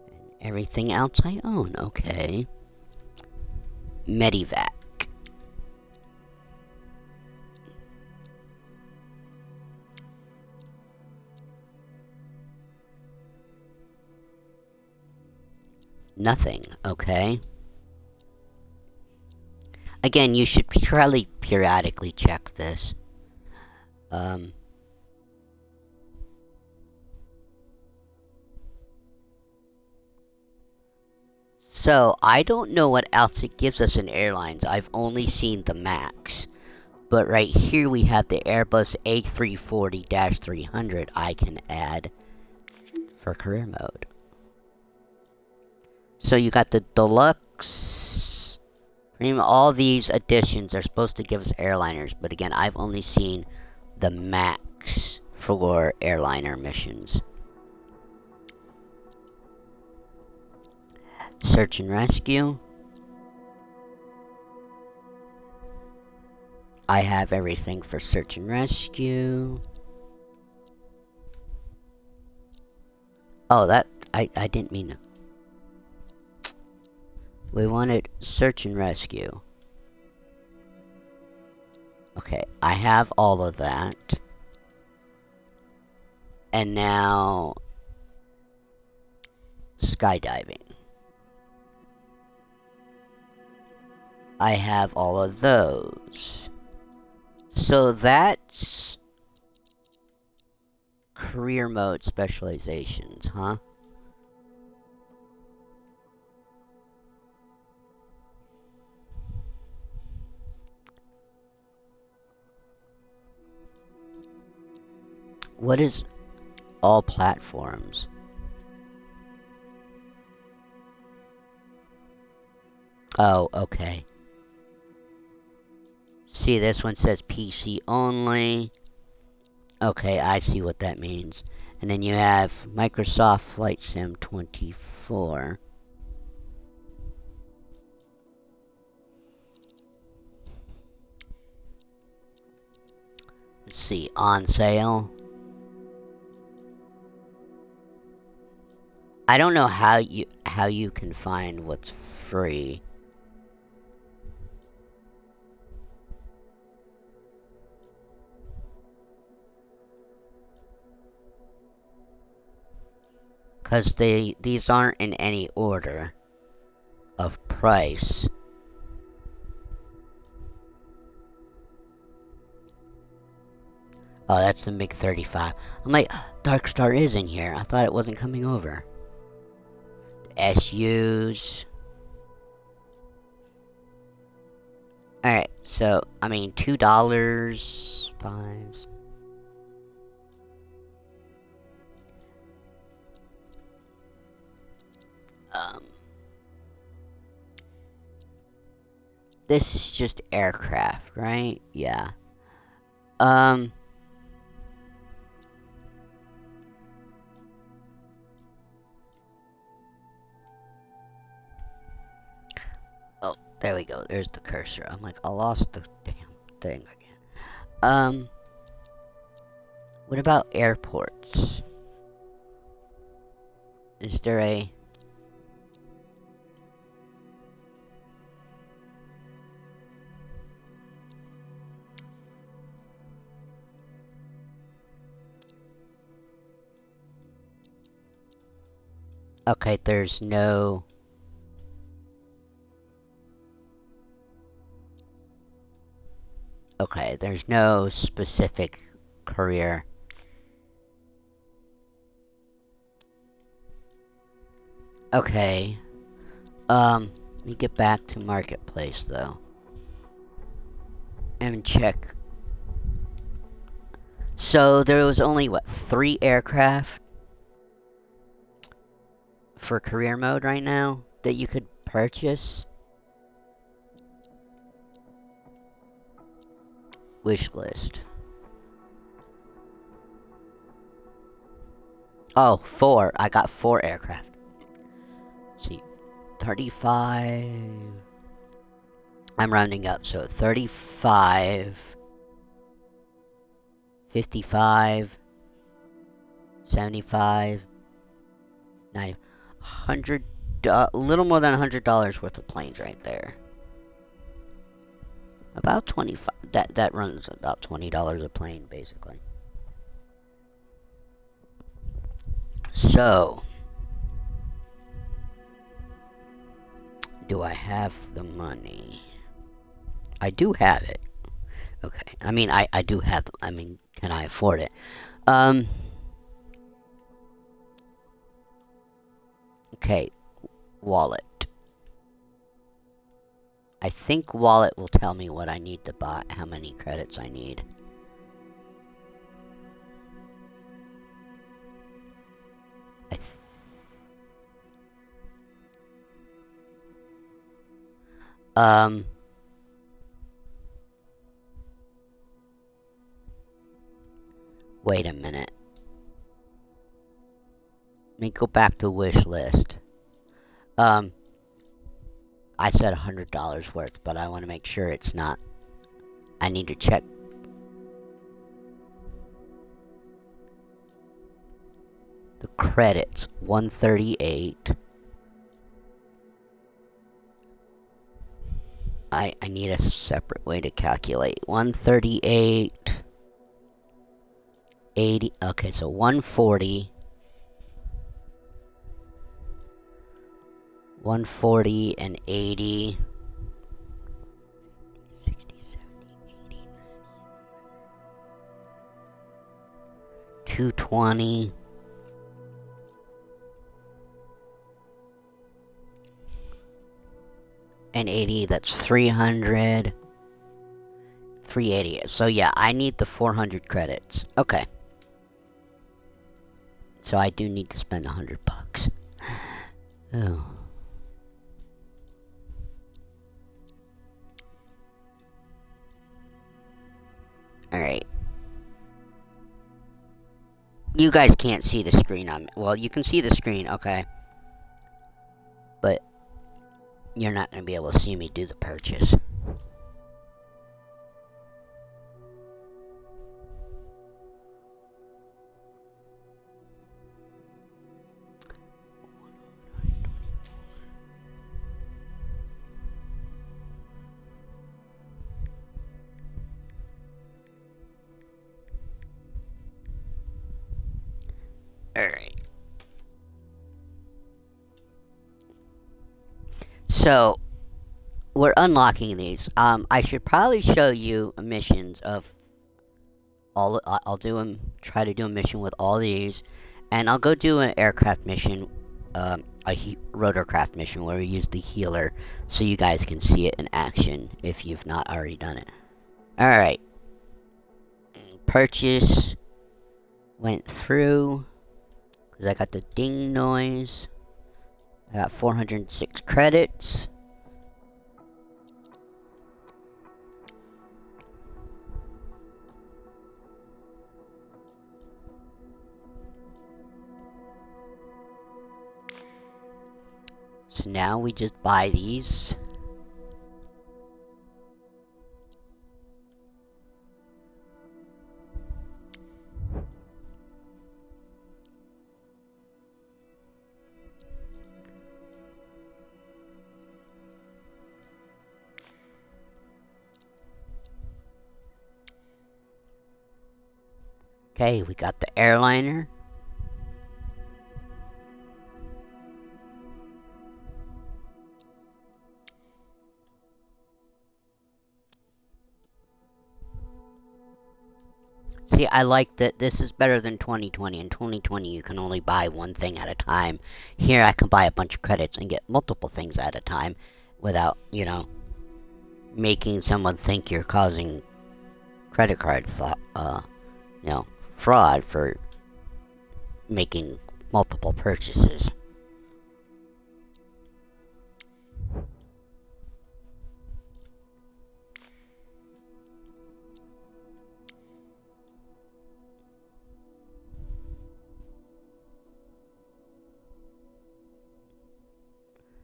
And everything else I own. Okay. Medivac. Nothing. Okay. Again, you should probably periodically check this. So, I don't know what else it gives us in airlines. I've only seen the MAX. But right here we have the Airbus A340-300 I can add for career mode. So you got the deluxe. All these additions are supposed to give us airliners, but again, I've only seen the MAX for airliner missions. Search and rescue. I have everything for search and rescue. Oh, that I didn't mean to. We wanted search and rescue. Okay, I have all of that. And now skydiving. I have all of those. So that's career mode specializations, huh? What is all platforms? Oh, okay. See, this one says PC only. Okay, I see what that means. And then you have Microsoft Flight Sim 24. see, on sale. I don't know how you can find what's free. Cause these aren't in any order of price. Oh, that's the MiG-35. I'm like, Dark Star is in here. I thought it wasn't coming over. SUs. Alright, so, I mean, $2, fives. This is just aircraft, right? Yeah. Oh, there we go. There's the cursor. I'm like, I lost the damn thing again. What about airports? Is there a... Okay, there's no... Okay, there's no specific career. Okay. Let me get back to Marketplace, though. And check. So, there was only, what, 3 aircraft? For career mode right now that you could purchase. Wish list. Oh, 4. I got 4 aircraft. Let's see, 35. I'm rounding up, so 35, 55, 75, 90. A little more than $100 worth of planes right there. About 25. That runs about $20 a plane, basically. So, do I have the money? I do have it. Okay. I mean, I do have. I mean, can I afford it? Okay. Wallet. I think wallet will tell me what I need to buy, how many credits I need. Wait a minute. Let me go back to wish list. I said $100 worth, but I want to make sure it's not. I need to check. The credits, 138. I need a separate way to calculate. 138. 80. Okay, so 140. 140 and 80. 60, 70, 80, 90. 220. And 80, that's 300. 380. So yeah, I need the 400 credits. Okay. So I do need to spend $100. Oh. Alright. You guys can't see the screen on me. Well, you can see the screen, okay. But you're not going to be able to see me do the purchase. So we're unlocking these. I should probably show you missions of all. I'll do them. Try to do a mission with all these, and I'll go do an aircraft mission, a rotorcraft mission where we use the healer, so you guys can see it in action if you've not already done it. All right. Purchase went through because I got the ding noise. I got 406 credits. So now we just buy these. Okay, we got the airliner. See, I like that this is better than 2020. In 2020, you can only buy one thing at a time. Here, I can buy a bunch of credits and get multiple things at a time without, you know, making someone think you're causing credit card fraud for making multiple purchases.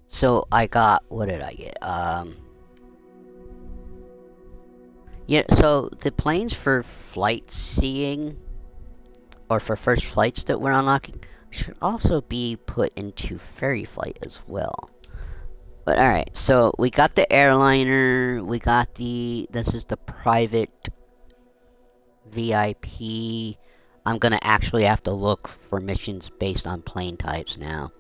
So I got, what did I get? Yeah, so the planes for flight seeing, or for first flights that we're unlocking, should also be put into ferry flight as well. But alright, so we got the airliner, we got this is the private VIP. I'm gonna actually have to look for missions based on plane types now.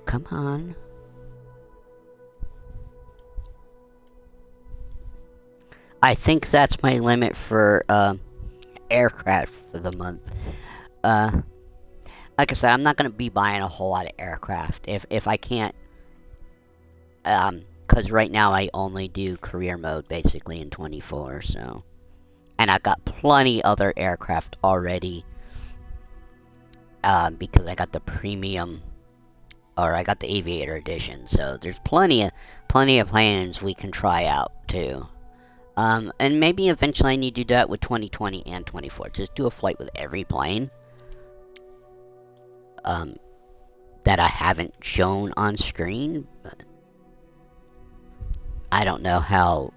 Come on. I think that's my limit for aircraft for the month. Like I said, I'm not gonna be buying a whole lot of aircraft if I can't. Cause right now I only do career mode basically in 24. So, and I got plenty other aircraft already. Because I got the premium. Or I got the Aviator Edition, so there's plenty of planes we can try out too. And maybe eventually I need to do that with 2020 and 24. Just do a flight with every plane that I haven't shown on screen. But I don't know how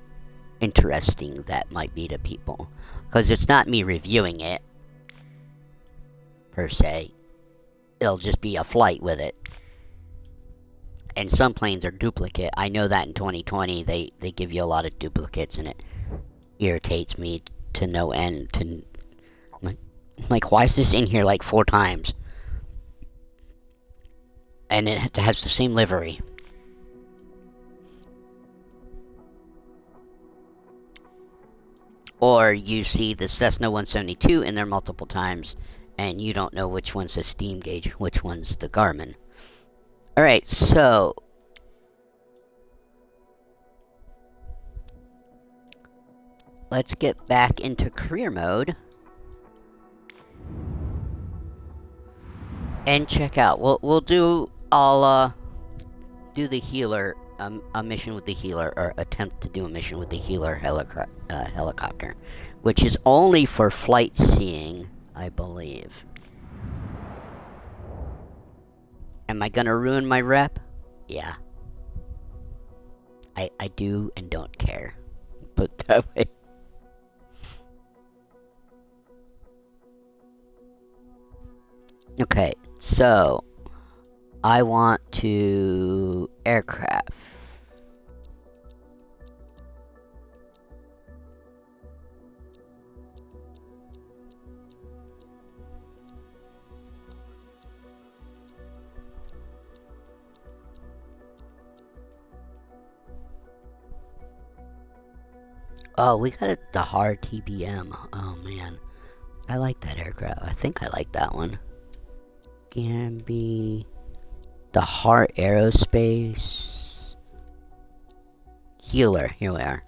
interesting that might be to people, because it's not me reviewing it per se. It'll just be a flight with it. And some planes are duplicate. I know that in 2020 they give you a lot of duplicates, and it irritates me to no end. Like, why is this in here like 4 times? And it has the same livery. Or you see the Cessna 172 in there multiple times, and you don't know which one's the steam gauge, which one's the Garmin. Alright, so let's get back into career mode and check out. We'll do, I'll do the healer, a mission with the healer, or attempt to do a mission with the healer helicopter, which is only for flight seeing, I believe. Am I gonna ruin my rep? Yeah. I do and don't care. Put it that way. Okay, so I want to aircraft. Oh, we got the hard TBM. Oh man, I like that aircraft. I think I like that one. Can be the Heart Aerospace Healer. Here we are.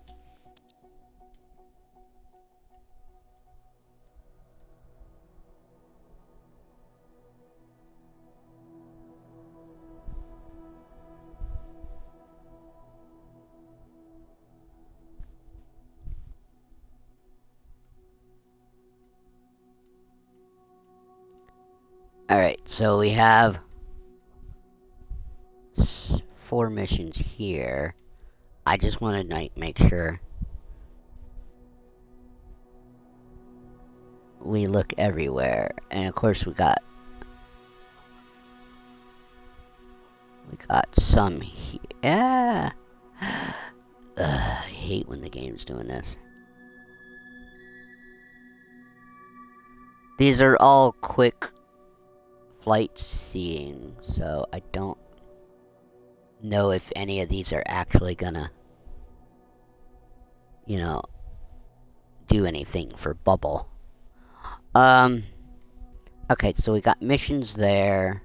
Alright, so we have 4 missions here. I just want to make sure we look everywhere. And of course we got some here. Yeah. I hate when the game's doing this. These are all quick flight seeing, so I don't know if any of these are actually gonna, you know, do anything for Bubble. Okay, so we got missions there.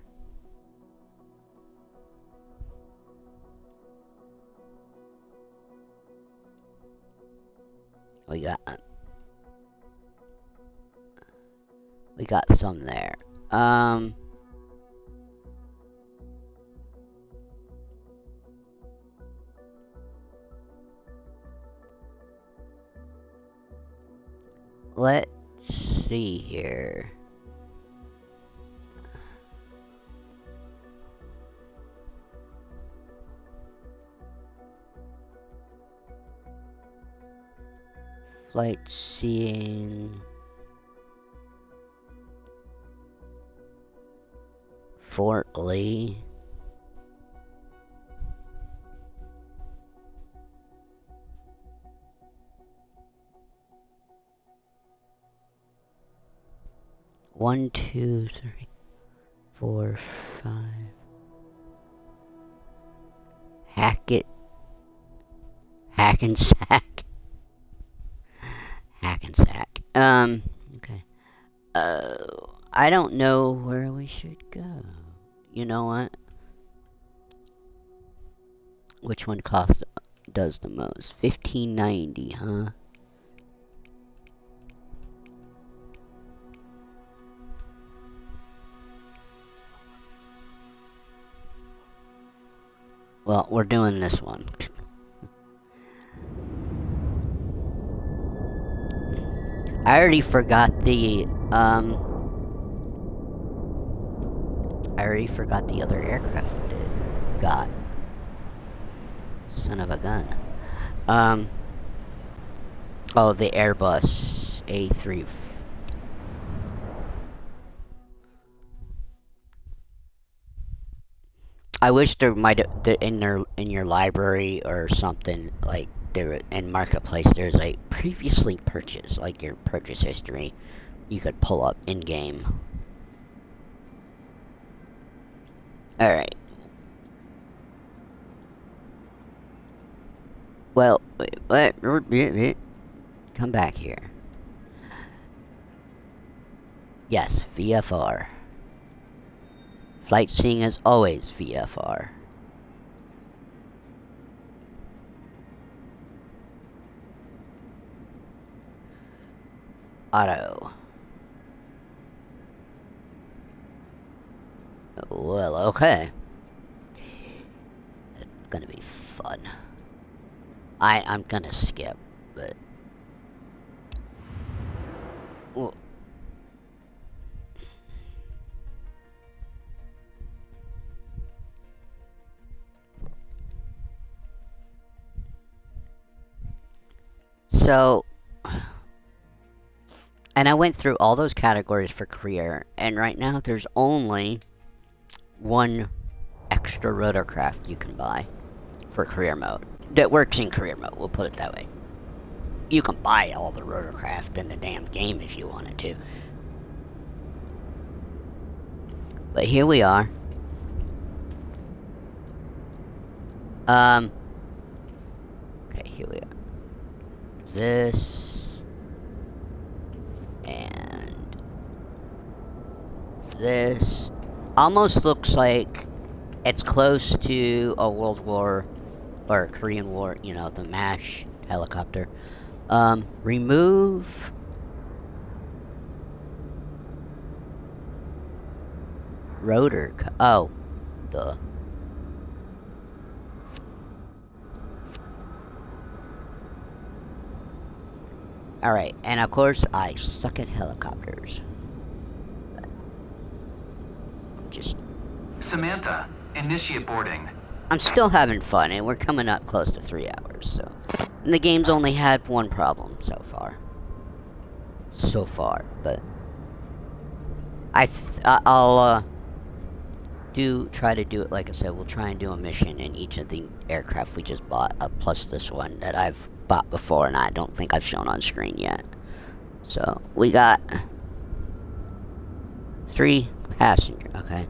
We got some there. Let's see here. Flight seeing Fort Lee. One, two, three, 4, 5. Hackensack. Hackensack. Okay. I don't know where we should go. You know what? Which one does the most? 1590, huh? Well, we're doing this one. I already forgot the other aircraft got. Son of a gun. Oh, the Airbus A3. I wish there might in your library or something, like there in Marketplace, there's like previously purchased, like your purchase history, you could pull up in game. All right. Well, come back here. Yes, VFR. Flight seeing is always VFR. Auto. Well, okay. It's gonna be fun. I'm gonna skip, but... Well, so, and I went through all those categories for career, and right now there's only one extra rotorcraft you can buy for career mode. That works in career mode, we'll put it that way. You can buy all the rotorcraft in the damn game if you wanted to. But here we are. Okay, here we are. this. And this. Almost looks like it's close to a World War or Korean War, you know, the MASH helicopter. Remove rotor. Oh, duh. Alright, and of course, I suck at helicopters. Just. Samantha, initiate boarding. I'm still having fun, and we're coming up close to 3 hours, so. And the game's only had one problem so far. But. I'll, try to do it, like I said, we'll try and do a mission in each of the aircraft we just bought, plus this one that I've bought before and I don't think I've shown on screen yet. So, we got 3 passengers, okay.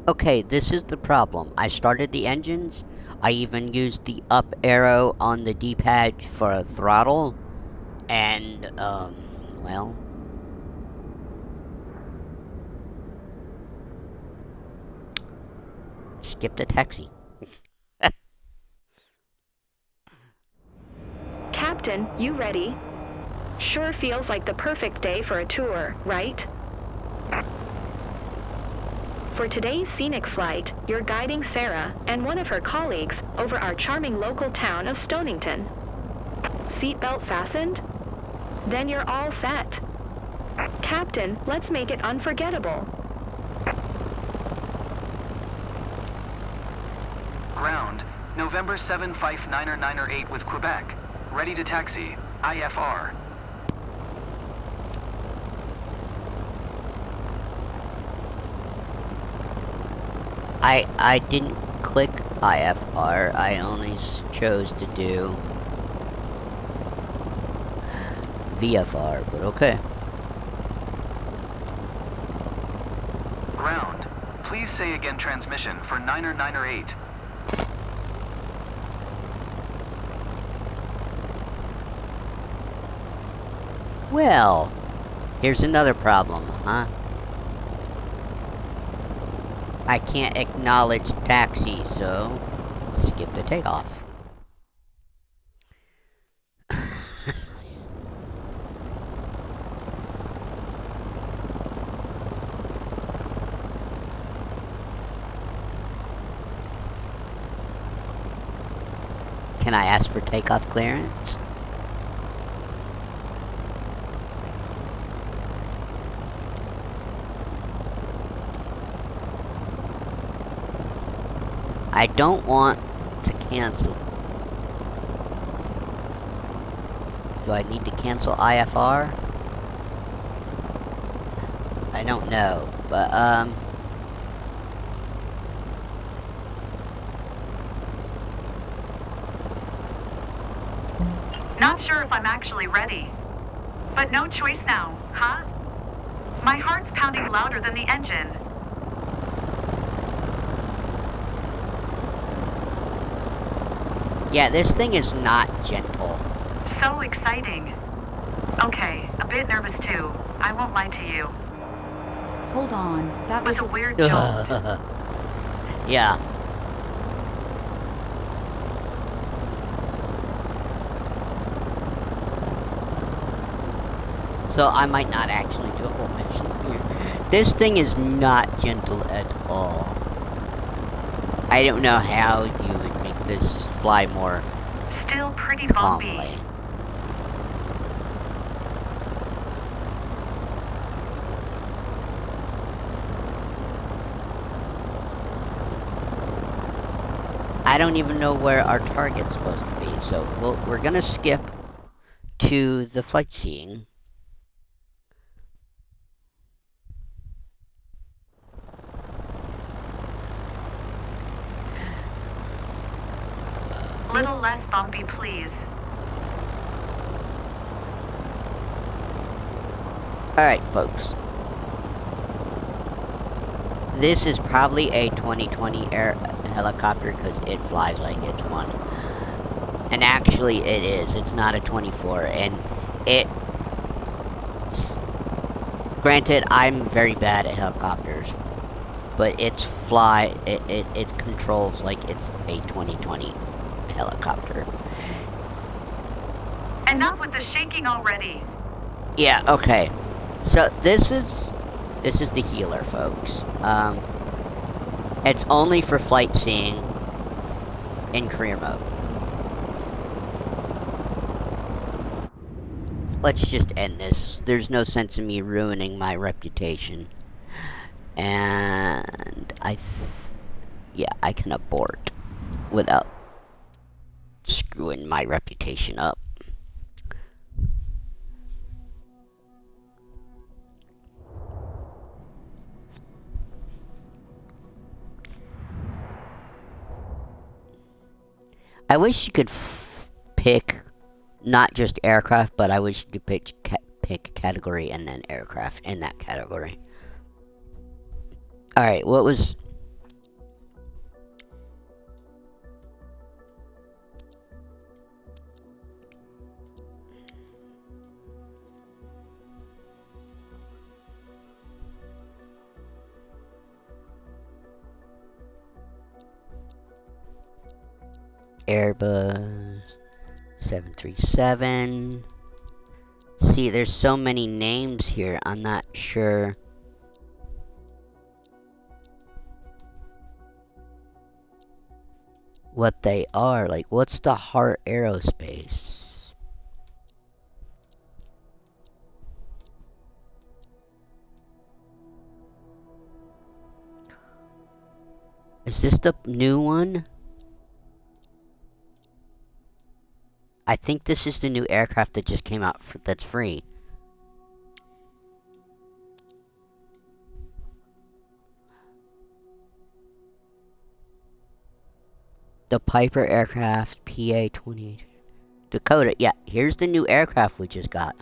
Okay, this is the problem. I started the engines. I even used the up arrow on the D-pad for a throttle. And, well. Skip the taxi. Captain, you ready? Sure feels like the perfect day for a tour, right? For today's scenic flight, you're guiding Sarah and one of her colleagues over our charming local town of Stonington. Seatbelt fastened? Then you're all set. Captain, let's make it unforgettable. Ground, November 759er8 with Quebec. Ready to taxi. IFR. I didn't click IFR. I only chose to do VFR, but okay. Ground, please say again transmission for 9er8. Well, here's another problem, huh? I can't acknowledge taxi, so skip the takeoff. Can I ask for takeoff clearance? I don't want to cancel. Do I need to cancel IFR? I don't know, but Not sure if I'm actually ready. But no choice now, huh? My heart's pounding louder than the engine. yeah, this thing is not gentle. So exciting. Okay, a bit nervous too. I won't lie to you. Hold on, that was a weird jolt. Yeah. So I might not actually do a whole mission here. This thing is not gentle at all. I don't know how you would make this fly more Still pretty bumpy. calmly. I don't even know where our target's supposed to be, so we're gonna skip to the flight seeing. Little less bumpy, please. Alright, folks. This is probably a 2020 air helicopter because it flies like it's one. And actually it is. It's not a 24. And granted, I'm very bad at helicopters. But it controls like it's a 2020 helicopter. Enough with the shaking already. Yeah, okay. So this is the healer, folks. It's only for flight seeing in career mode. Let's just end this. There's no sense in me ruining my reputation. And I can abort without screwing my reputation up. I wish you could pick not just aircraft, but I wish you could pick category and then aircraft in that category. Alright, what was... Airbus 737. See, there's so many names here, I'm not sure what they are. Like, what's the Heart Aerospace? Is this the new one? I think this is the new aircraft that just came out that's free. The Piper aircraft PA-28 Dakota. Yeah, here's the new aircraft we just got.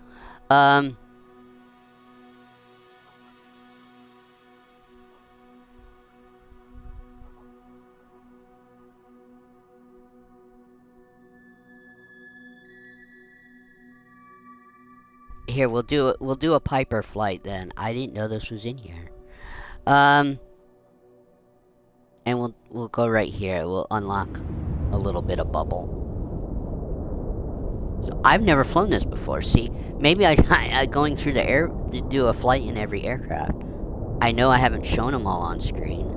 Here, we'll do a Piper flight then. I didn't know this was in here. And we'll go right here. We'll unlock a little bit of bubble. So I've never flown this before. See, maybe I going through the air to do a flight in every aircraft. I know I haven't shown them all on screen.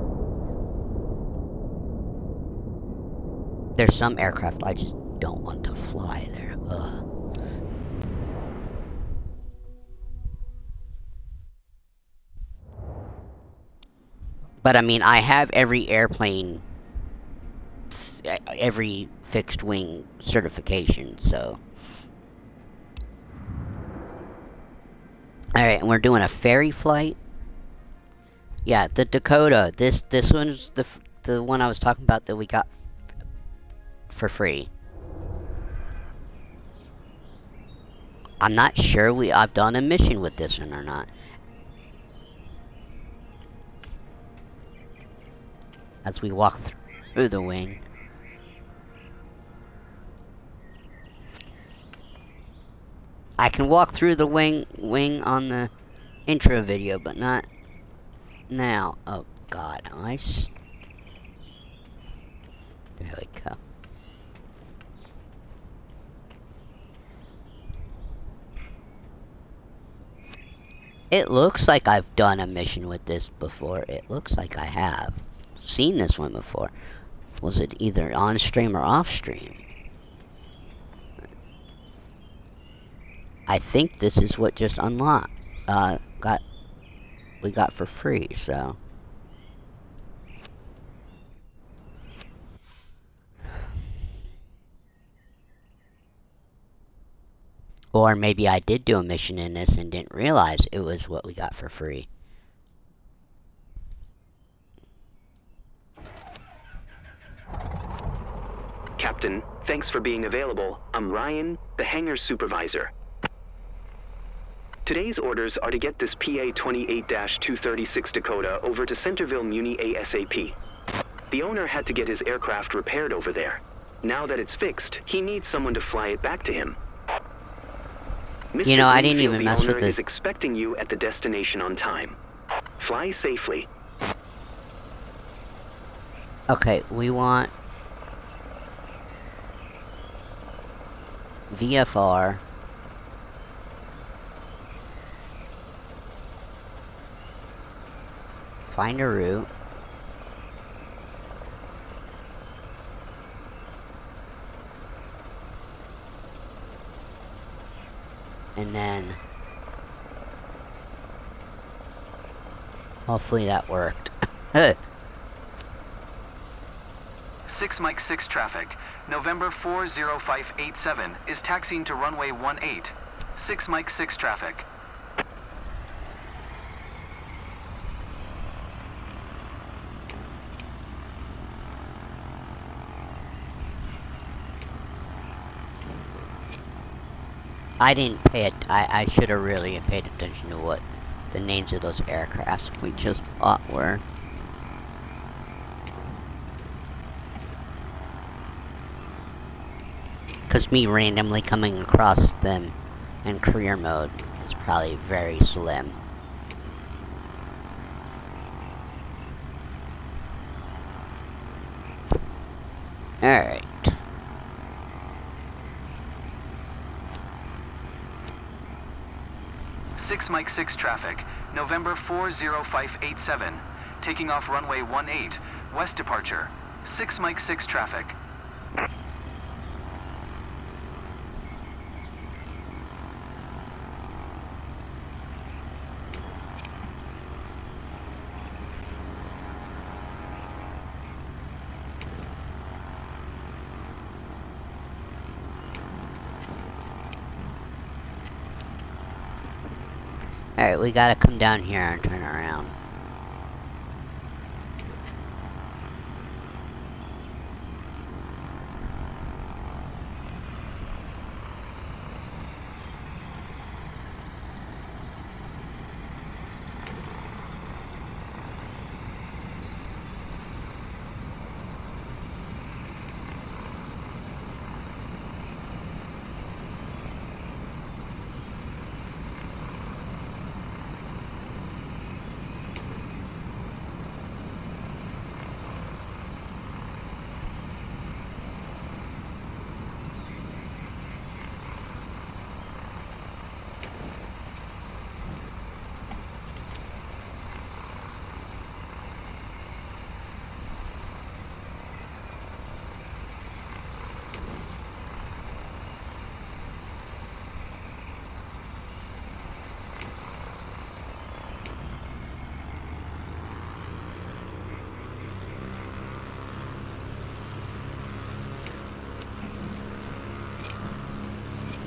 There's some aircraft I just don't want to fly there. Ugh. But I mean, I have every airplane, every fixed wing certification, so. Alright, and we're doing a ferry flight. Yeah, the Dakota. This one's the one I was talking about that we got for free. I'm not sure I've done a mission with this one or not. As we walk through the wing. I can walk through the wing on the intro video, but not now. Oh God, there we go. It looks like I've done a mission with this before. It looks like I have seen this one before. Was it either on stream or off stream? I think this is what just unlocked. We got for free, so. Or maybe I did do a mission in this and didn't realize it was what we got for free. Captain, thanks for being available. I'm Ryan, the hangar supervisor. Today's orders are to get this PA 28-236 Dakota over to Centerville Muni ASAP. The owner had to get his aircraft repaired over there. Now that it's fixed, he needs someone to fly it back to him. Mr. You know, I didn't Greenfield, even mess with the owner, the... is expecting you at the destination on time. Fly safely. Okay, we want... VFR... Find a route. And then... hopefully that worked. 6 Mike 6 traffic. November 40587 is taxiing to runway 18. 6 Mike 6 traffic. I didn't pay it. I should have really paid attention to what the names of those aircrafts we just bought were. Because me randomly coming across them in career mode is probably very slim. Alright. Six Mike 6 traffic. November 40587. Taking off runway 18. West departure. 6 Mike 6 traffic. Alright, we gotta come down here and turn around.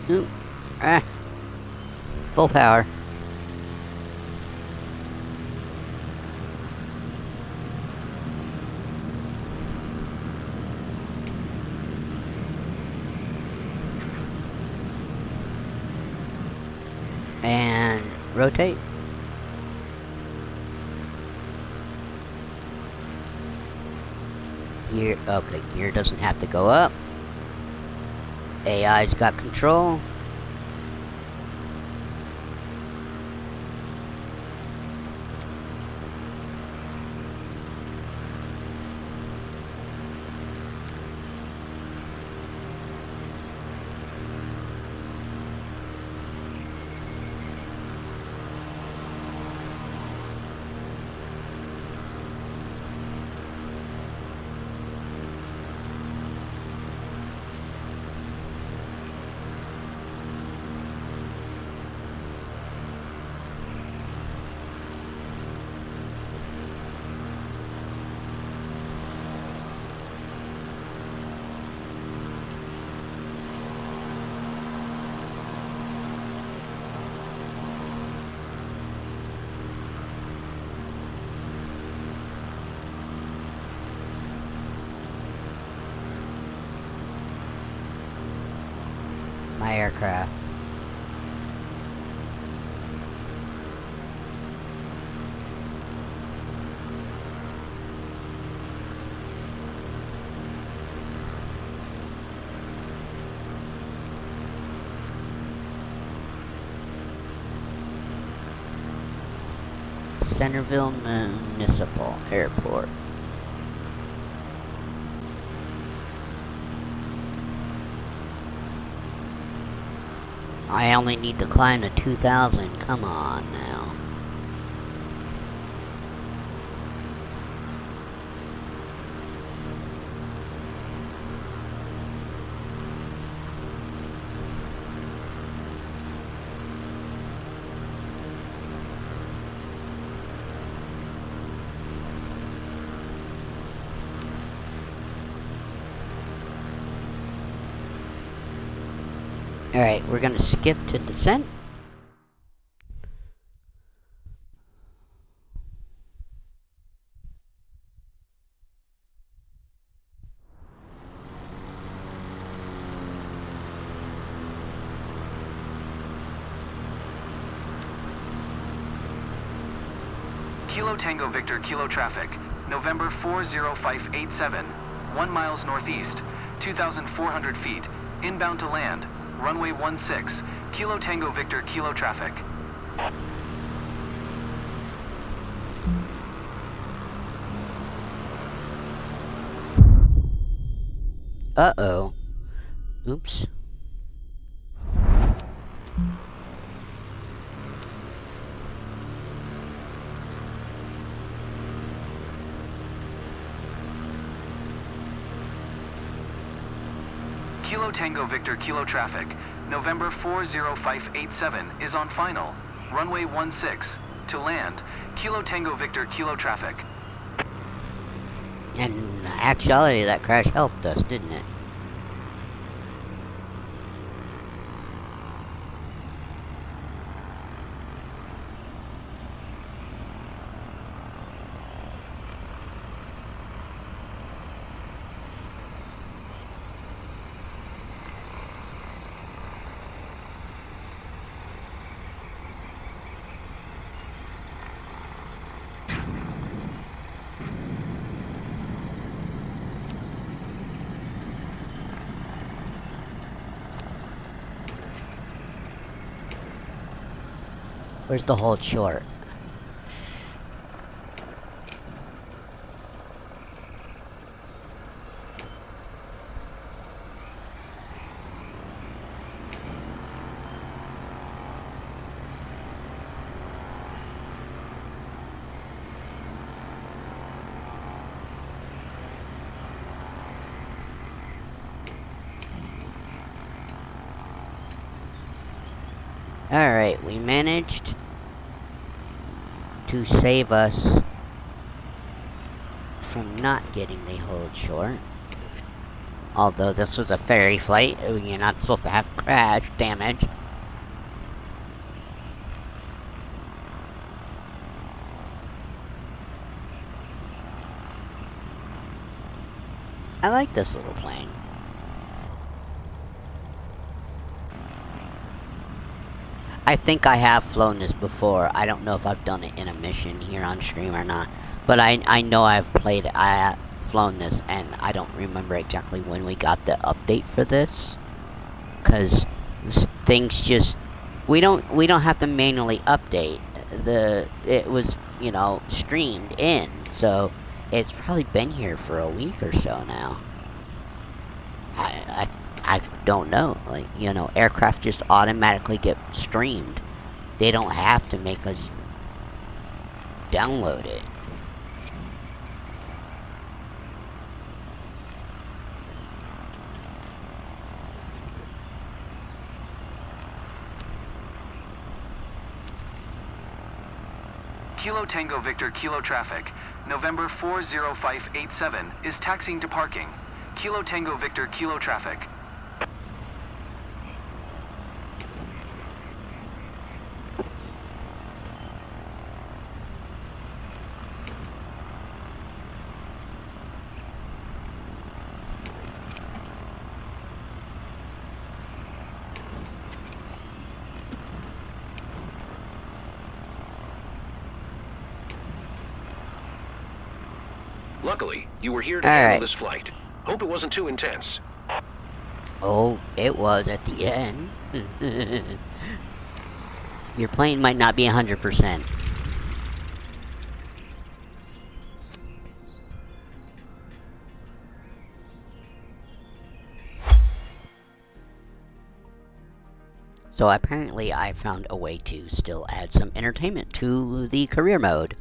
Ooh. Ah. Full power. And rotate. Gear, okay, gear doesn't have to go up. AI's got control. my aircraft. Centerville Municipal Airport. I only need to climb to 2,000. Come on now. Alright, we're gonna skip to descent. Kilo Tango Victor Kilo traffic, November 40587, 1 miles northeast, 2,400 feet, inbound to land, runway 16, Kilo Tango Victor Kilo traffic. Uh-oh. Oops. Kilo Tango Victor Kilo traffic, November 40587 is on final, runway 16, to land, Kilo Tango Victor Kilo traffic. And in actuality, that crash helped us, didn't it? Where's the hold short? Alright, we managed to save us from not getting the hold short. Although this was a ferry flight, you're not supposed to have crash damage. I like this little plane. I think I have flown this before. I don't know if I've done it in a mission here on stream or not. But I know I've played it. I have flown this, and I don't remember exactly when we got the update for this. Because things just... We don't have to manually update. It was, you know, streamed in. So, it's probably been here for a week or so now. I don't know. Like, you know, aircraft just automatically get streamed. They don't have to make us download it. Kilo Tango Victor Kilo traffic, November 40587 is taxiing to parking. Kilo Tango Victor Kilo traffic. Luckily, you were here to handle this flight. Hope it wasn't too intense. Oh, it was at the end. Your plane might not be 100%. So apparently I found a way to still add some entertainment to the career mode.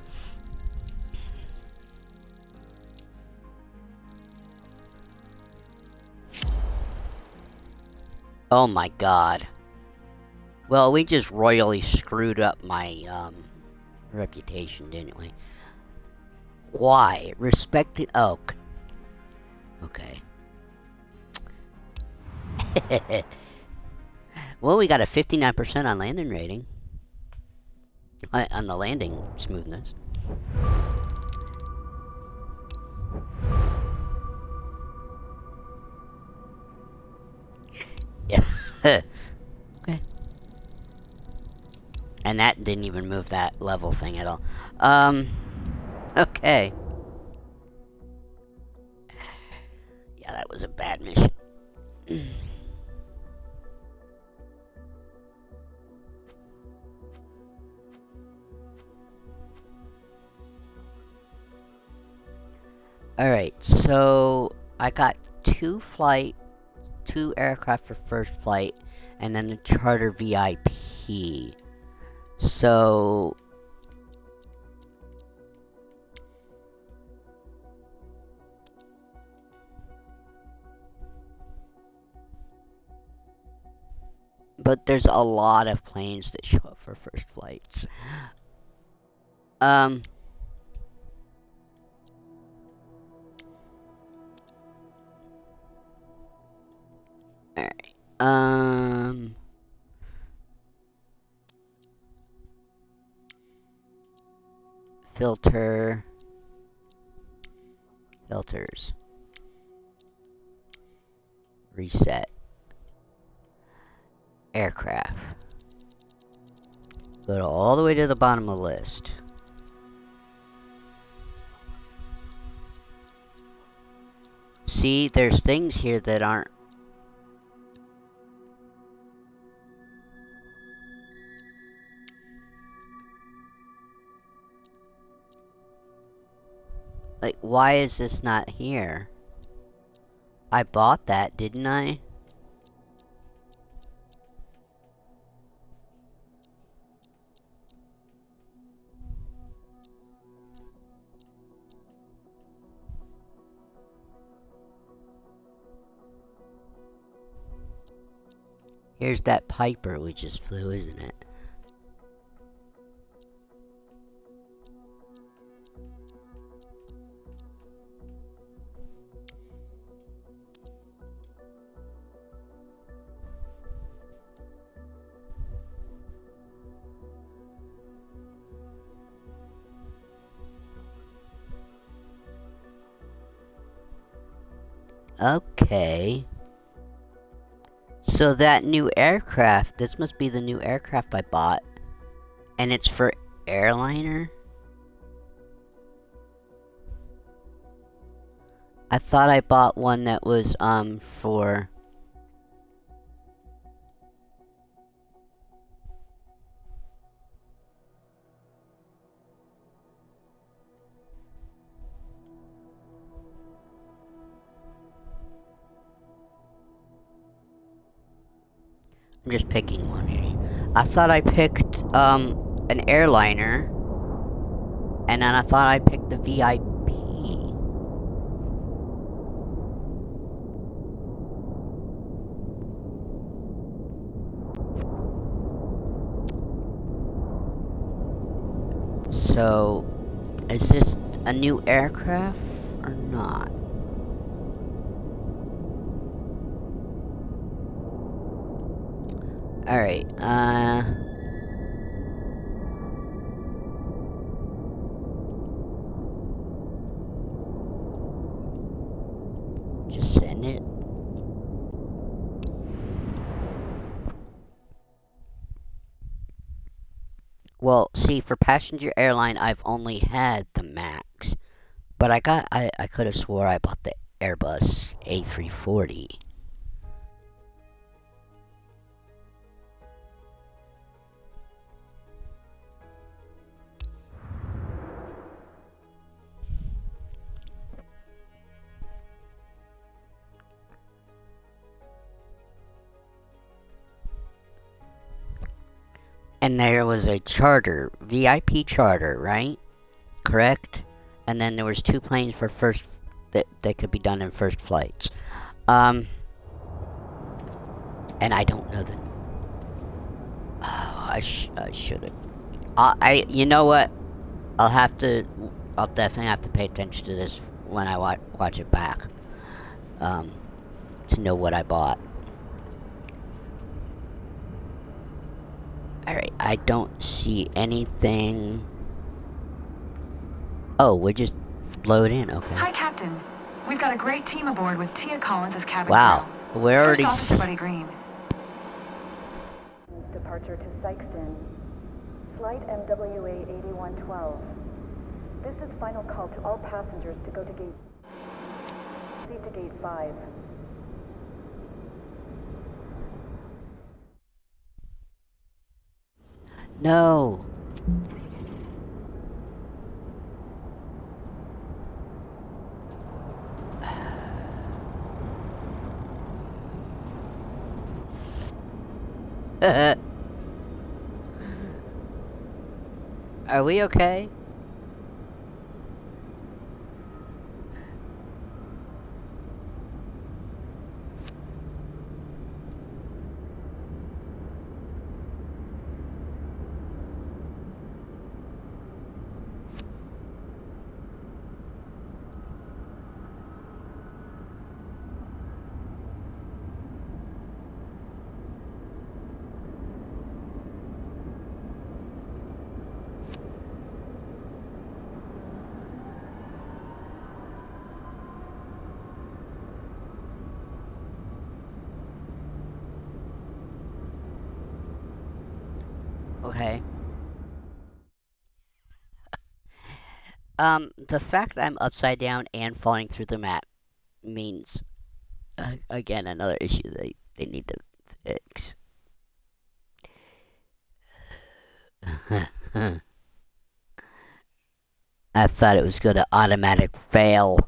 Oh my god. Well, we just royally screwed up my, reputation, didn't we? Why? Respected... Oh. Okay. Well, we got a 59% on landing rating. On the landing smoothness. Yeah. Okay. And that didn't even move that level thing at all. Okay. Yeah, that was a bad mission. Alright, so I got two aircraft for first flight, and then the charter VIP. So... But there's a lot of planes that show up for first flights. Alright. Filters. Reset. Aircraft. Go all the way to the bottom of the list. See, there's things here that aren't... Like, why is this not here? I bought that, didn't I? Here's that Piper we just flew, isn't it? Okay. So that new aircraft, this must be the new aircraft I bought. And it's for airliner? I thought I bought one that was, for... I'm just picking one here. I thought I picked, an airliner. And then I thought I picked the VIP. So, is this a new aircraft or not? Alright, just send it. Well, see, for passenger airline, I've only had the MAX. But I could have swore I bought the Airbus A340. And there was a charter, VIP charter, right? Correct? And then there was 2 planes for first that could be done in first flights. And I don't know the. Oh, I should have. You know what? I'll definitely have to pay attention to this when I watch it back. To know what I bought. Alright, I don't see anything. Oh, we just load in, okay. Hi, Captain. We've got a great team aboard with Tia Collins as cabin wow, crew. we're already. First Officer Buddy Green. Departure to Sykeston. Flight MWA 8112. This is final call to all passengers to go to gate 5. No. Are we okay? Okay. The fact that I'm upside down and falling through the map means, again, another issue they need to fix. I thought it was gonna automatic fail.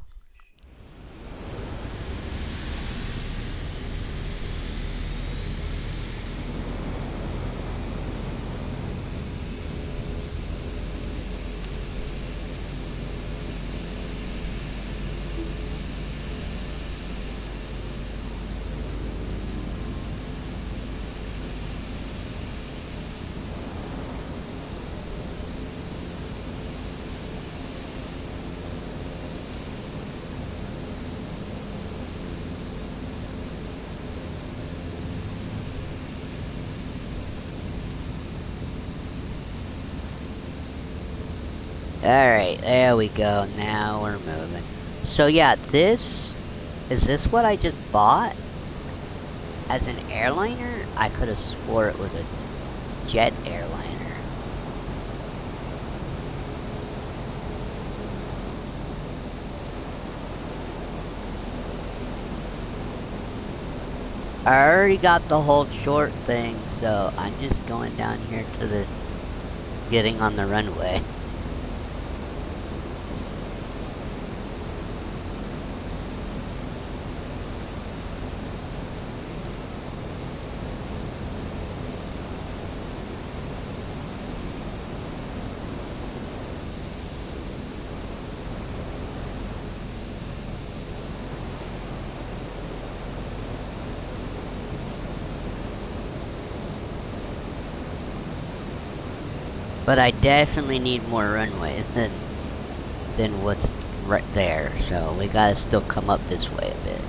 Alright, there we go. Now we're moving. So yeah, is this what I just bought? As an airliner? I could have swore it was a jet airliner. I already got the whole short thing, so I'm just going down here to the getting on the runway. But I definitely need more runway than what's right there, so we gotta still come up this way a bit.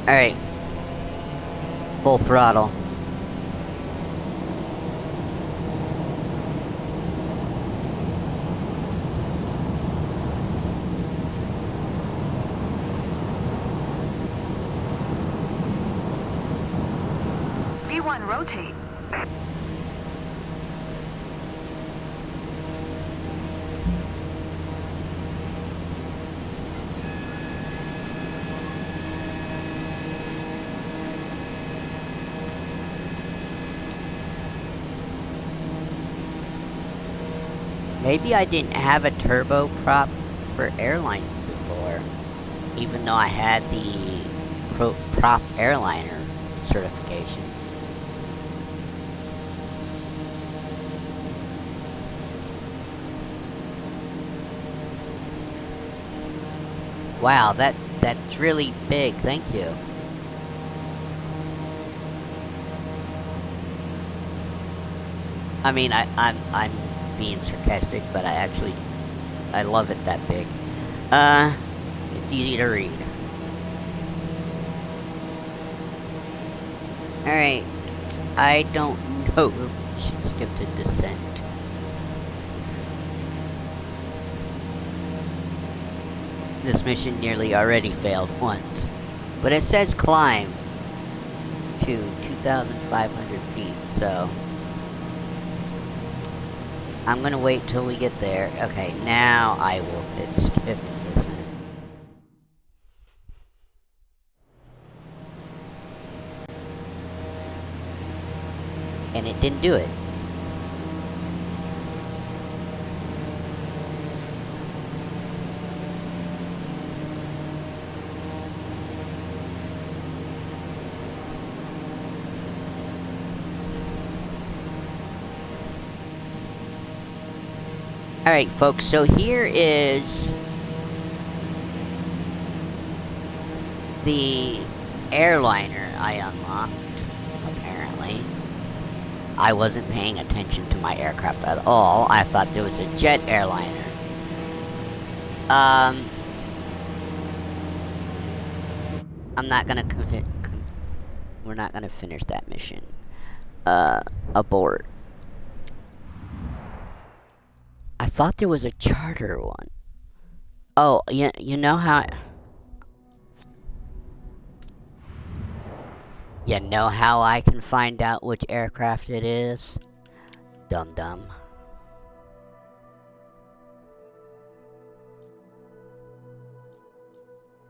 Alright. Full throttle. X1, rotate. Maybe I didn't have a turboprop for airline before, even though I had the prop airliner certification. Wow, that's really big. Thank you. I mean, I'm being sarcastic, but I love it that big. It's easy to read. Alright, I don't know if we should skip to descent. This mission nearly already failed once, but it says climb to 2,500 feet, so I'm gonna wait till we get there. Okay, now I will hit skip to descent. And it didn't do it. Alright, folks, so here is the airliner I unlocked, apparently. I wasn't paying attention to my aircraft at all. I thought there was a jet airliner. I'm not gonna we're not gonna finish that mission. Abort. I thought there was a charter one. Oh, you know how... You know how I can find out which aircraft it is? Dum-dum.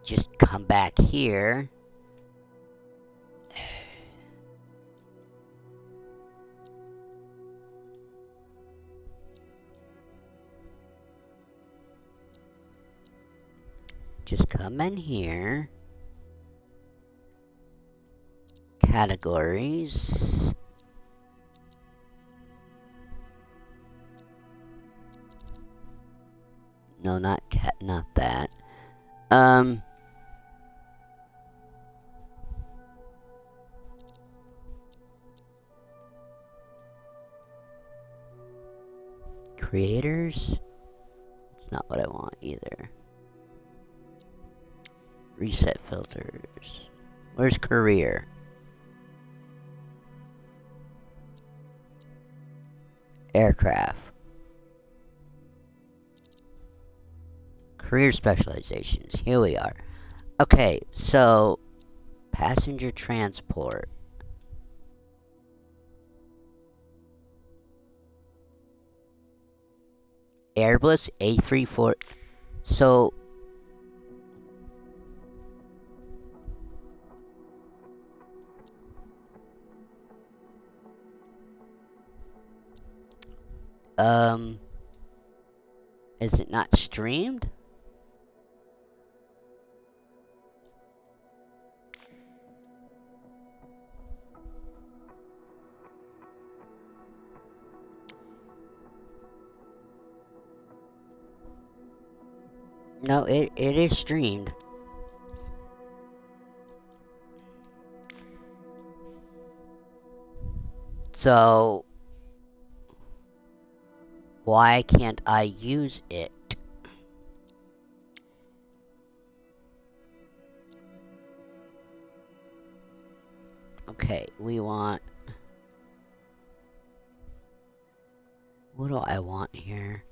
Just come back here. Just come in here. Categories. No, not that. Creators? It's not what I want either. Reset filters. Where's career? Aircraft. Career specializations. Here we are. Okay, so passenger transport. Airbus A34. So is it not streamed? No, it is streamed. So why can't I use it? Okay, we want... What do I want here?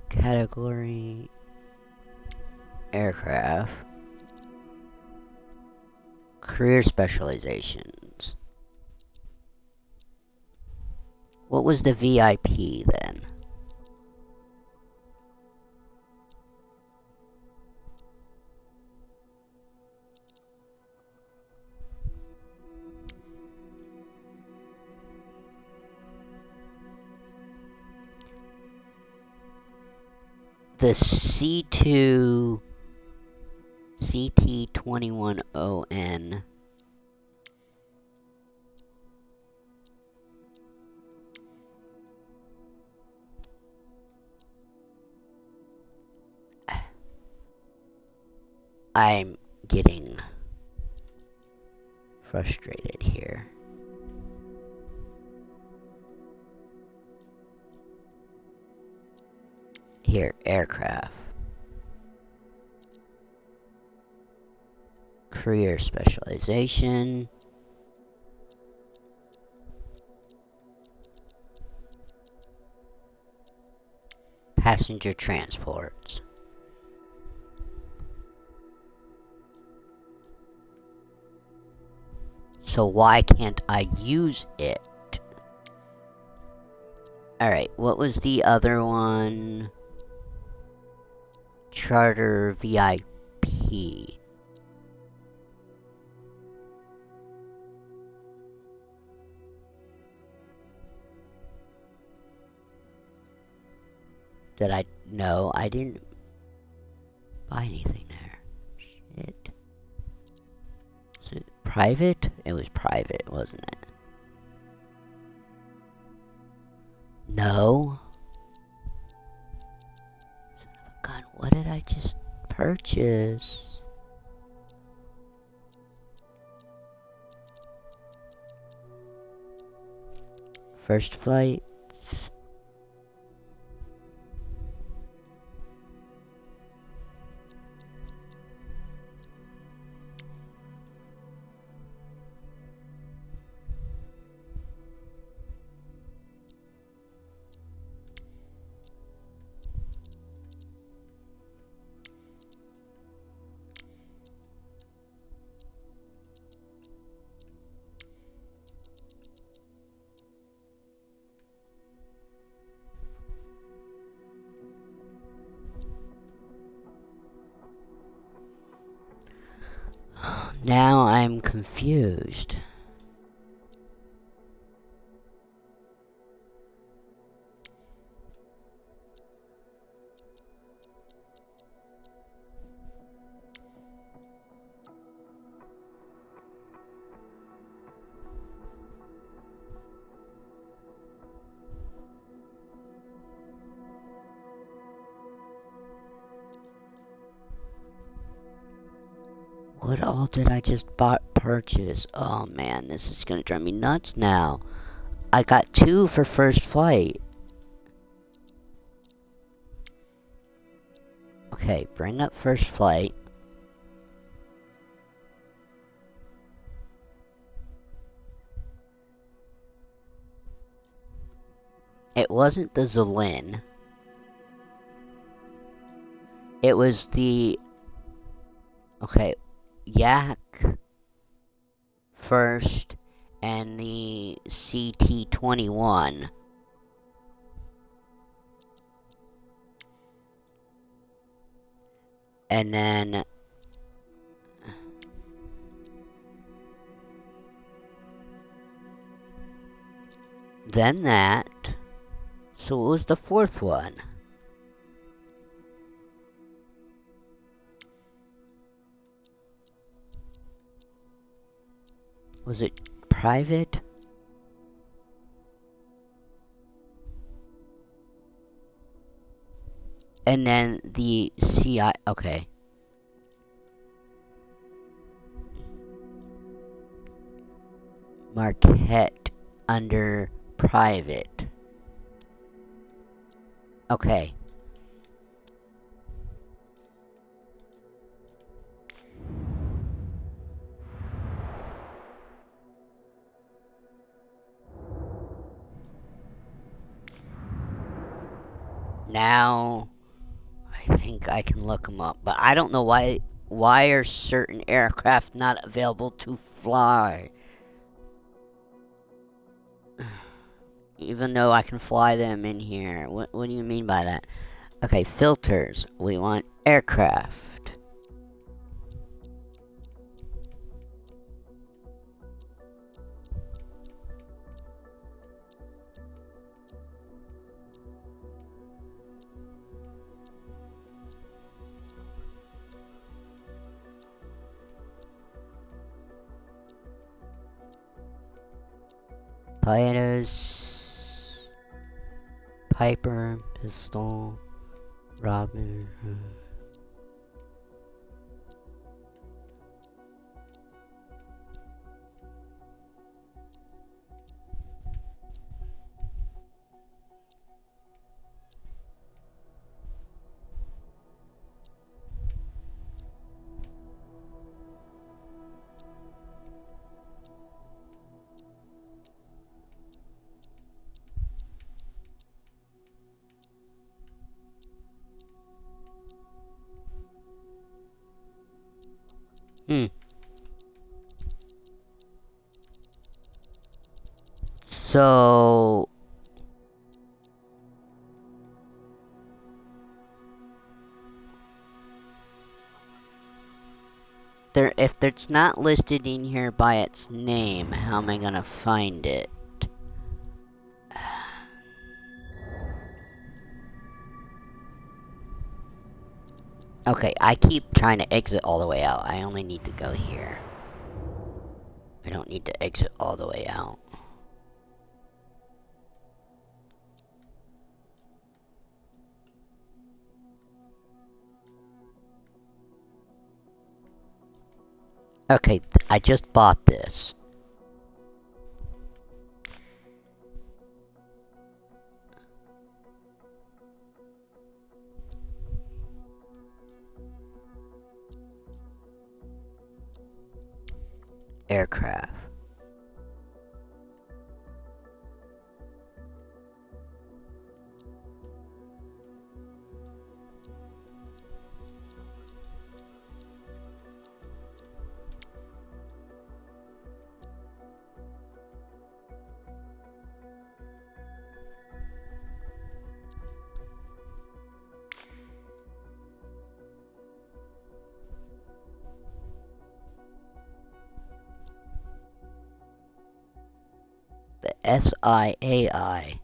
Category... Aircraft. Career specializations. What was the VIP then? The C2 CT21ON. I'm getting frustrated here. Here, aircraft. Career specialization. Passenger transports. So why can't I use it? Alright, what was the other one? Charter VIP. Did I? No, I didn't buy anything there. Shit. Is it private? It was private, wasn't it? No. Son of a gun, what did I just purchase? First flights. Now I'm confused. What all did I just purchase? Oh man, this is gonna drive me nuts now. I got 2 for first flight. Okay, bring up first flight. It wasn't the Zilin. It was the... Okay, Yak first and the CT21. And then that. So what was the 4th one? Was it private? And then the CI... Okay. Marquette under private. Okay. Now, I think I can look them up, but I don't know why are certain aircraft not available to fly? even though I can fly them in here. What do you mean by that? Okay, filters. We want aircraft. Pianos, Piper, Pistol, Robin. So if it's not listed in here by its name, how am I gonna find it? Okay, I keep trying to exit all the way out. I only need to go here. I don't need to exit all the way out. Okay, I just bought this. Aircraft. The SIAI.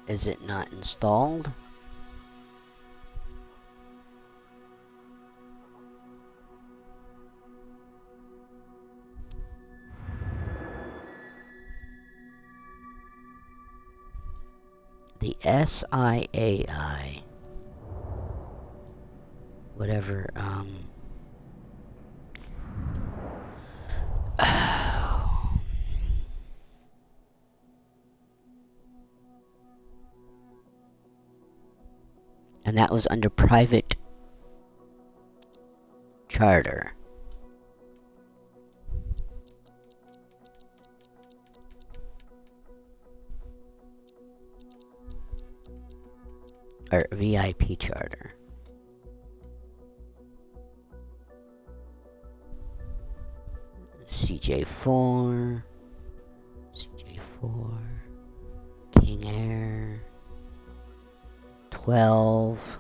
Is it not installed? The SIAI. Whatever, and that was under private charter. Or VIP charter. CJ4, King Air, 12.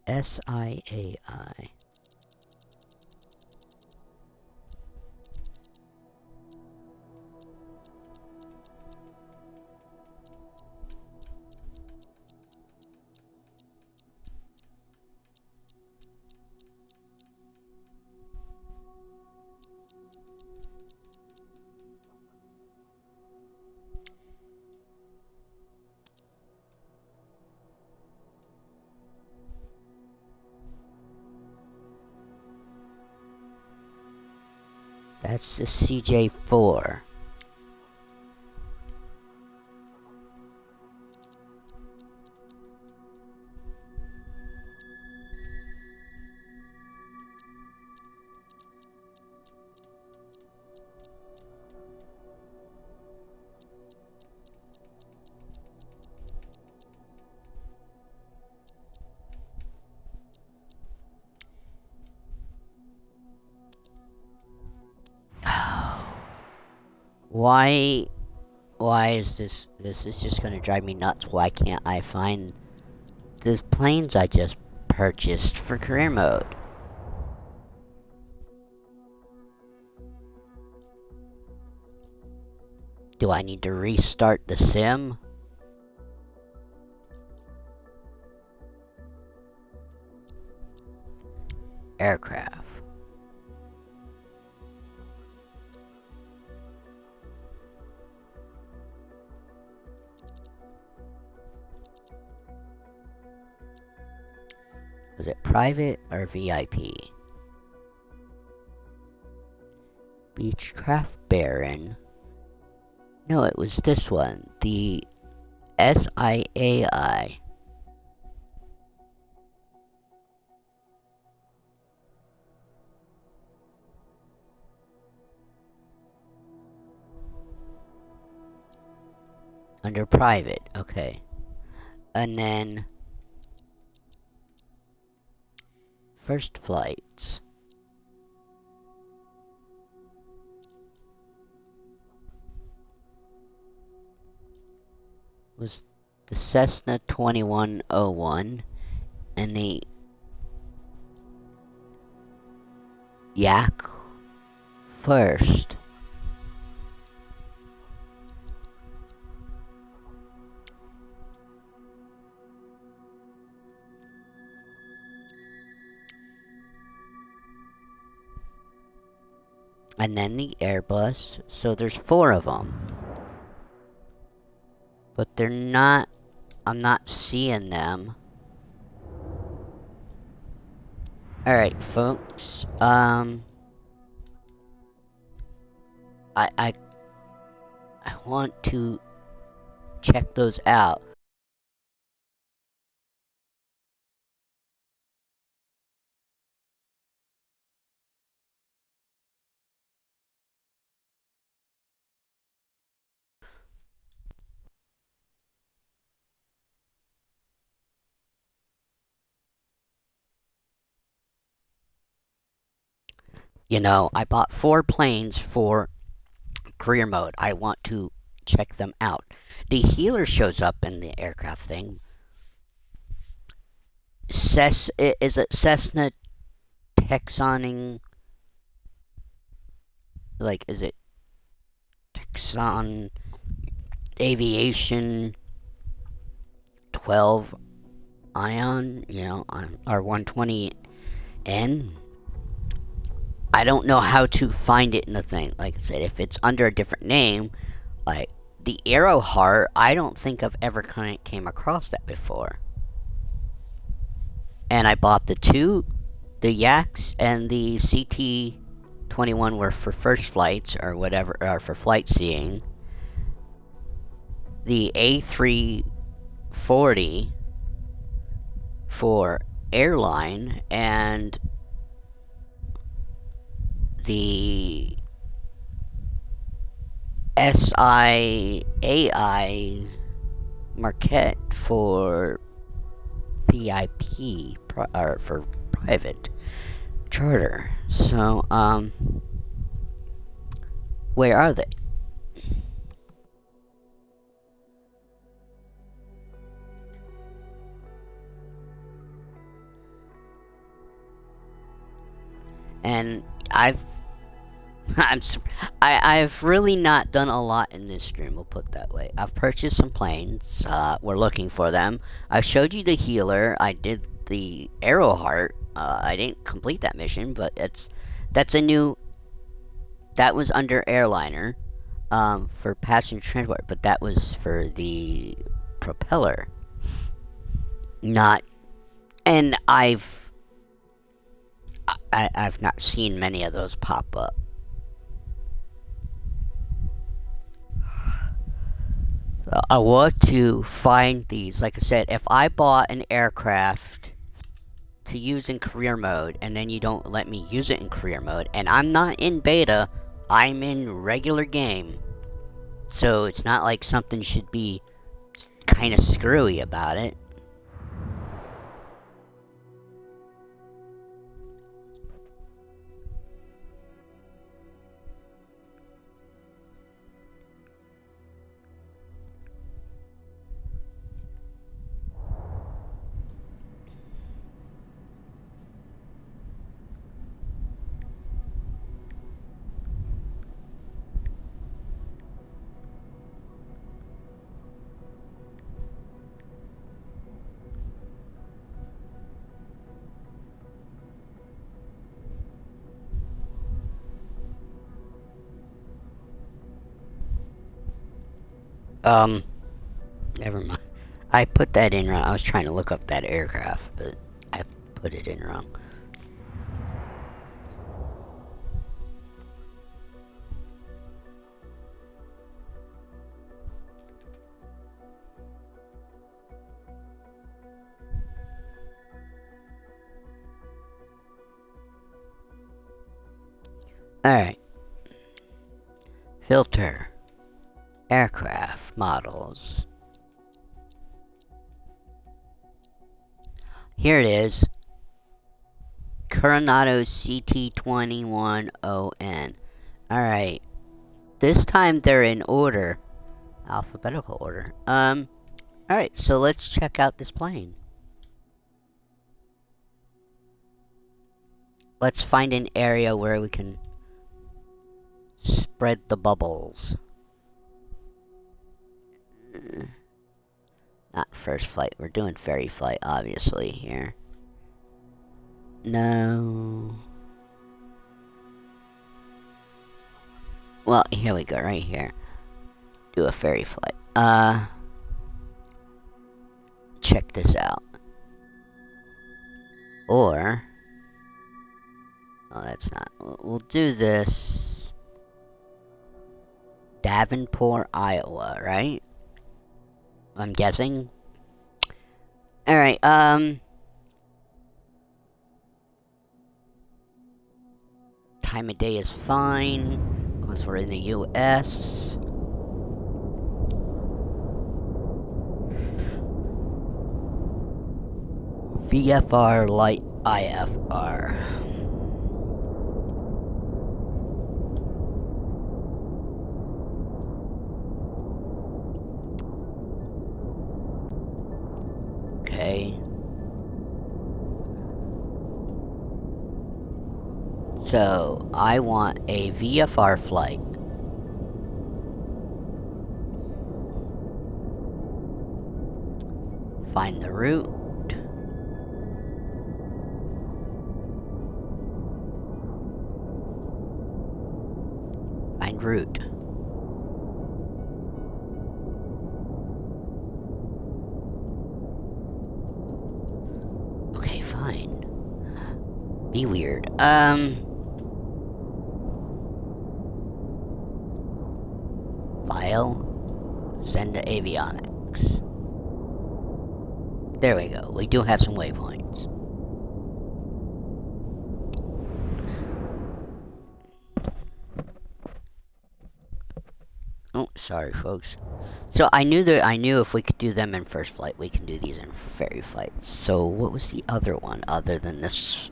SIAI. That's the CJ4. Why is this is just gonna drive me nuts. Why can't I find the planes I just purchased for career mode? Do I need to restart the sim? Aircraft. Was it private or VIP? Beechcraft Baron. No, it was this one. The SIAI. Under private, okay. And then first flights. Was the Cessna 2101 and the Yak first. And then the Airbus, so there's 4 of them. But they're not, I'm not seeing them. Alright, folks, I want to check those out. You know, I bought 4 planes for career mode. I want to check them out. The healer shows up in the aircraft thing. Is it Cessna Texaning? Like, is it Texan Aviation 12 Ion? You know, on R120N? I don't know how to find it in the thing. Like I said, if it's under a different name, like the Arrow Heart, I don't think I've ever came across that before. And I bought the Yaks and the CT-21 were for first flights or whatever, or for flight seeing. The A340 for airline, and the SIAI Marquette for VIP, or for private charter. So, where are they? And I've really not done a lot in this stream, we'll put it that way. I've purchased some planes, we're looking for them. I showed you the healer, I did the Arrow Heart, I didn't complete that mission, but that's a new, that was under airliner, for passenger transport, but that was for the propeller. Not, and I've not seen many of those pop up. I want to find these. Like I said, if I bought an aircraft to use in career mode, and then you don't let me use it in career mode, and I'm not in beta, I'm in regular game. So it's not like something should be kind of screwy about it. Never mind. I put that in wrong. I was trying to look up that aircraft, but I put it in wrong. Alright. Filter. Aircraft models. Here it is. Coronado CT21ON. Alright. This time they're in order. Alphabetical order. Alright, so let's check out this plane. Let's find an area where we can spread the bubbles. Not first flight. We're doing ferry flight, obviously, here. No. Well, here we go, right here. Do a ferry flight. Check this out. Or... oh, that's not... we'll do this... Davenport, Iowa, right? I'm guessing. Alright, time of day is fine, because we're in the US. VFR light IFR. Okay. So, I want a VFR flight. Find the route. Find route. Okay, fine. Be weird. File. Send to avionics. There we go. We do have some waypoints. Oh, sorry, folks. So I knew if we could do them in first flight, we can do these in ferry flight. So what was the other one other than this?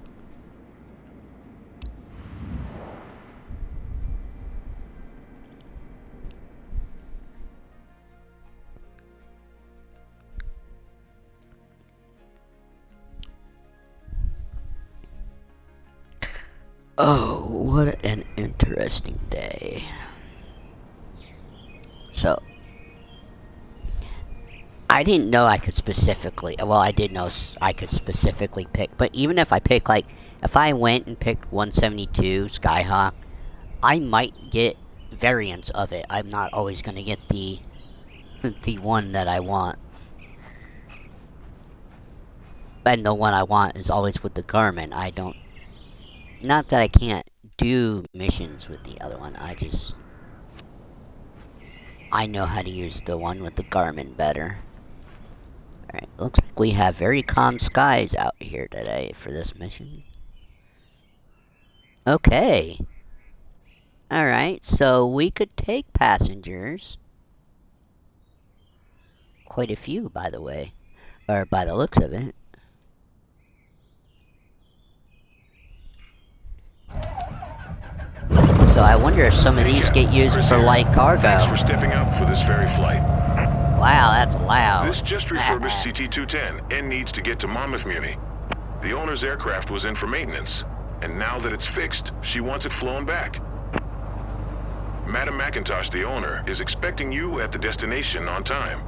Oh, what an interesting day. So, I didn't know I could specifically, well, I did know I could specifically pick, but even if I pick, like, if I went and picked 172 Skyhawk, I might get variants of it. I'm not always going to get the one that I want. And the one I want is always with the Garmin. I don't, not that I can't do missions with the other one, I just... I know how to use the one with the Garmin better. Alright, looks like we have very calm skies out here today for this mission. Okay. Alright, so we could take passengers. Quite a few, by the way. Or by the looks of it. So I wonder if some of these get used for light cargo. Thanks for stepping up for this very flight. Wow, that's loud. This just refurbished CT-210 and needs to get to Monmouth Muni. The owner's aircraft was in for maintenance, and now that it's fixed, she wants it flown back. Madam McIntosh, the owner, is expecting you at the destination on time.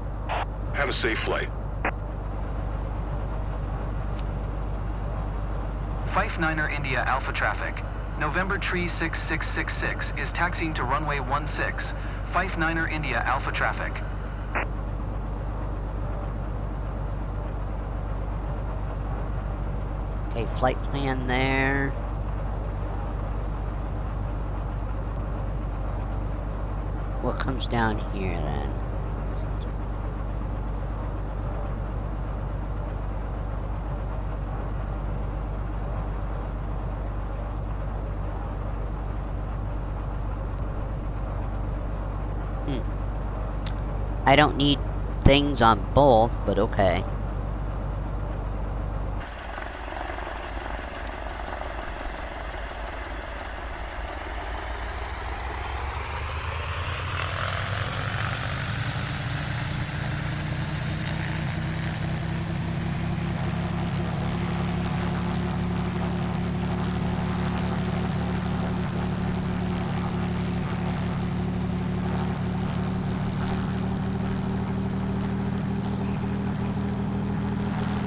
Have a safe flight. Fife Niner India Alpha traffic. November Tree 6666 is taxiing to runway 16. Fife Niner India Alpha traffic. Okay, flight plan there. What comes down here then? I don't need things on both, but okay.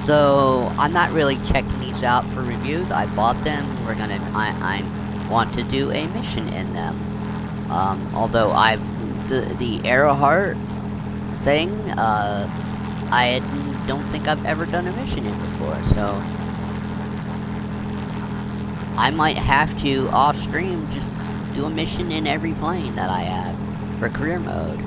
So I'm not really checking these out for reviews. I bought them. I want to do a mission in them. Although the Arrowheart thing, I don't think I've ever done a mission in before. So I might have to off stream just do a mission in every plane that I have for career mode.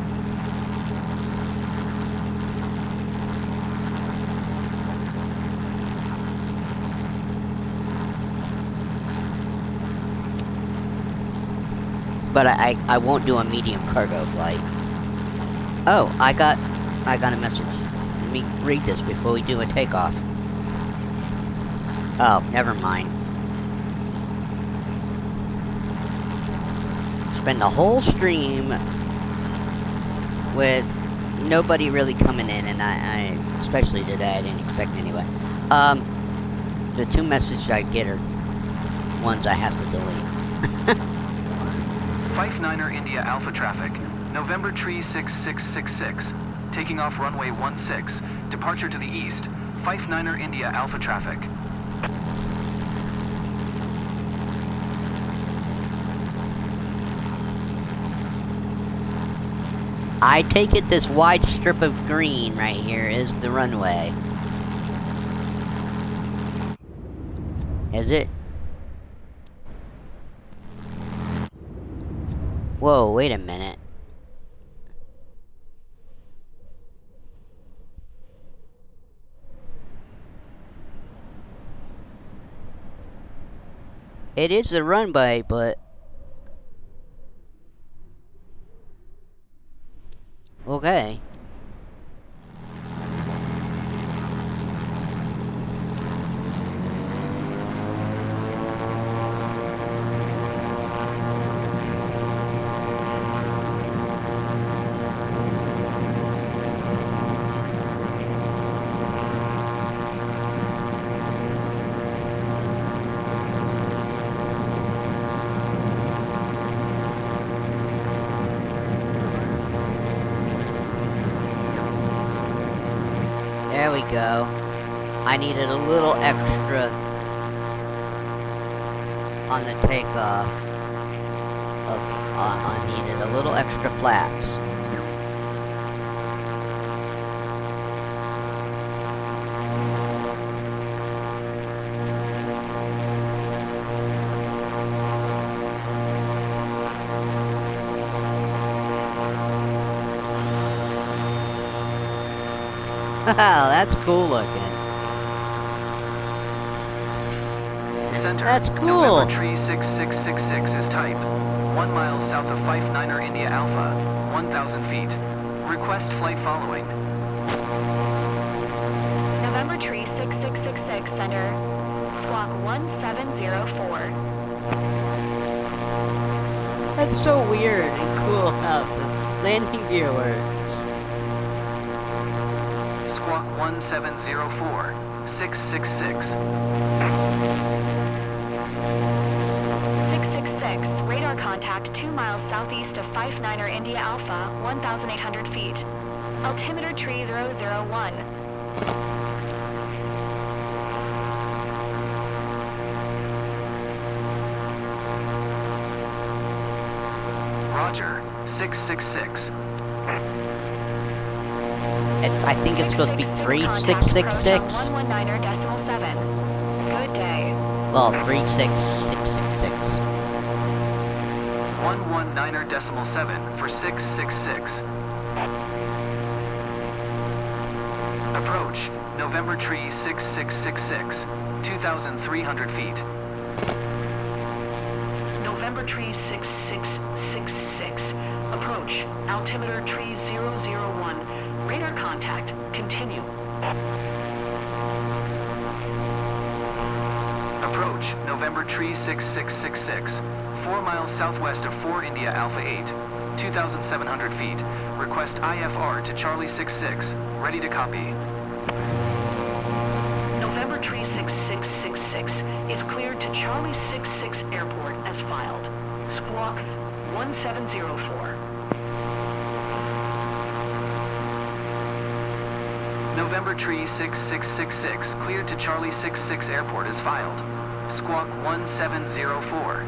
But I won't do a medium cargo flight. Oh, I got a message. Let me read this before we do a takeoff. Oh, never mind. Spend the whole stream with nobody really coming in, and I especially today, I didn't expect anyway. The two messages I get are ones I have to delete. Fife Niner India Alpha traffic. November Tree 6666. Taking off runway 16. Departure to the east. Fife Niner India Alpha traffic. I take it this wide strip of green right here is the runway. Is it? Whoa, wait a minute. It is the runway, but... Okay. There we go. I needed a little extra on the takeoff. I needed a little extra flaps. That's cool looking. Center. That's cool. November Tree 6666 is type. 1 mile south of 59er India Alpha, 1,000 feet. Request flight following. November Tree 6666 Center. Squawk 1704. That's so weird and cool how the landing gear works. Squawk 1704, 666. 666, radar contact 2 miles southeast of 59er India Alpha, 1,800 feet. Altimeter tree 001. Roger, 666. I think it's supposed to be 3666. 119.7. Good day. Well, 36666. 119.7 for 666. Approach, November Tree 6666, 2,300 feet. November Tree 6666. Approach. Altimeter Tree 001. Radar contact. Continue. Approach, November Tree 6666, 4 miles southwest of 4 India Alpha 8, 2,700 feet. Request IFR to Charlie 66. Ready to copy. November Tree 6666 is cleared to Charlie 66 Airport as filed. Squawk 1704. November Tree 6666 cleared to Charlie 66 Airport as filed. Squawk 1704.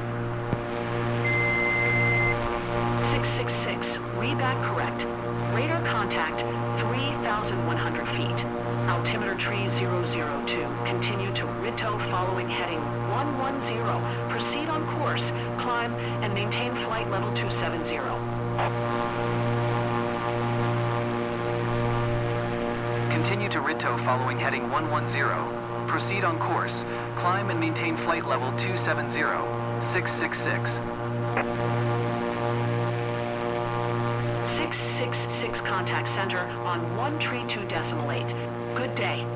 666, read that correct. Radar contact 3,100 feet. Altimeter tree 002, continue to Rito following heading 110. Proceed on course, climb, and maintain flight level 270. Continue to Rito following heading 110. Proceed on course, climb and maintain flight level 270. 666. 666 contact center on 132.8. Good day.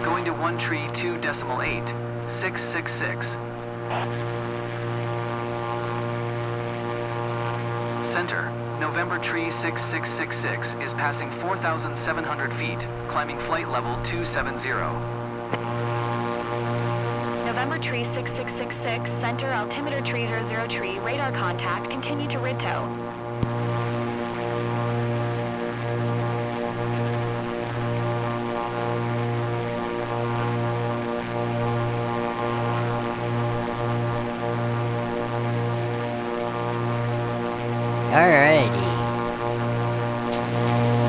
Going to 132.8. 666. Center, November Tree 6666 is passing 4,700 feet, climbing flight level 270. November Tree 6666, center altimeter tree 003, radar contact, continue to Rito. Alrighty.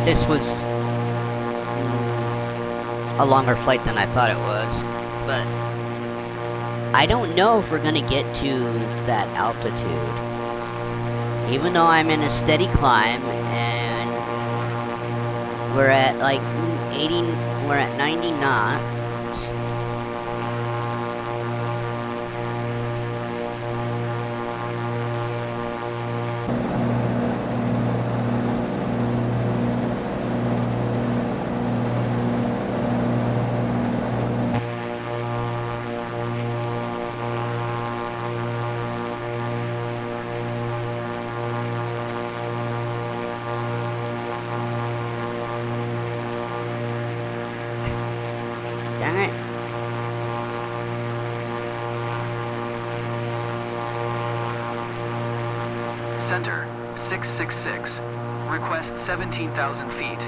This was a longer flight than I thought it was, but I don't know if we're gonna get to that altitude. Even though I'm in a steady climb and we're at like 80, we're at 90 knots. Dang it. Center, 666. Request 17,000 feet.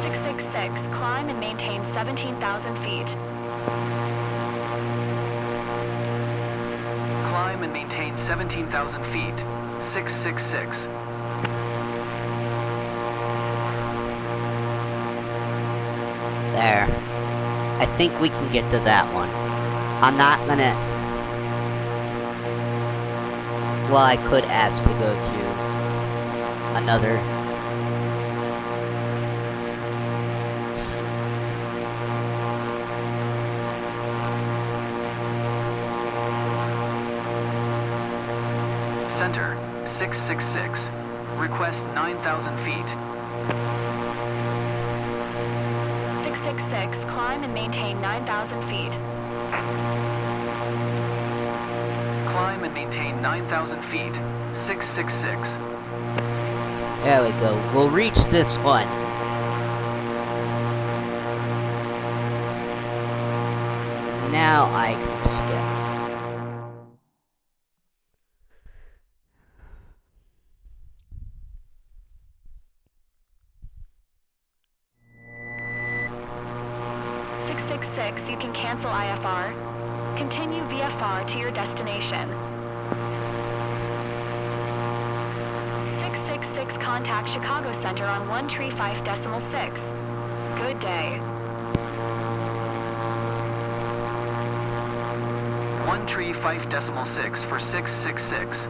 666, climb and maintain 17,000 feet. Climb and maintain 17,000 feet. 666. There. I think we can get to that one. I'm not gonna... Well, I could ask to go to another. Center, 666. Request 9,000 feet. 666, climb and maintain 9,000 feet. Climb and maintain 9,000 feet. 666. There we go. We'll reach this one. Now I can skip. You can cancel IFR. Continue VFR to your destination. 666 contact Chicago Center on 135.6. Good day. 135.6 for 666.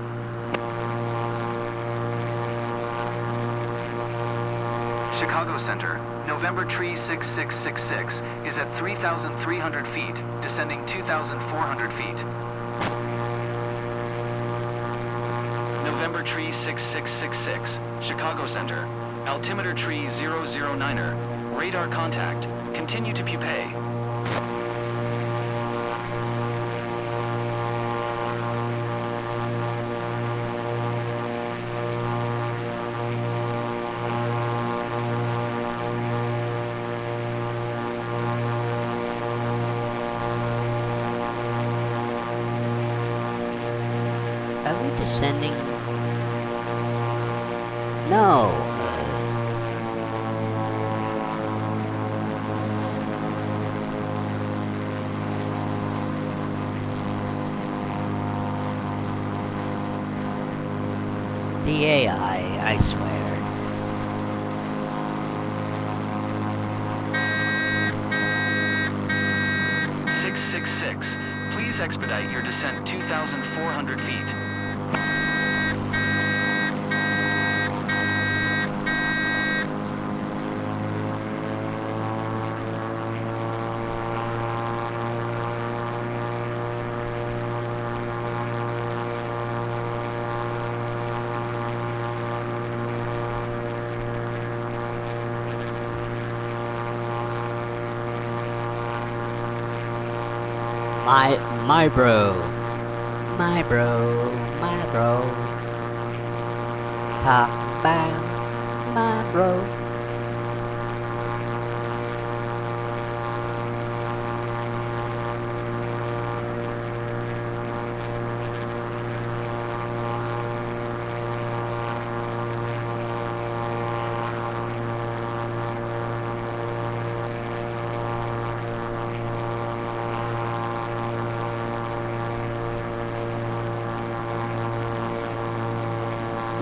Chicago Center, November tree 6666 is at 3,300 feet, descending 2,400 feet. November tree 6666, Chicago Center, altimeter tree 009er, radar contact, continue to Pupae. Are we descending? No. The AI, I swear. Please expedite your descent 2,400 feet. My bro. My bro. Talk about my bro.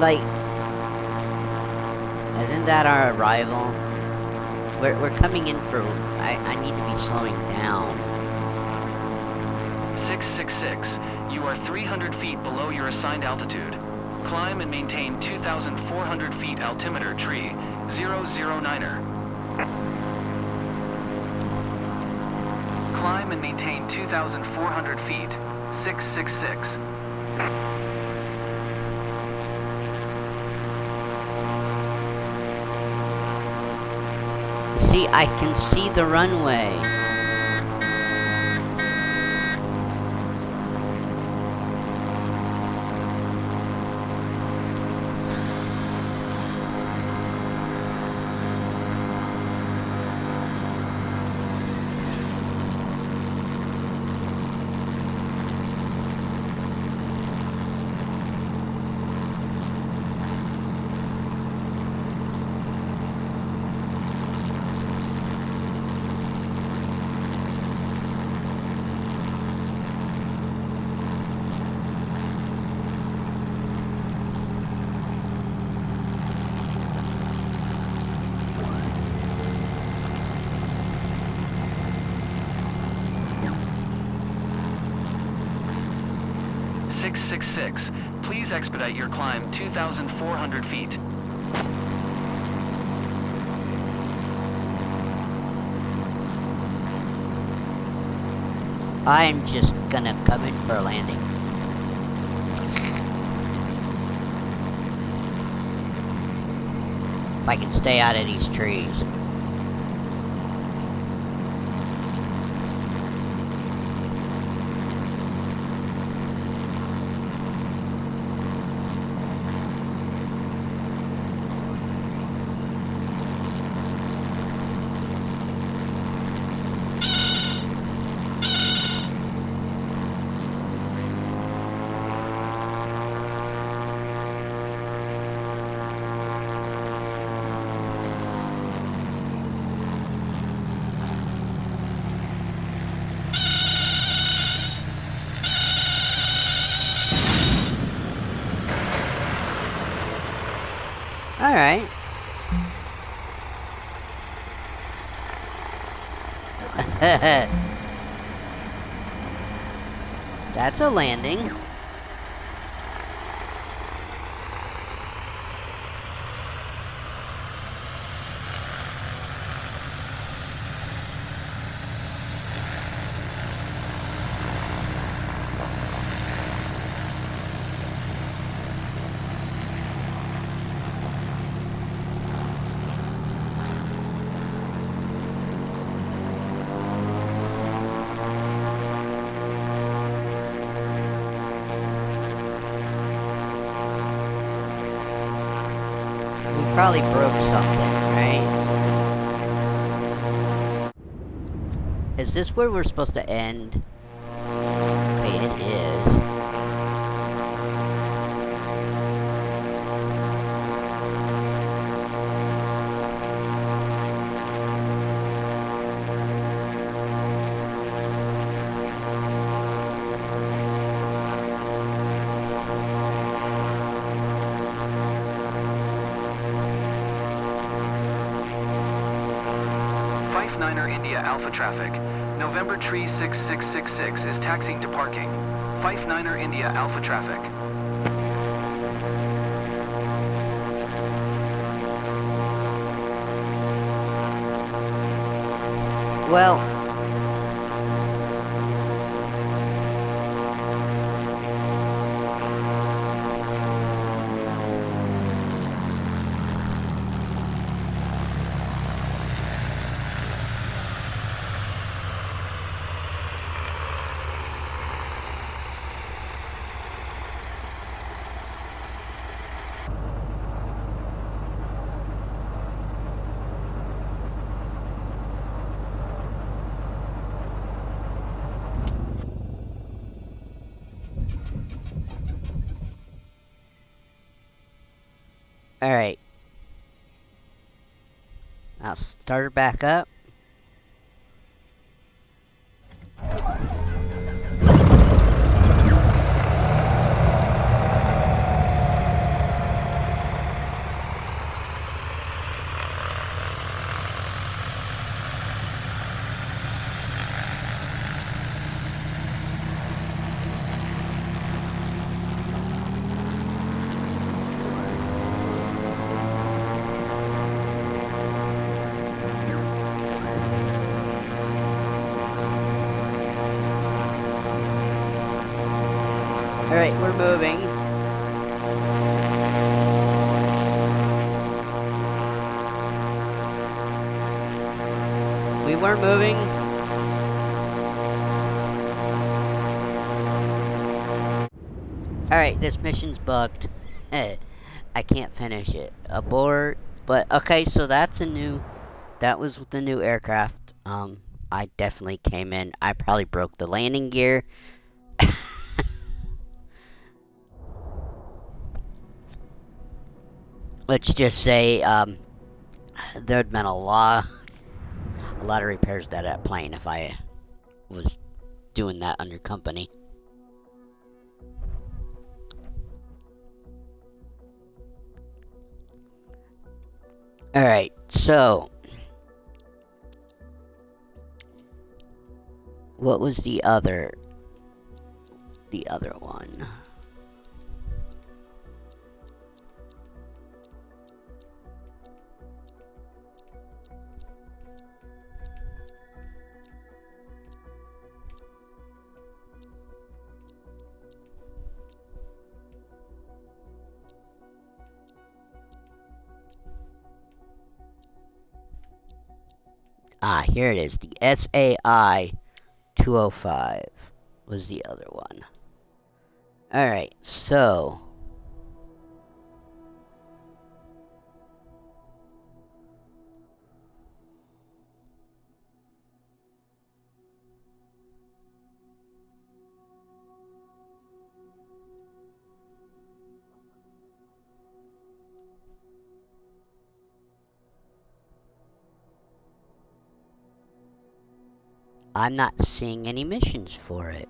Like, isn't that our arrival? We're coming in for, I need to be slowing down. 666, you are 300 feet below your assigned altitude. Climb and maintain 2,400 feet altimeter tree 009er. Climb and maintain 2,400 feet. 666. See, I can see the runway. Please expedite your climb 2,400 feet. I'm just gonna come in for a landing. If I can stay out of these trees. Alright. That's a landing. Probably broke something, right? Is this where we're supposed to end? Okay, it is. 59er India Alpha traffic. November Tree 6666 is taxiing to parking. 59er India Alpha traffic. Well, alright. I'll start her back up. Alright, we're moving. We were moving. Alright, this mission's bugged. I can't finish it. Abort. But, okay, so that's a new... That was the new aircraft. I definitely came in. I probably broke the landing gear. Let's just say, there'd been a lot of repairs to that plane if I was doing that under company. Alright, so... What was the other one? Ah, here it is. The SAI 205 was the other one. Alright, so... I'm not seeing any missions for it.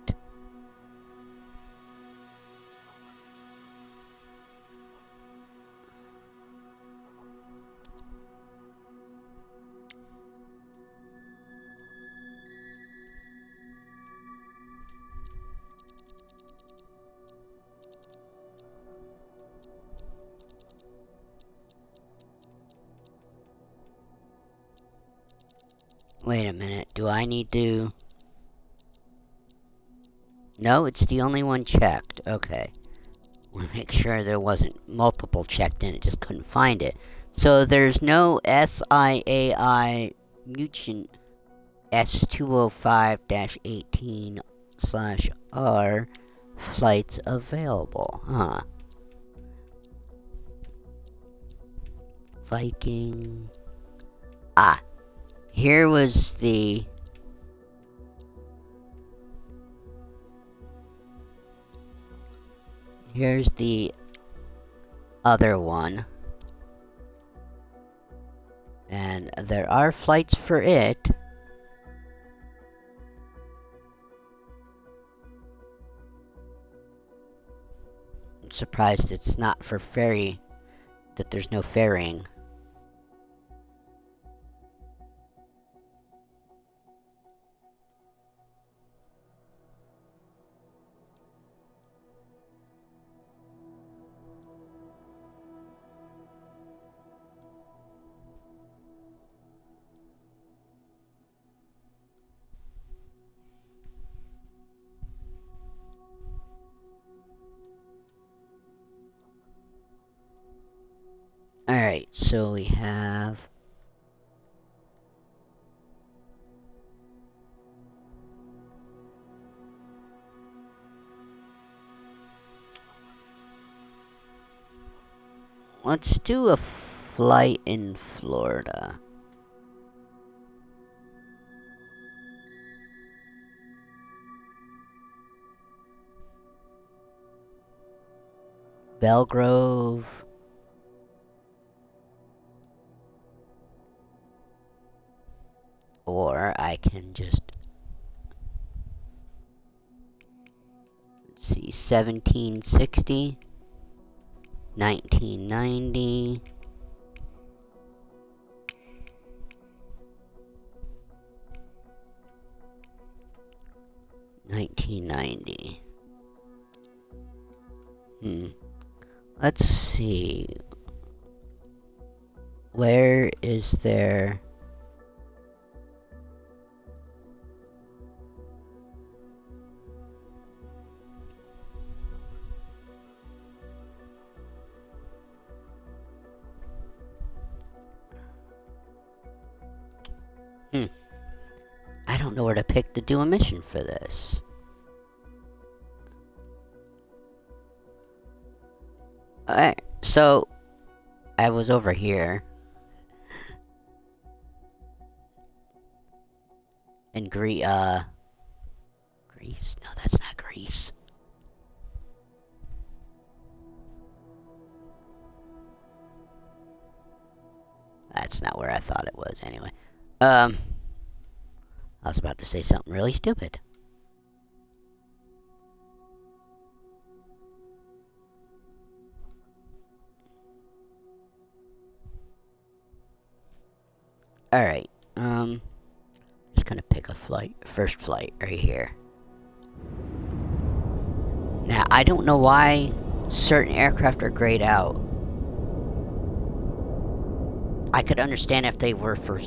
Wait a minute, do I need to... No, it's the only one checked. Okay. Want to make sure there wasn't multiple checked and it just couldn't find it. So there's no SIAI mutant S205-18/R flights available, huh? Viking... Ah, here was the... Here's the other one. And there are flights for it. I'm surprised it's not for ferry, that there's no ferrying. Alright, so we have... Let's do a flight in Florida. Belgrove. Or I can just... Let's see, 1760. 1990. Let's see. Where is there... I don't know where to pick to do a mission for this. Alright, so I was over here in Greece. No, that's not Greece. That's not where I thought it was anyway. I was about to say something really stupid. Alright, just gonna pick a flight, first flight right here. Now, I don't know why certain aircraft are grayed out. I could understand if they were for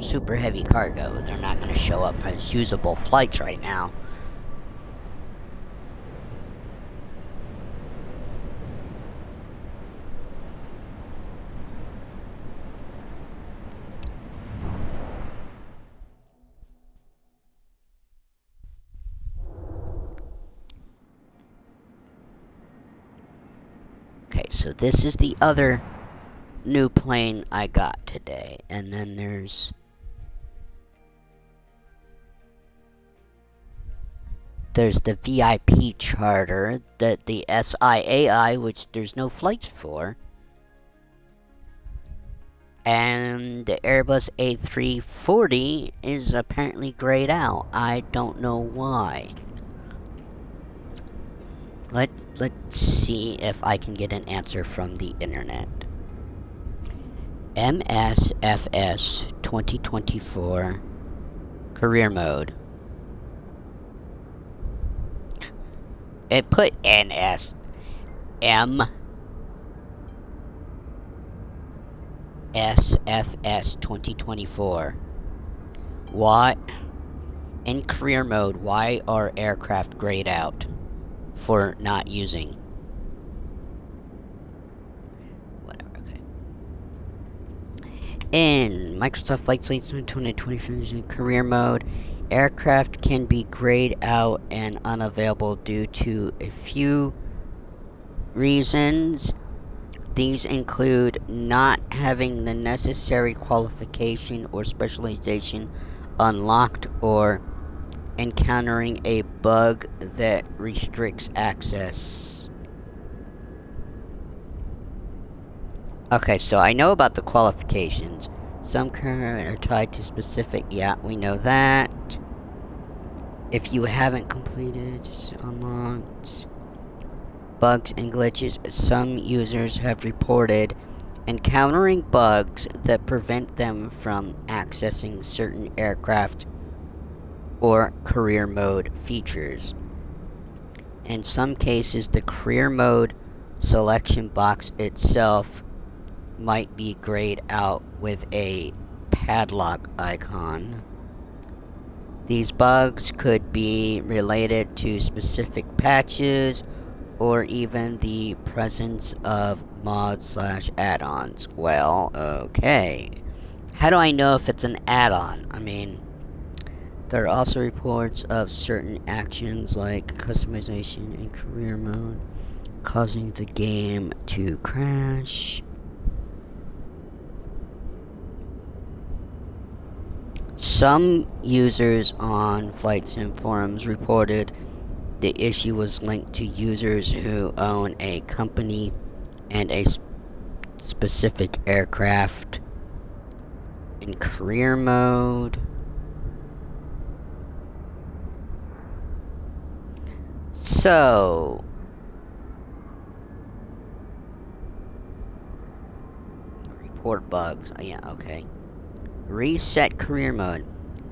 super heavy cargo. They're not gonna show up as usable flights right now. so this is the other new plane I got today. And then there's the VIP charter, the SIAI, which there's no flights for. And the Airbus A340 is apparently grayed out. I don't know why. Let's see if I can get an answer from the internet. MSFS 2024 career mode. It put NS M SFS 2024. What? In career mode, why are aircraft grayed out for not using? Whatever, okay. In Microsoft Flight Simulator 2024 career mode, aircraft can be grayed out and unavailable due to a few reasons. These include not having the necessary qualification or specialization unlocked, or encountering a bug that restricts access. Okay, so I know about the qualifications. Some are tied to specific, yeah, we know that. If you haven't completed unlocked bugs and glitches, some users have reported encountering bugs that prevent them from accessing certain aircraft or career mode features. In some cases, the career mode selection box itself might be grayed out with a padlock icon. These bugs could be related to specific patches or even the presence of mods/add-ons. Well, okay. How do I know if it's an add-on? I mean, there are also reports of certain actions like customization in career mode causing the game to crash. Some users on Flight Sim forums reported the issue was linked to users who own a company and a specific aircraft in career mode. So, report bugs. Oh, yeah, okay. Reset career mode.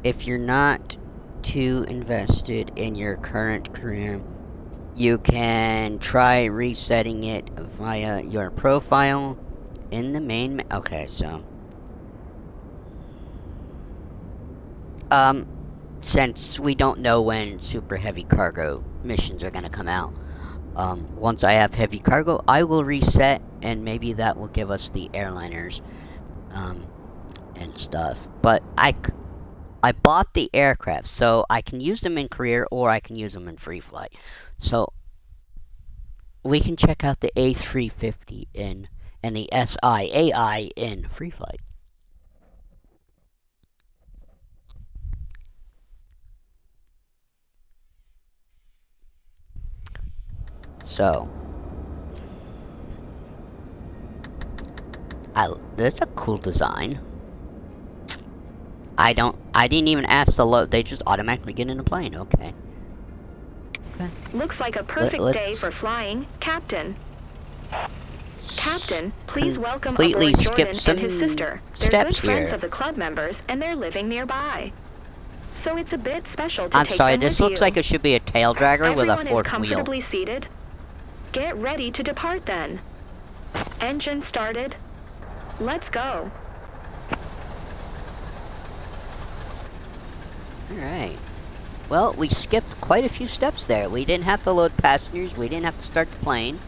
If you're not too invested in your current career, you can try resetting it via your profile in the main okay, so since we don't know when super heavy cargo missions are gonna come out, once I have heavy cargo, I will reset, and maybe that will give us the airliners and stuff. But I bought the aircraft, so I can use them in career or I can use them in free flight. So we can check out the A350 and the SIAI in free flight. So that's a cool design. I didn't even ask to load, they just automatically get in the plane, okay. Looks like a perfect day for flying, Captain. Captain, please welcome aboard Jordan and his sister. They're good friends of the club members, and they're living nearby. So it's a bit special to take them with you. I'm sorry, this looks like it should be a tail dragger with a fourth wheel. Everyone is comfortably seated. Get ready to depart then. Engine started. Let's go. Alright. Well, we skipped quite a few steps there. We didn't have to load passengers. We didn't have to start the plane.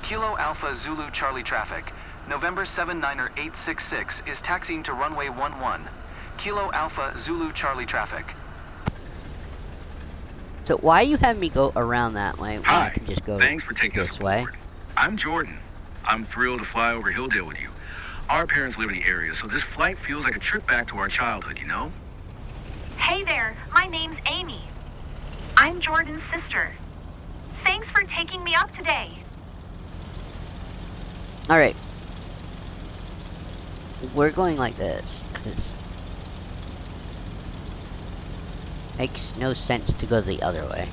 Kilo Alpha Zulu Charlie traffic. November 79866 is taxiing to runway 11. Kilo Alpha Zulu Charlie traffic. So why you have me go around that way when I Hi, can just go thanks for taking us this way? aboard. I'm Jordan. I'm thrilled to fly over Hilldale with you. Our parents live in the area, so this flight feels like a trip back to our childhood, you know? Hey there, my name's Amy. I'm Jordan's sister. Thanks for taking me up today. Alright. We're going like this, because makes no sense to go the other way.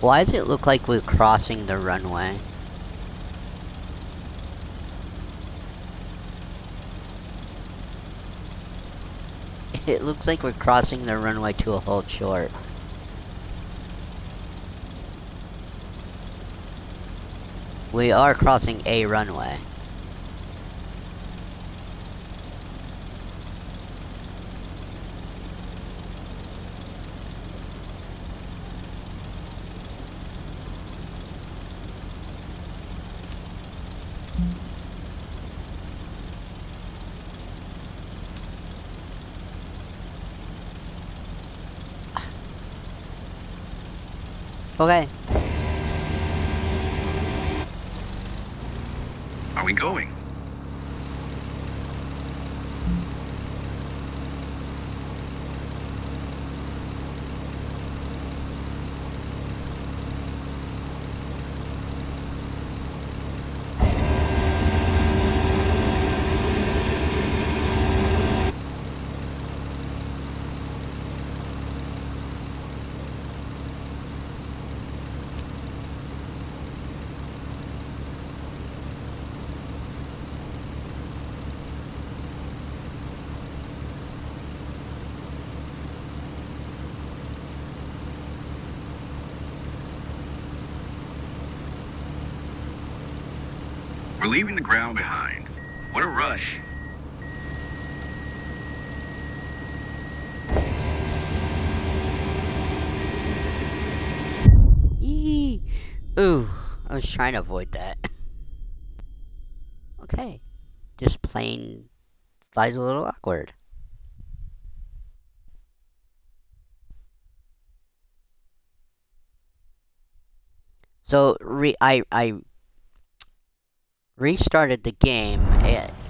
Why does it look like we're crossing the runway? It looks like we're crossing the runway to a hold short. We are crossing a runway. Okay. Are we going? We're leaving the ground behind. What a rush. Yee. Ooh, I was trying to avoid that. Okay. Just plain flies a little awkward. So I restarted the game.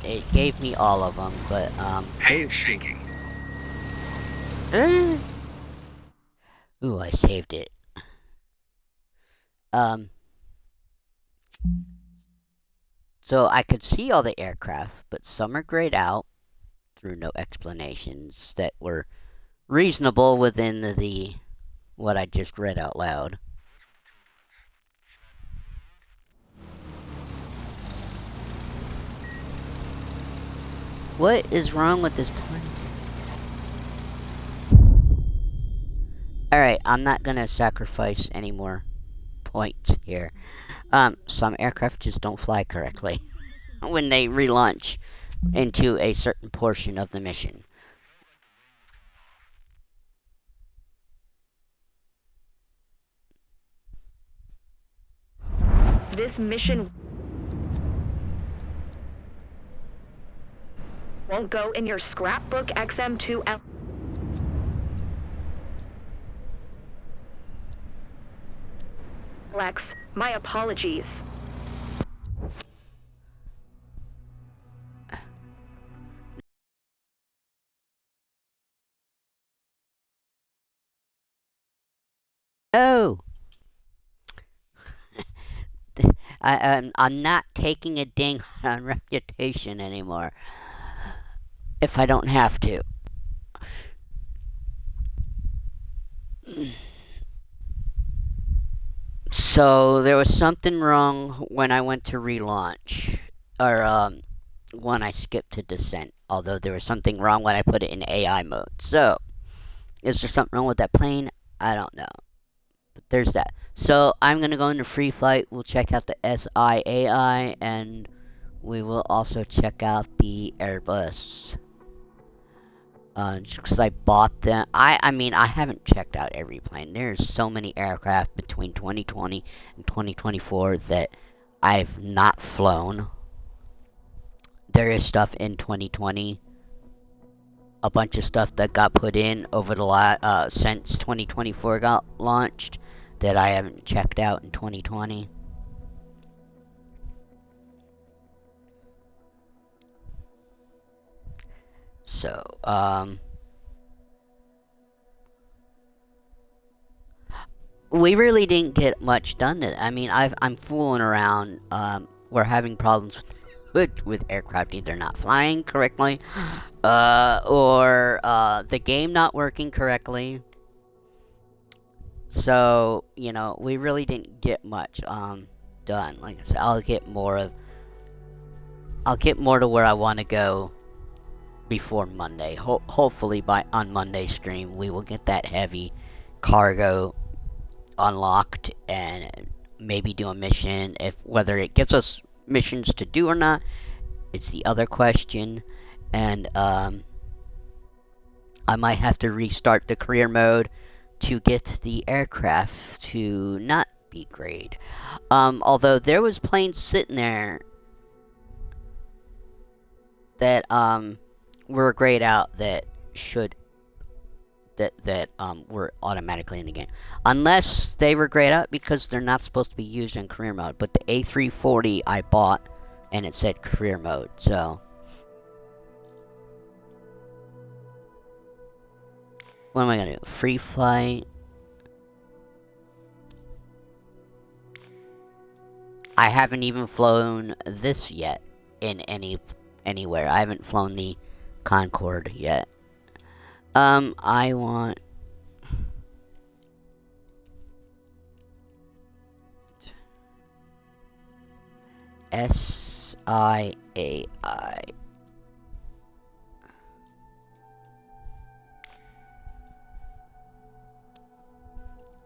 It gave me all of them, but Hey, it's shaking. Ooh, I saved it. So I could see all the aircraft, but some are grayed out through no explanations that were reasonable within the what I just read out loud. What is wrong with this plane? Alright, I'm not gonna sacrifice any more points here. Some aircraft just don't fly correctly when they relaunch into a certain portion of the mission. This mission won't go in your scrapbook XM2L. Lex, my apologies. Oh! I'm not taking a ding on reputation anymore. If I don't have to. So, there was something wrong when I went to relaunch. Or, when I skipped to descent. Although there was something wrong when I put it in AI mode. So, is there something wrong with that plane? I don't know. But there's that. So I'm going to go into free flight. We'll check out the SIAI, and we will also check out the Airbus. Just because I bought them. I mean, I haven't checked out every plane. There's so many aircraft between 2020 and 2024 that I've not flown. There is stuff in 2020. A bunch of stuff that got put in over the since 2024 got launched that I haven't checked out in 2020. So, we really didn't get much done. I mean, I'm fooling around. We're having problems with aircraft either not flying correctly, or the game not working correctly. So, you know, we really didn't get much done. Like I said, I'll get more to where I want to go before Monday. Hopefully on Monday's stream we will get that heavy cargo unlocked and maybe do a mission. If whether it gives us missions to do or not, it's the other question. And I might have to restart the career mode to get the aircraft to not be grayed. Although there was planes sitting there that were grayed out that were automatically in the game, unless they were grayed out because they're not supposed to be used in career mode. But the A340 I bought and it said career mode, so what am I gonna do? Free flight. I haven't even flown this yet in anywhere. I haven't flown the Concorde yet. I want SIAI.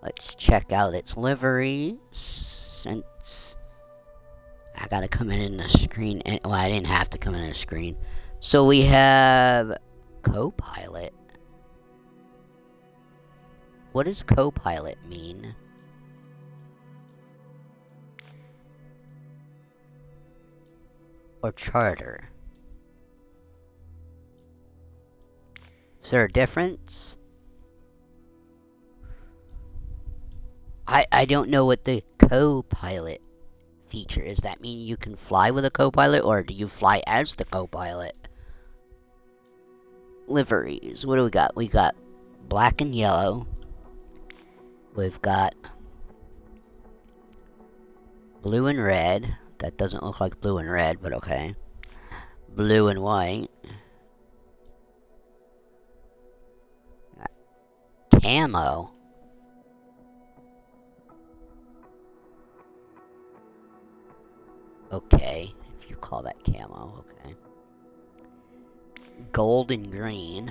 Let's check out its livery, since I gotta come in the screen. Well, I didn't have to come in the screen. So we have co-pilot. What does co-pilot mean? Or charter? Is there a difference? I don't know what the co-pilot feature is. That mean you can fly with a co-pilot, or do you fly as the co-pilot? Liveries. What do we got? We got black and yellow. We've got blue and red. That doesn't look like blue and red, but okay. Blue and white. Camo. Okay, if you call that camo, okay. Gold and green.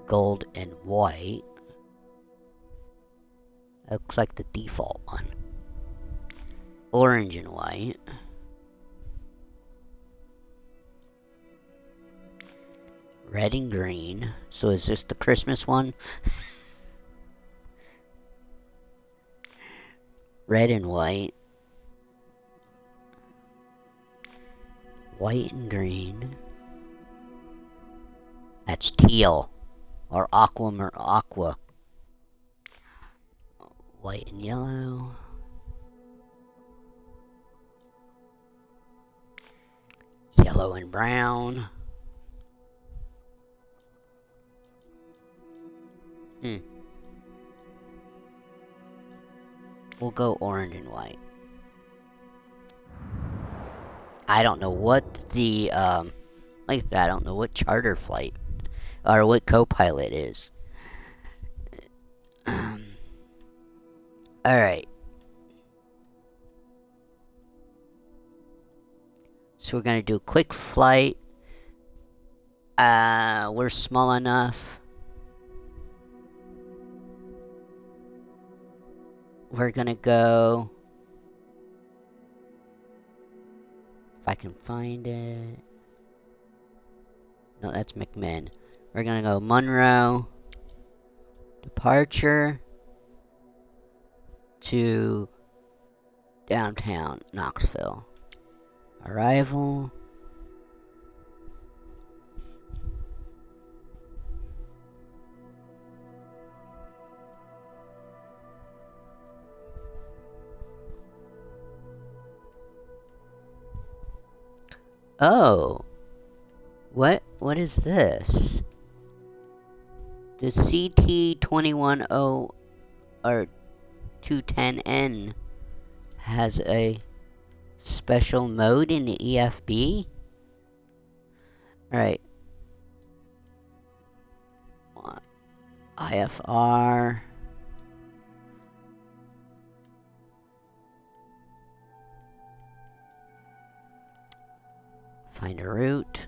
Gold and white. Looks like the default one. Orange and white. Red and green. So is this the Christmas one? Red and white. White and green. That's teal. Or aqua. White and yellow. Yellow and brown. We'll go orange and white. I don't know what the, I don't know what charter flight, or what co-pilot is. Alright. So we're gonna do a quick flight. We're small enough. we're gonna go... If I can find it... No, that's McMinn. We're gonna go Monroe, departure to downtown Knoxville. Arrival. Oh. What is this? The CT210 or 210N has a special mode in the EFB? Alright. IFR. Find a route.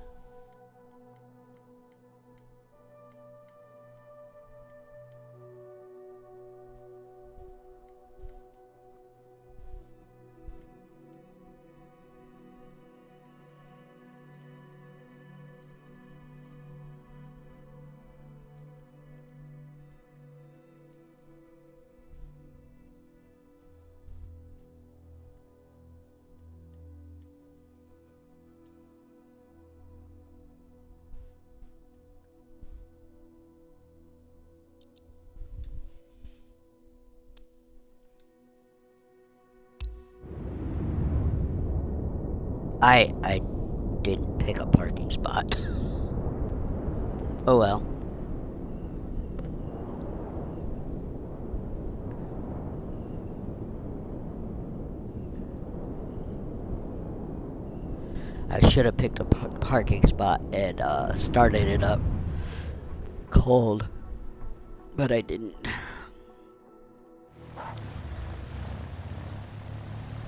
I didn't pick a parking spot. Oh well. I should have picked a parking spot and started it up cold, but I didn't.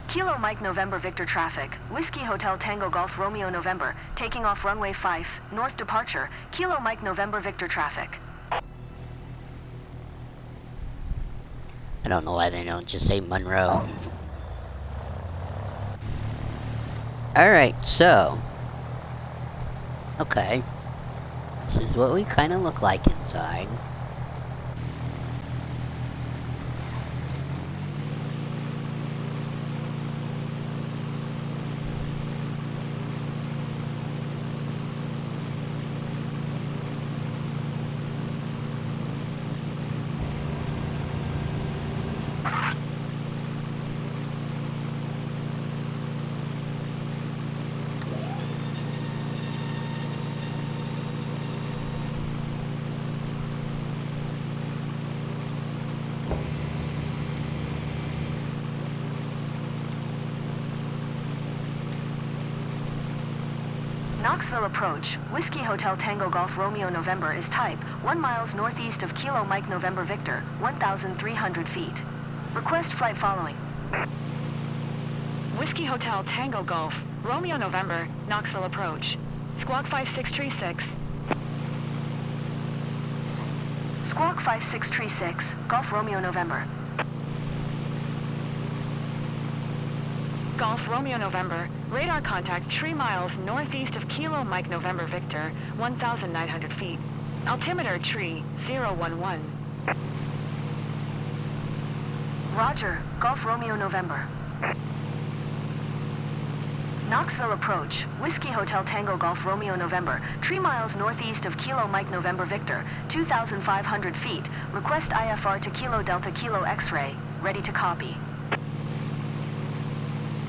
Kilo Mike November Victor traffic. Whiskey Hotel Tango Golf Romeo November. Taking off runway 5. North departure. Kilo Mike November Victor traffic. I don't know why they don't just say Monroe. Alright, so. Okay. This is what we kind of look like inside. Knoxville approach. Whiskey Hotel Tango Golf Romeo November is type 1 miles northeast of Kilo Mike November Victor, 1,300 feet. Request flight following. Whiskey Hotel Tango Golf Romeo November, Knoxville approach. Squawk 5636. Squawk 5636, Golf Romeo November. Golf Romeo November, radar contact 3 miles northeast of Kilo Mike November Victor, 1,900 feet. Altimeter tree 011. Roger, Golf Romeo November. Knoxville approach. Whiskey Hotel Tango Golf Romeo November, 3 miles northeast of Kilo Mike November Victor, 2,500 feet. Request IFR to Kilo Delta Kilo X-ray. Ready to copy.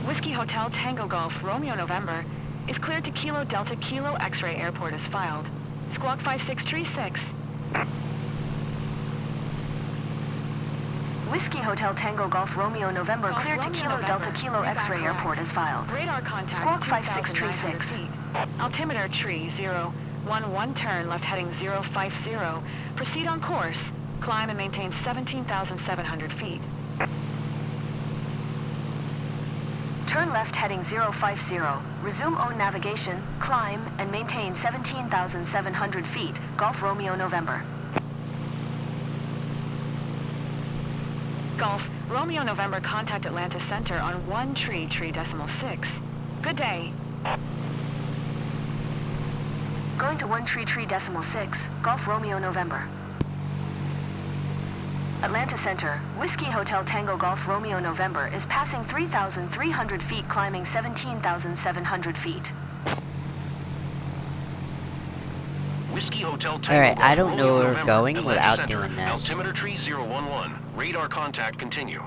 Whiskey Hotel Tango Golf Romeo November is cleared to Kilo Delta Kilo X-ray airport as filed. Squawk 5636. Whiskey Hotel Tango Golf Romeo November Golf cleared to Romeo Kilo November. Delta Kilo Read X-ray back airport as filed. Radar contact Squawk 2,900 5636. feet. Altimeter tree 011 turn left heading 050. Proceed on course. Climb and maintain 17,700 feet. Turn left heading 050. Resume own navigation, climb, and maintain 17,700 feet. Golf Romeo November. Golf Romeo November, contact Atlanta Center on 133.6. Good day. Going to 133.6, Golf Romeo November. Atlanta Center, Whiskey Hotel Tango Golf Romeo November is passing 3,300 feet, climbing 17,700 feet. Whiskey Hotel Tango Alright, I Golf don't know Romeo where we're November, going Atlanta without Center, doing this. Altimeter tree 011. Radar contact continue.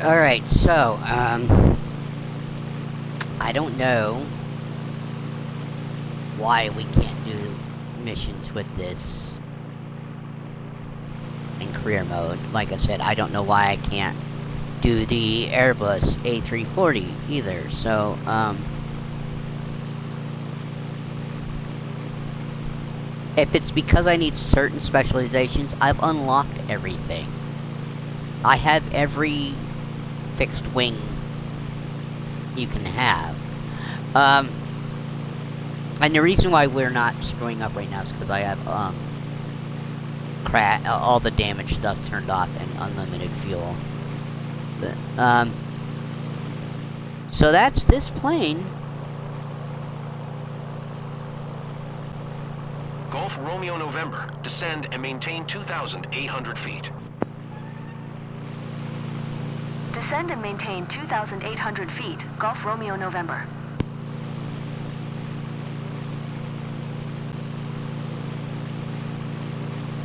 Alright, so, I don't know why we can't do missions with this in career mode. Like I said, I don't know why I can't do the Airbus A340 either, so, if it's because I need certain specializations, I've unlocked everything. I have every fixed wing you can have. And the reason why we're not screwing up right now is because I have, all the damage stuff turned off and unlimited fuel. But, so that's this plane. Golf Romeo November, descend and maintain 2,800 feet. Descend and maintain 2,800 feet, Golf Romeo November.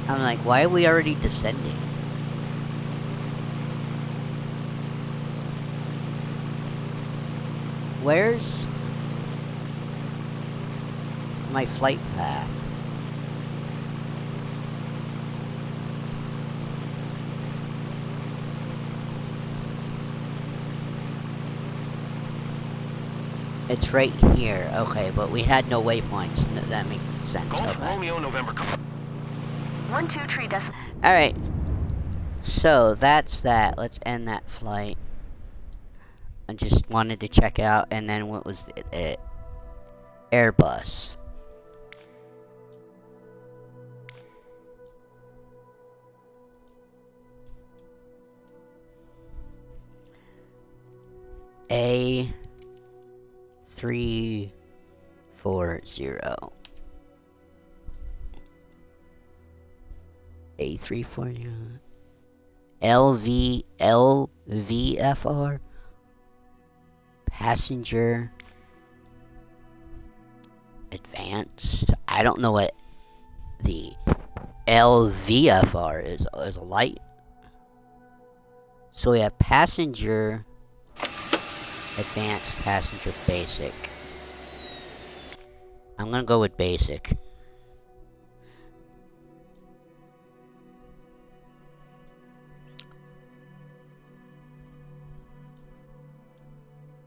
I'm like, why are we already descending? Where's my flight path? It's right here. Okay, but we had no waypoints. That makes sense. Golf Okay. Romeo November. 123 decimal. Alright. So, that's that. Let's end that flight. I just wanted to check out, and then what was it? Airbus. A340. A340. LVFR. Passenger Advanced. I don't know what the LVFR is. Is a light. So we have passenger Advanced, passenger, basic. I'm gonna go with basic.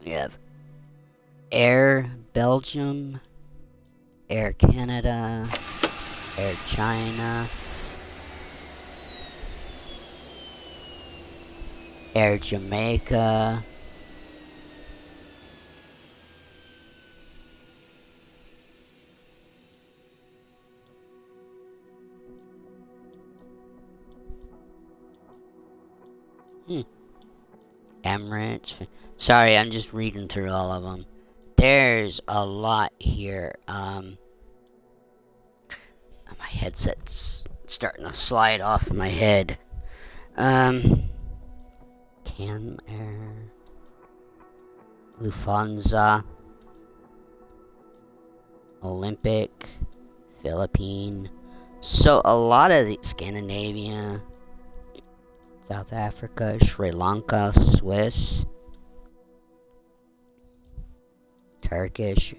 We have Air Belgium, Air Canada, Air China, Air Jamaica, Emirates. Sorry, I'm just reading through all of them. There's a lot here. My headset's starting to slide off my head. Can Air, Lufthansa, Olympic, Philippine. So a lot of the Scandinavia, South Africa, Sri Lanka, Swiss, Turkish,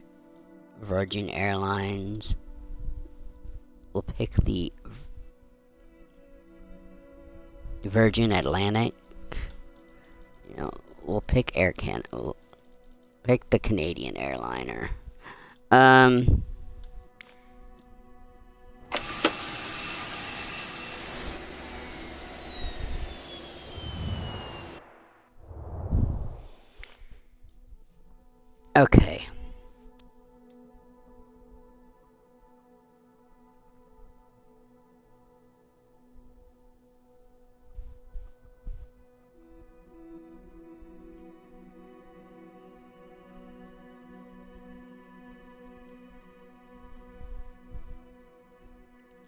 Virgin Airlines. We'll pick the Virgin Atlantic. You know, we'll pick Air Canada. We'll pick the Canadian airliner. Okay.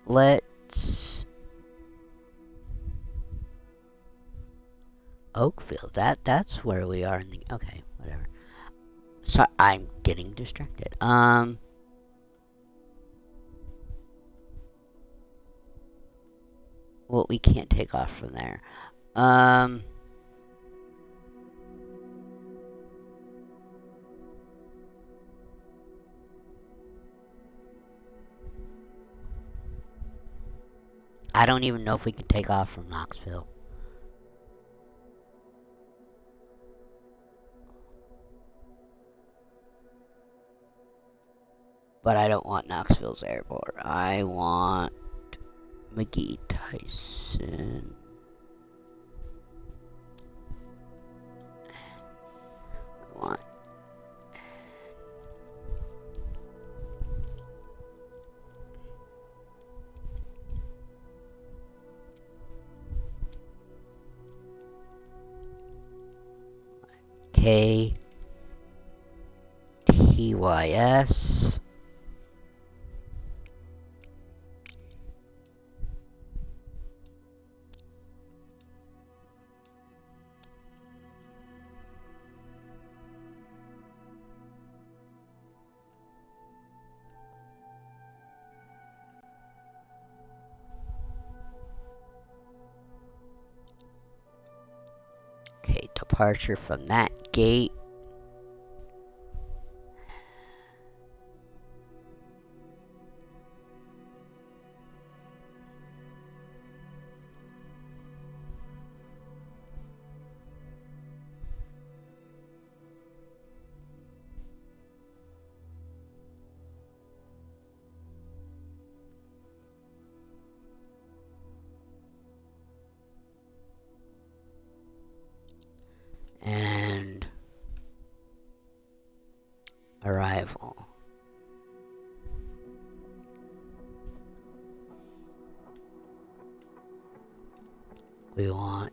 Let's Oakville. That's where we are in the okay, whatever. So I'm getting distracted. Well, we can't take off from there. I don't even know if we can take off from Knoxville. But I don't want Knoxville's airport. I want McGee Tyson. I want KTYS. Okay, departure from that gate. And arrival. We want,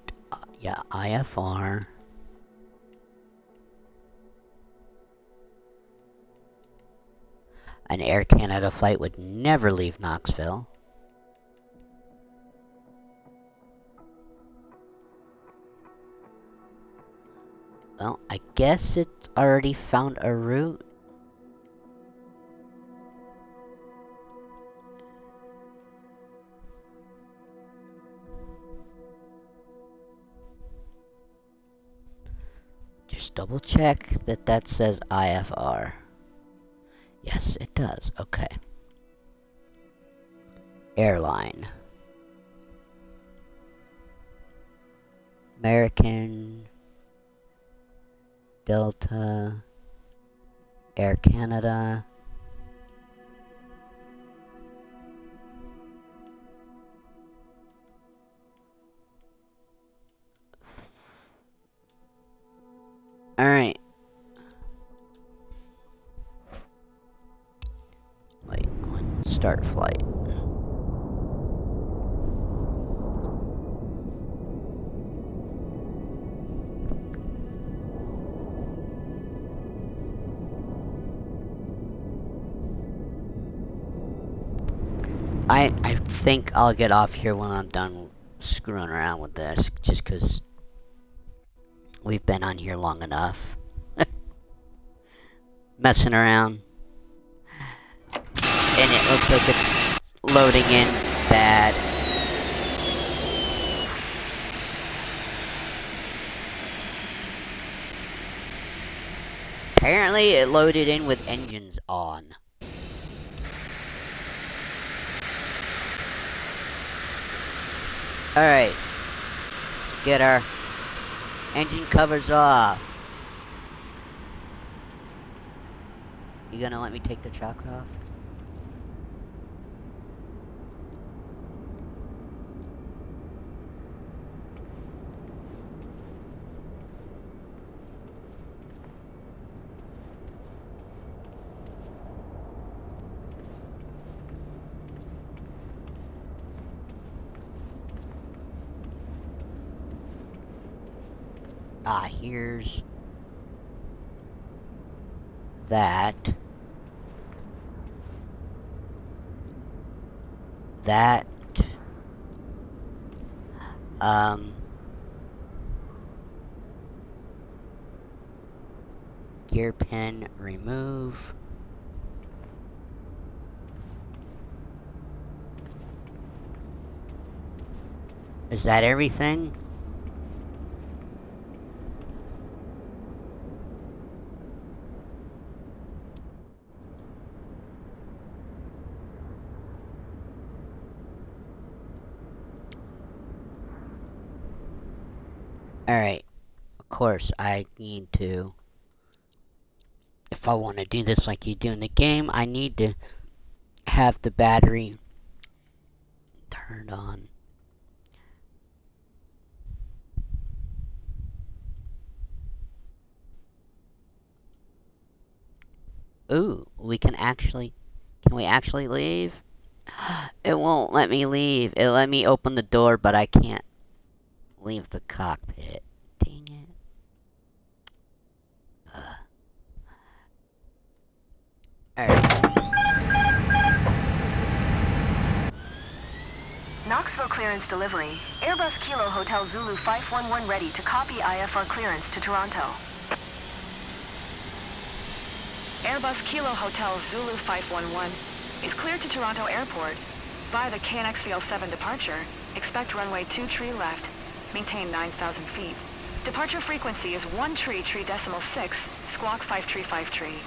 IFR. An Air Canada flight would never leave Knoxville. Well, I guess it's already found a route. Just double check that says IFR. Yes, it does. Okay. Airline. American, Delta, Air Canada. Alright. Wait, start flight. I think I'll get off here when I'm done screwing around with this, just because we've been on here long enough. Messing around. And it looks like it's loading in bad. Apparently it loaded in with engines on. Alright. Let's get our engine covers off. You gonna let me take the chocks off? Here's that. Gear pin remove. Is that everything? Alright, of course I need to, if I want to do this like you do in the game, I need to have the battery turned on. Ooh, can we actually leave? It won't let me leave. It let me open the door, but I can't leave the cockpit. Dang it. Alright. Knoxville clearance delivery. Airbus Kilo Hotel Zulu 511 ready to copy IFR clearance to Toronto. Airbus Kilo Hotel Zulu 511 is cleared to Toronto Airport. By the KNX-VL7 departure, expect runway 23 left, maintain 9,000 feet. Departure frequency is 1 tree 3.6, squawk 5353.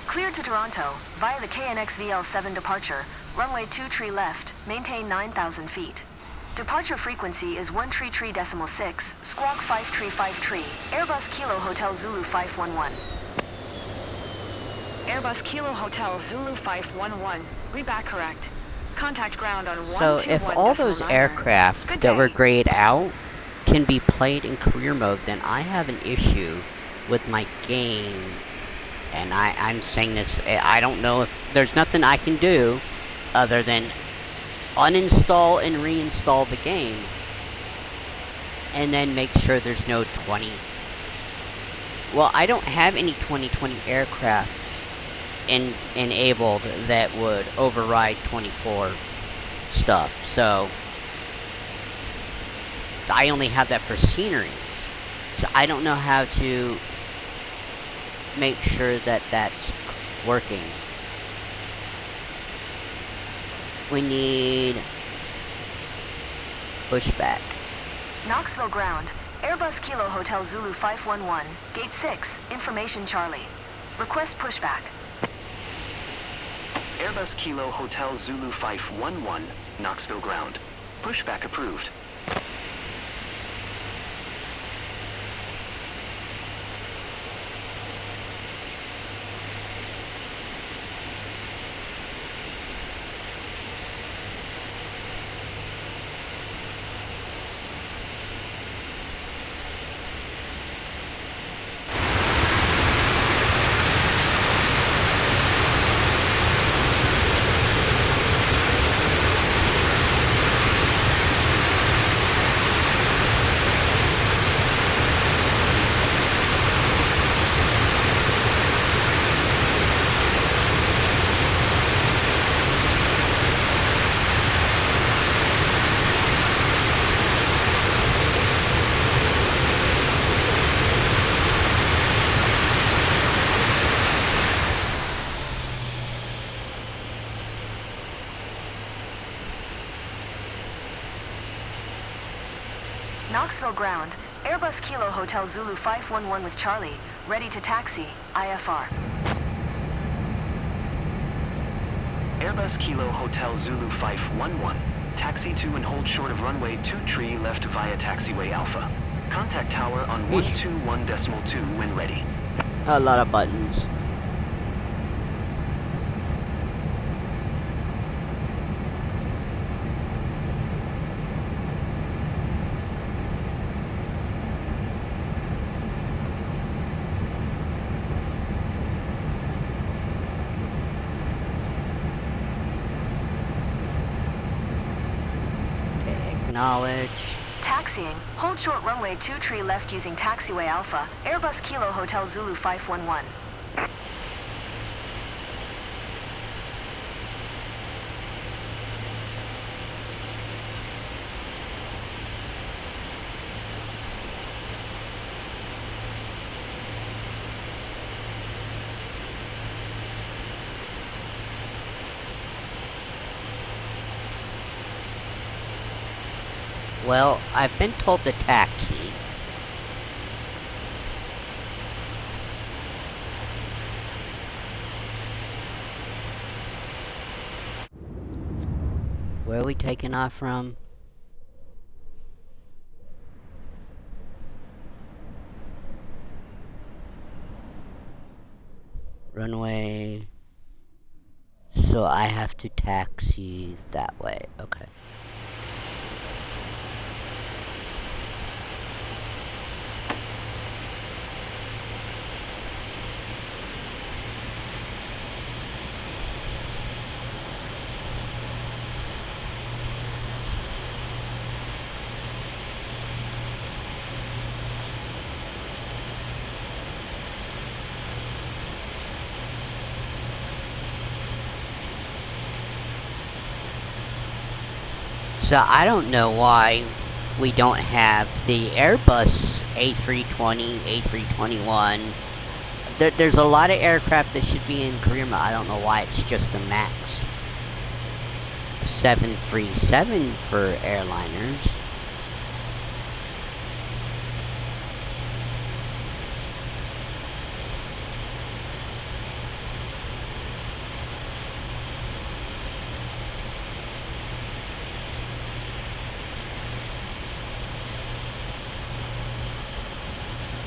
Cleared to Toronto, via the KNX-VL7 departure, runway 23 left, maintain 9,000 feet. Departure frequency is 1 tree 3.6, squawk 5353, Airbus Kilo Hotel Zulu 511. Airbus Kilo Hotel Zulu 511, read back correct. Contact ground on 121. So if all those aircraft that were grayed out can be played in career mode, then I have an issue with my game. And I'm saying this, I don't know if there's nothing I can do other than uninstall and reinstall the game. And then make sure there's no 20. Well, I don't have any 2020 aircraft enabled that would override 24 stuff. So I only have that for sceneries. So I don't know how to make sure that that's working. We need pushback. Knoxville ground, Airbus Kilo Hotel Zulu 511, Gate 6, Information Charlie. Request pushback. Airbus Kilo Hotel Zulu 511, Knoxville ground. Pushback approved. Knoxville ground, Airbus Kilo Hotel Zulu 511 with Charlie, ready to taxi, IFR. Airbus Kilo Hotel Zulu 511. Taxi to and hold short of runway 23 left via taxiway Alpha. Contact tower on 121.2 when ready. A lot of buttons. Acknowledge. Taxiing. Hold short runway 23 left using taxiway Alpha. Airbus Kilo Hotel Zulu 511. Well, I've been told to taxi. Where are we taking off from? Runway. So I have to taxi that way. Okay. So I don't know why we don't have the Airbus A320, A321. There's a lot of aircraft that should be in career mode. I don't know why it's just the MAX 737 for airliners.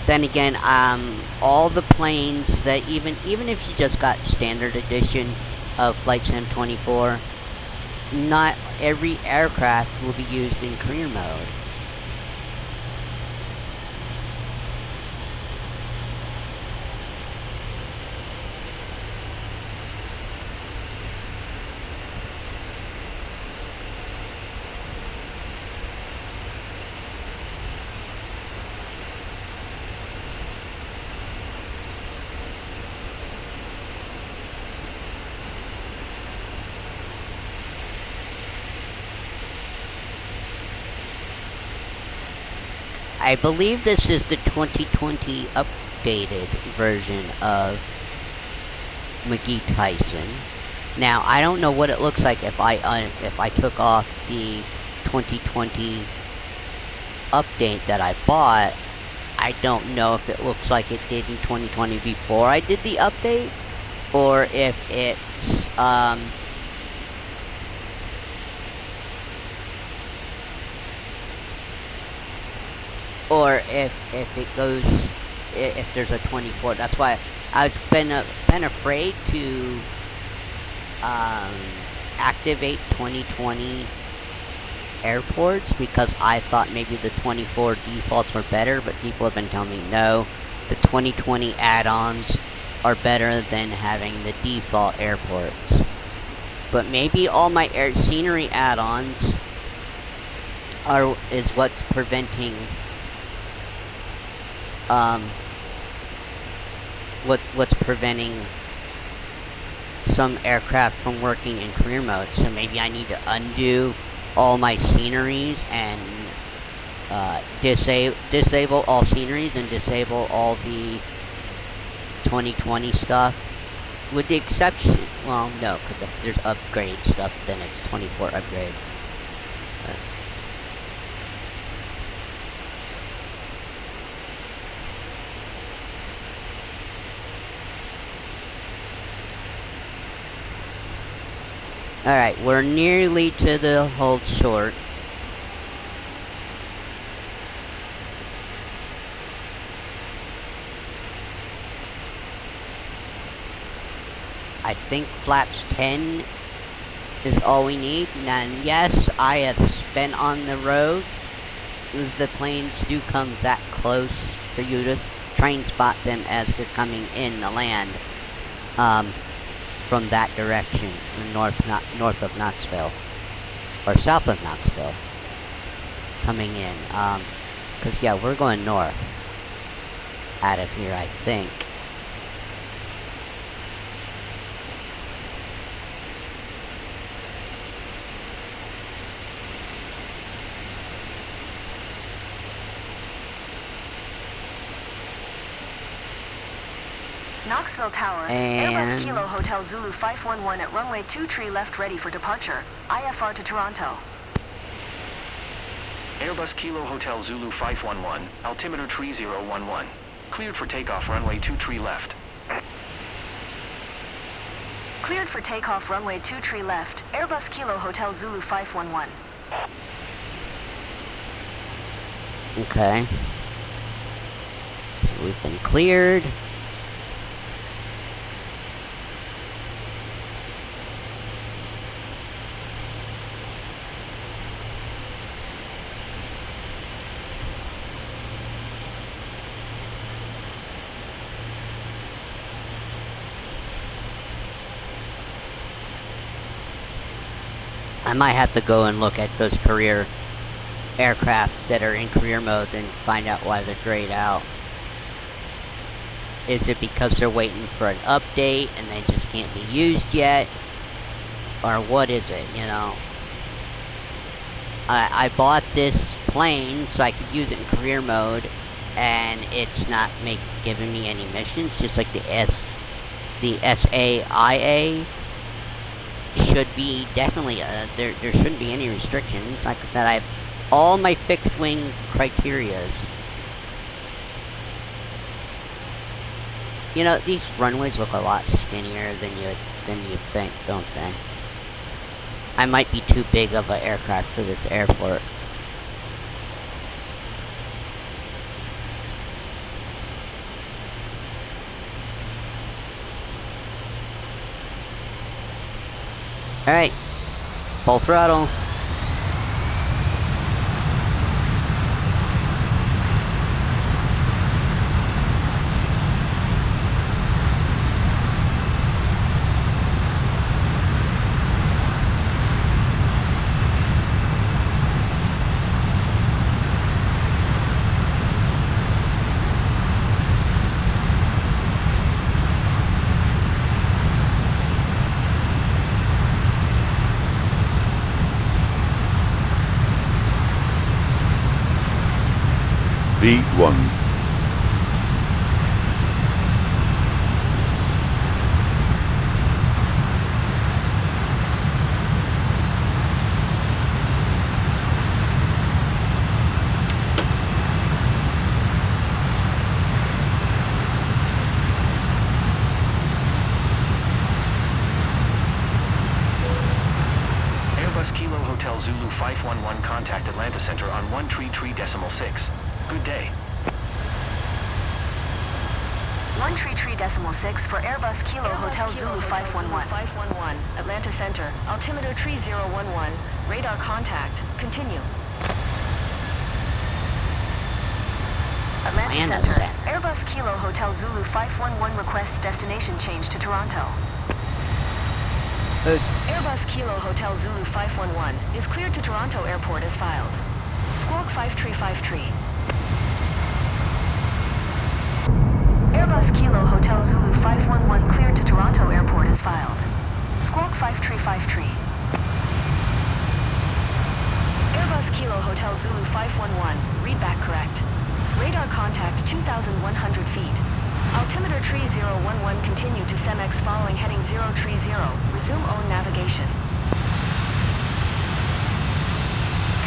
Then again, all the planes that even if you just got standard edition of Flight Sim 24, not every aircraft will be used in career mode. I believe this is the 2020 updated version of McGee Tyson. Now, I don't know what it looks like if I took off the 2020 update that I bought. I don't know if it looks like it did in 2020 before I did the update, or if it's or if it goes, if there's a 24. That's why I was been afraid to activate 2020 airports, because I thought maybe the 24 defaults were better, but people have been telling me no, the 2020 add-ons are better than having the default airports. But maybe all my air scenery add-ons is what's preventing what's preventing some aircraft from working in career mode. So maybe I need to undo all my sceneries and disable all sceneries and disable all the 2020 stuff, with the exception, well, no, because if there's upgrade stuff, then it's 24 upgrade. Alright, we're nearly to the hold short. I think flaps 10 is all we need. And yes, I have been on the road. The planes do come that close for you to train spot them as they're coming in the land. From that direction, from north of Knoxville. Or south of Knoxville. Coming in. Cause yeah, we're going north. Out of here, I think. Knoxville Tower, Airbus Kilo Hotel Zulu 511 at runway 23 left ready for departure. IFR to Toronto. Airbus Kilo Hotel Zulu 511, altimeter 3011. Cleared for takeoff runway 23 left. Cleared for takeoff runway 23 left, Airbus Kilo Hotel Zulu 511. Okay. So we've been cleared. I might have to go and look at those career aircraft that are in career mode and find out why they're grayed out. Is it because they're waiting for an update and they just can't be used yet? Or what is it, you know? I bought this plane so I could use it in career mode, and it's not giving me any missions, just like the SAIA. Should be definitely there shouldn't be any restrictions. Like I said, I have all my fixed wing criterias. You know, these runways look a lot skinnier than you think, don't they? I might be too big of an aircraft for this airport. Alright, full throttle. V1. Airbus Kilo Hotel Zulu 511 contact Atlanta Center on 133.6. Good day. 133.6 for Airbus Kilo Hotel Zulu 511. 511, Atlanta Center, altimeter 3011, radar contact, continue. Atlanta Center, Airbus Kilo Hotel Zulu 511 requests destination change to Toronto. Airbus Kilo Hotel Zulu 511 is cleared to Toronto Airport as filed. Squawk 5353. Airbus Kilo Hotel Zulu 511 cleared to Toronto Airport as filed. Squawk 5353. Airbus Kilo Hotel Zulu 511, read back correct. Radar contact 2,100 feet. Altimeter 3011 continue to SEMEX following heading 030. Resume own navigation.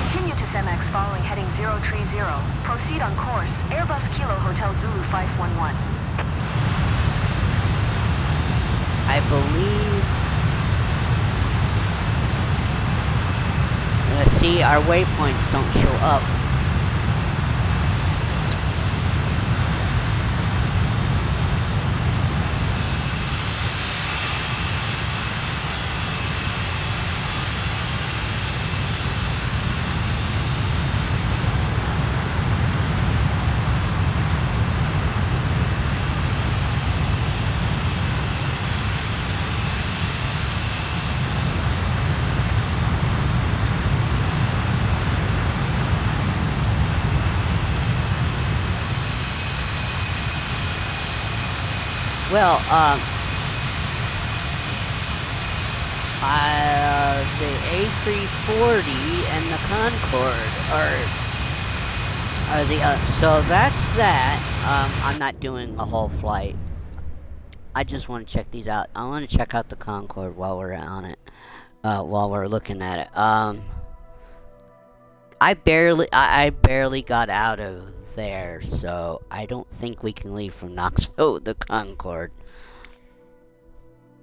Continue to SEMEX following heading 030. Proceed on course, Airbus Kilo Hotel Zulu 511. I believe see, our waypoints don't show up. Well, the A340 and the Concorde are the, so that's that. I'm not doing a whole flight. I just want to check these out. I want to check out the Concorde while we're on it, while we're looking at it. I barely got out of there, so I don't think we can leave from Knoxville with the Concorde.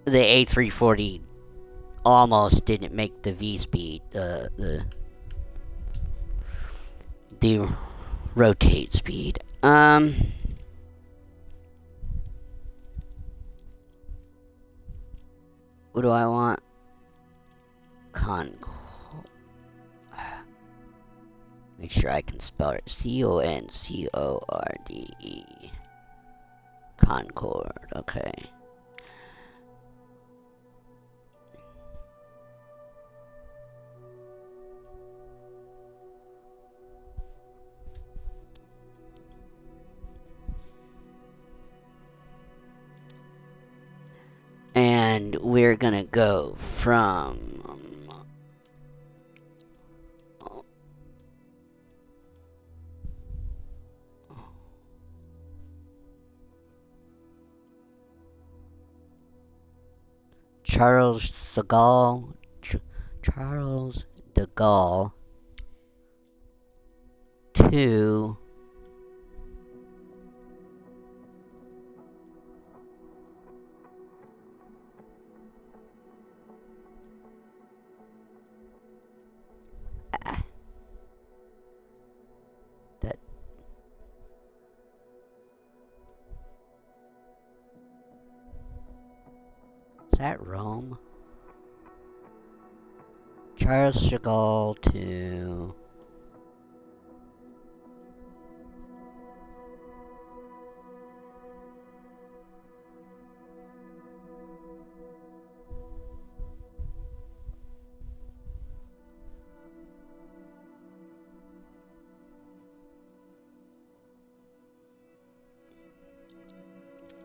The A340 almost didn't make the V speed, the rotate speed. What do I want? Concorde. Make sure I can spell it. C-O-N-C-O-R-D-E. Concorde, okay. And we're gonna go from Charles de Gaulle to that is that Rome? Charles de Gaulle to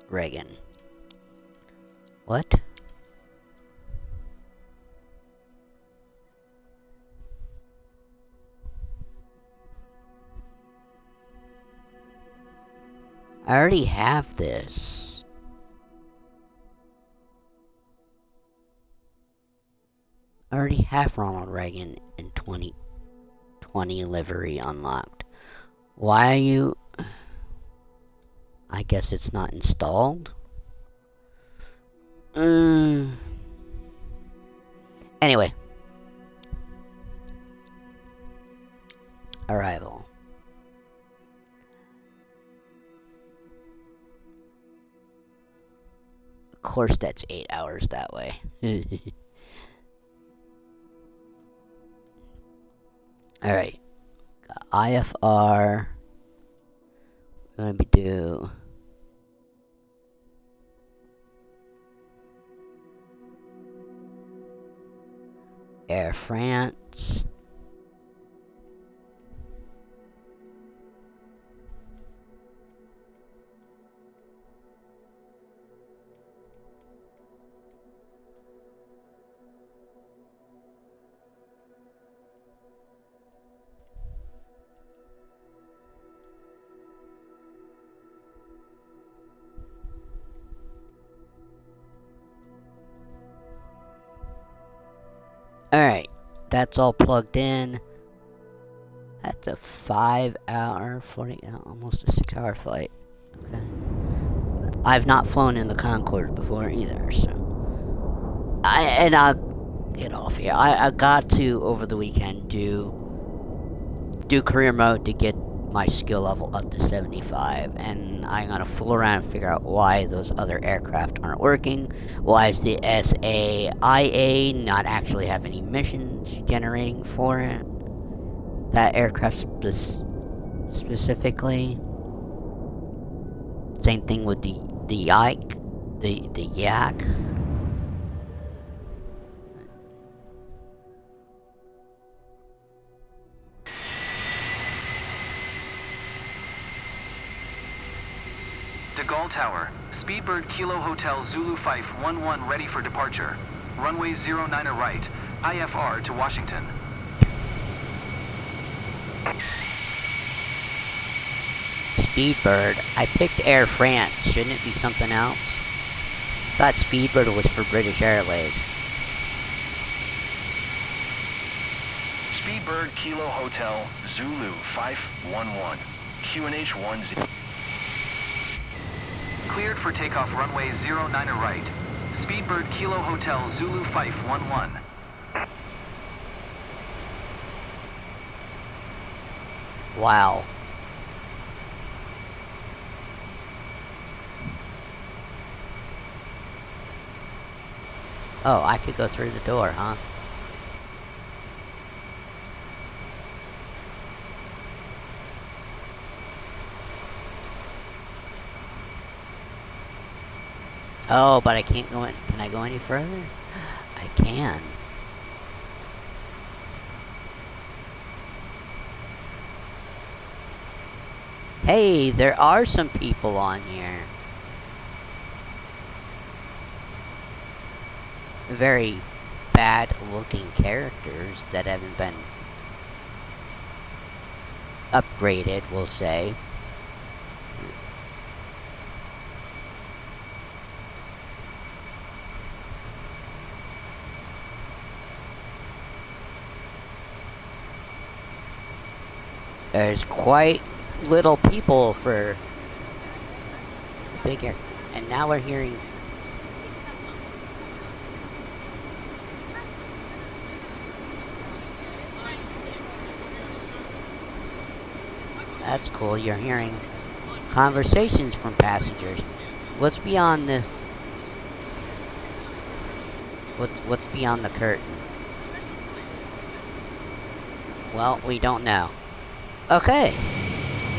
Reagan. What? I already have this. I already have Ronald Reagan in 2020 livery unlocked. Why are you... I guess it's not installed? Anyway. Arrival. Of course that's 8 hours that way. Alright. IFR. We're gonna do Air France. Alright, that's all plugged in. That's a 5 hour, 40, almost a 6 hour flight. Okay. I've not flown in the Concorde before either, so. get off here. I got to, over the weekend, do career mode to get my skill level up to 75, and I'm gonna fool around and figure out why those other aircraft aren't working. Why is the SAIA not actually have any missions generating for it? That aircraft specifically. Same thing with the Ike, the Yak. De Gaulle Tower, Speedbird Kilo Hotel Zulu 511 ready for departure. Runway 09 right, IFR to Washington. Speedbird. I picked Air France. Shouldn't it be something else? Thought Speedbird was for British Airways. Speedbird Kilo Hotel Zulu 511. QNH 10. Cleared for takeoff runway 09 right. Speedbird Kilo Hotel Zulu 511. Wow. Oh, I could go through the door, huh? Oh, but I can't go in. Can I go any further? I can. Hey, there are some people on here. Very bad looking characters that haven't been upgraded, we'll say. There's quite little people for bigger. And now we're hearing... That's cool, you're hearing conversations from passengers. What's beyond the... What's beyond the curtain? Well, we don't know. Okay,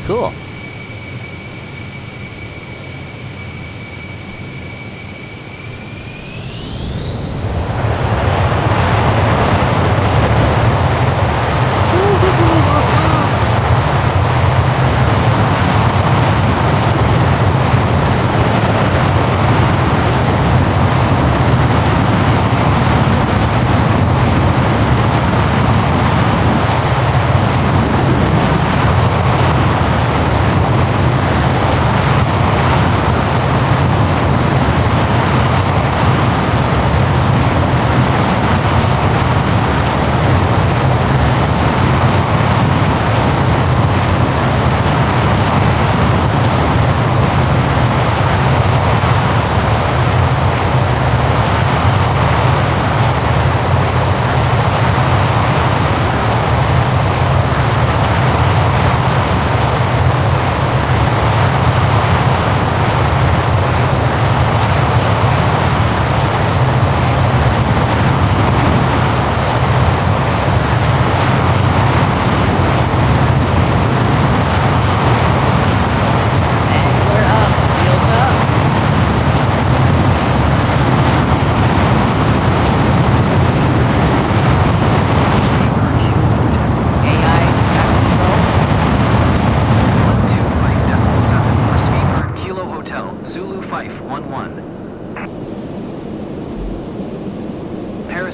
cool.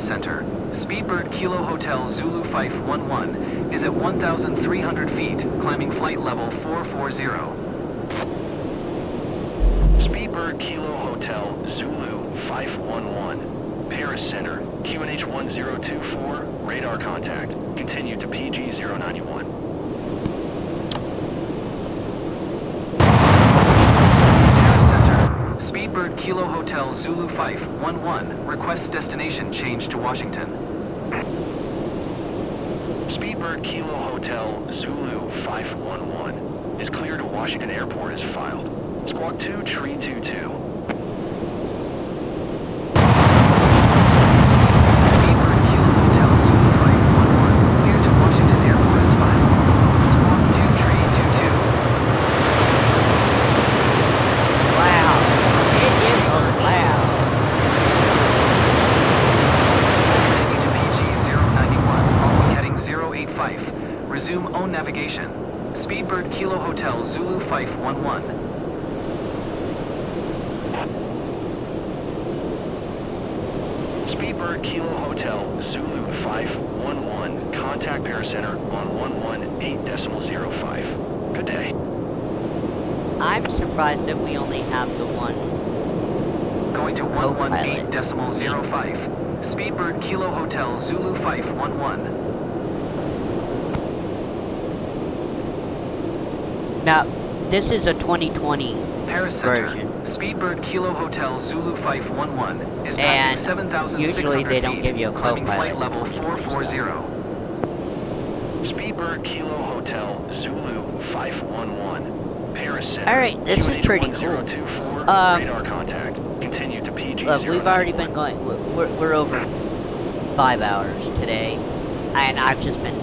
Center, Speedbird Kilo Hotel Zulu 511 is at 1,300 feet, climbing flight level 440. Speedbird Kilo Hotel Zulu 511, Paris Center, QNH 1024, radar contact, continue to PG 091. Paris Center, Speedbird Kilo Kilo Hotel Zulu 511 requests destination change to Washington. Speedbird Kilo Hotel Zulu 511 is clear to Washington Airport as filed. Squawk 2 Tree 22. Speedbird Kilo Hotel Zulu 511 clear to Washington Airport as filed. Squawk 2 Tree 22. Wow. It is loud. Continue to PG-091, following heading 085. Resume own navigation. Speedbird Kilo Hotel Zulu 511. Speedbird Kilo Hotel Zulu 511. Contact Paracenter on 118.05. Good day. I'm surprised that we only have the one. Going to Co-pilot. 118.05. Speedbird Kilo Hotel Zulu 511. Now, this is a 2020 Paracenter. version. Speedbird Kilo Hotel Zulu 511 is passing And 7,600 usually they don't feet, give you a climbing co-pilot flight level in 2020 440. Speedbird Kilo Hotel Zulu 511. Paracenter. Alright, this is pretty cool. 1024, radar contact. Continue to PG. Look, we've already been going. We're over 5 hours today, and I've just been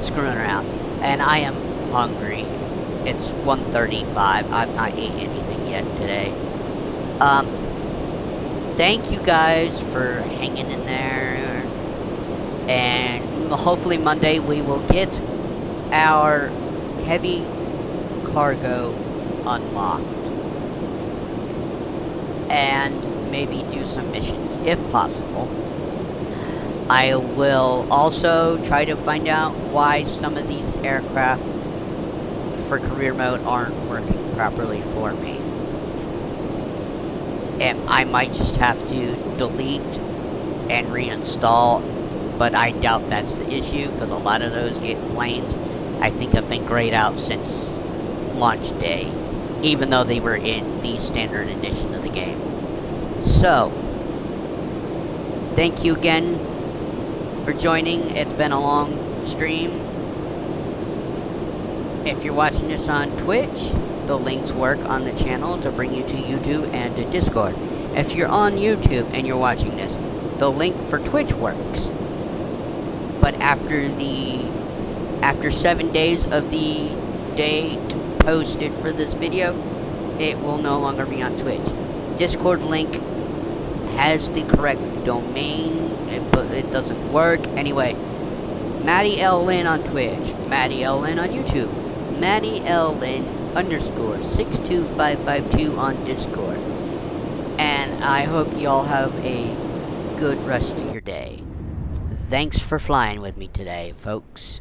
screwing around, and I am hungry. It's 1:35. I've not eaten anything yet today. Thank you guys for hanging in there, and hopefully Monday we will get our heavy cargo unlocked and maybe do some missions if possible. I will also try to find out why some of these aircraft for career mode aren't working properly for me. And I might just have to delete and reinstall, but I doubt that's the issue because a lot of those planes I think have been grayed out since launch day, even though they were in the standard edition of the game. So, thank you again for joining. It's been a long stream. If you're watching this on Twitch, the links work on the channel to bring you to YouTube and to Discord. If you're on YouTube and you're watching this, the link for Twitch works. But after 7 days of the date posted for this video, it will no longer be on Twitch. Discord link has the correct domain, but it doesn't work. Anyway, Maddie L. Lynn on Twitch, Maddie L. Lynn on YouTube, Maddie L. Lynn _62552 on Discord. And I hope y'all have a good rest of your day. Thanks for flying with me today, folks.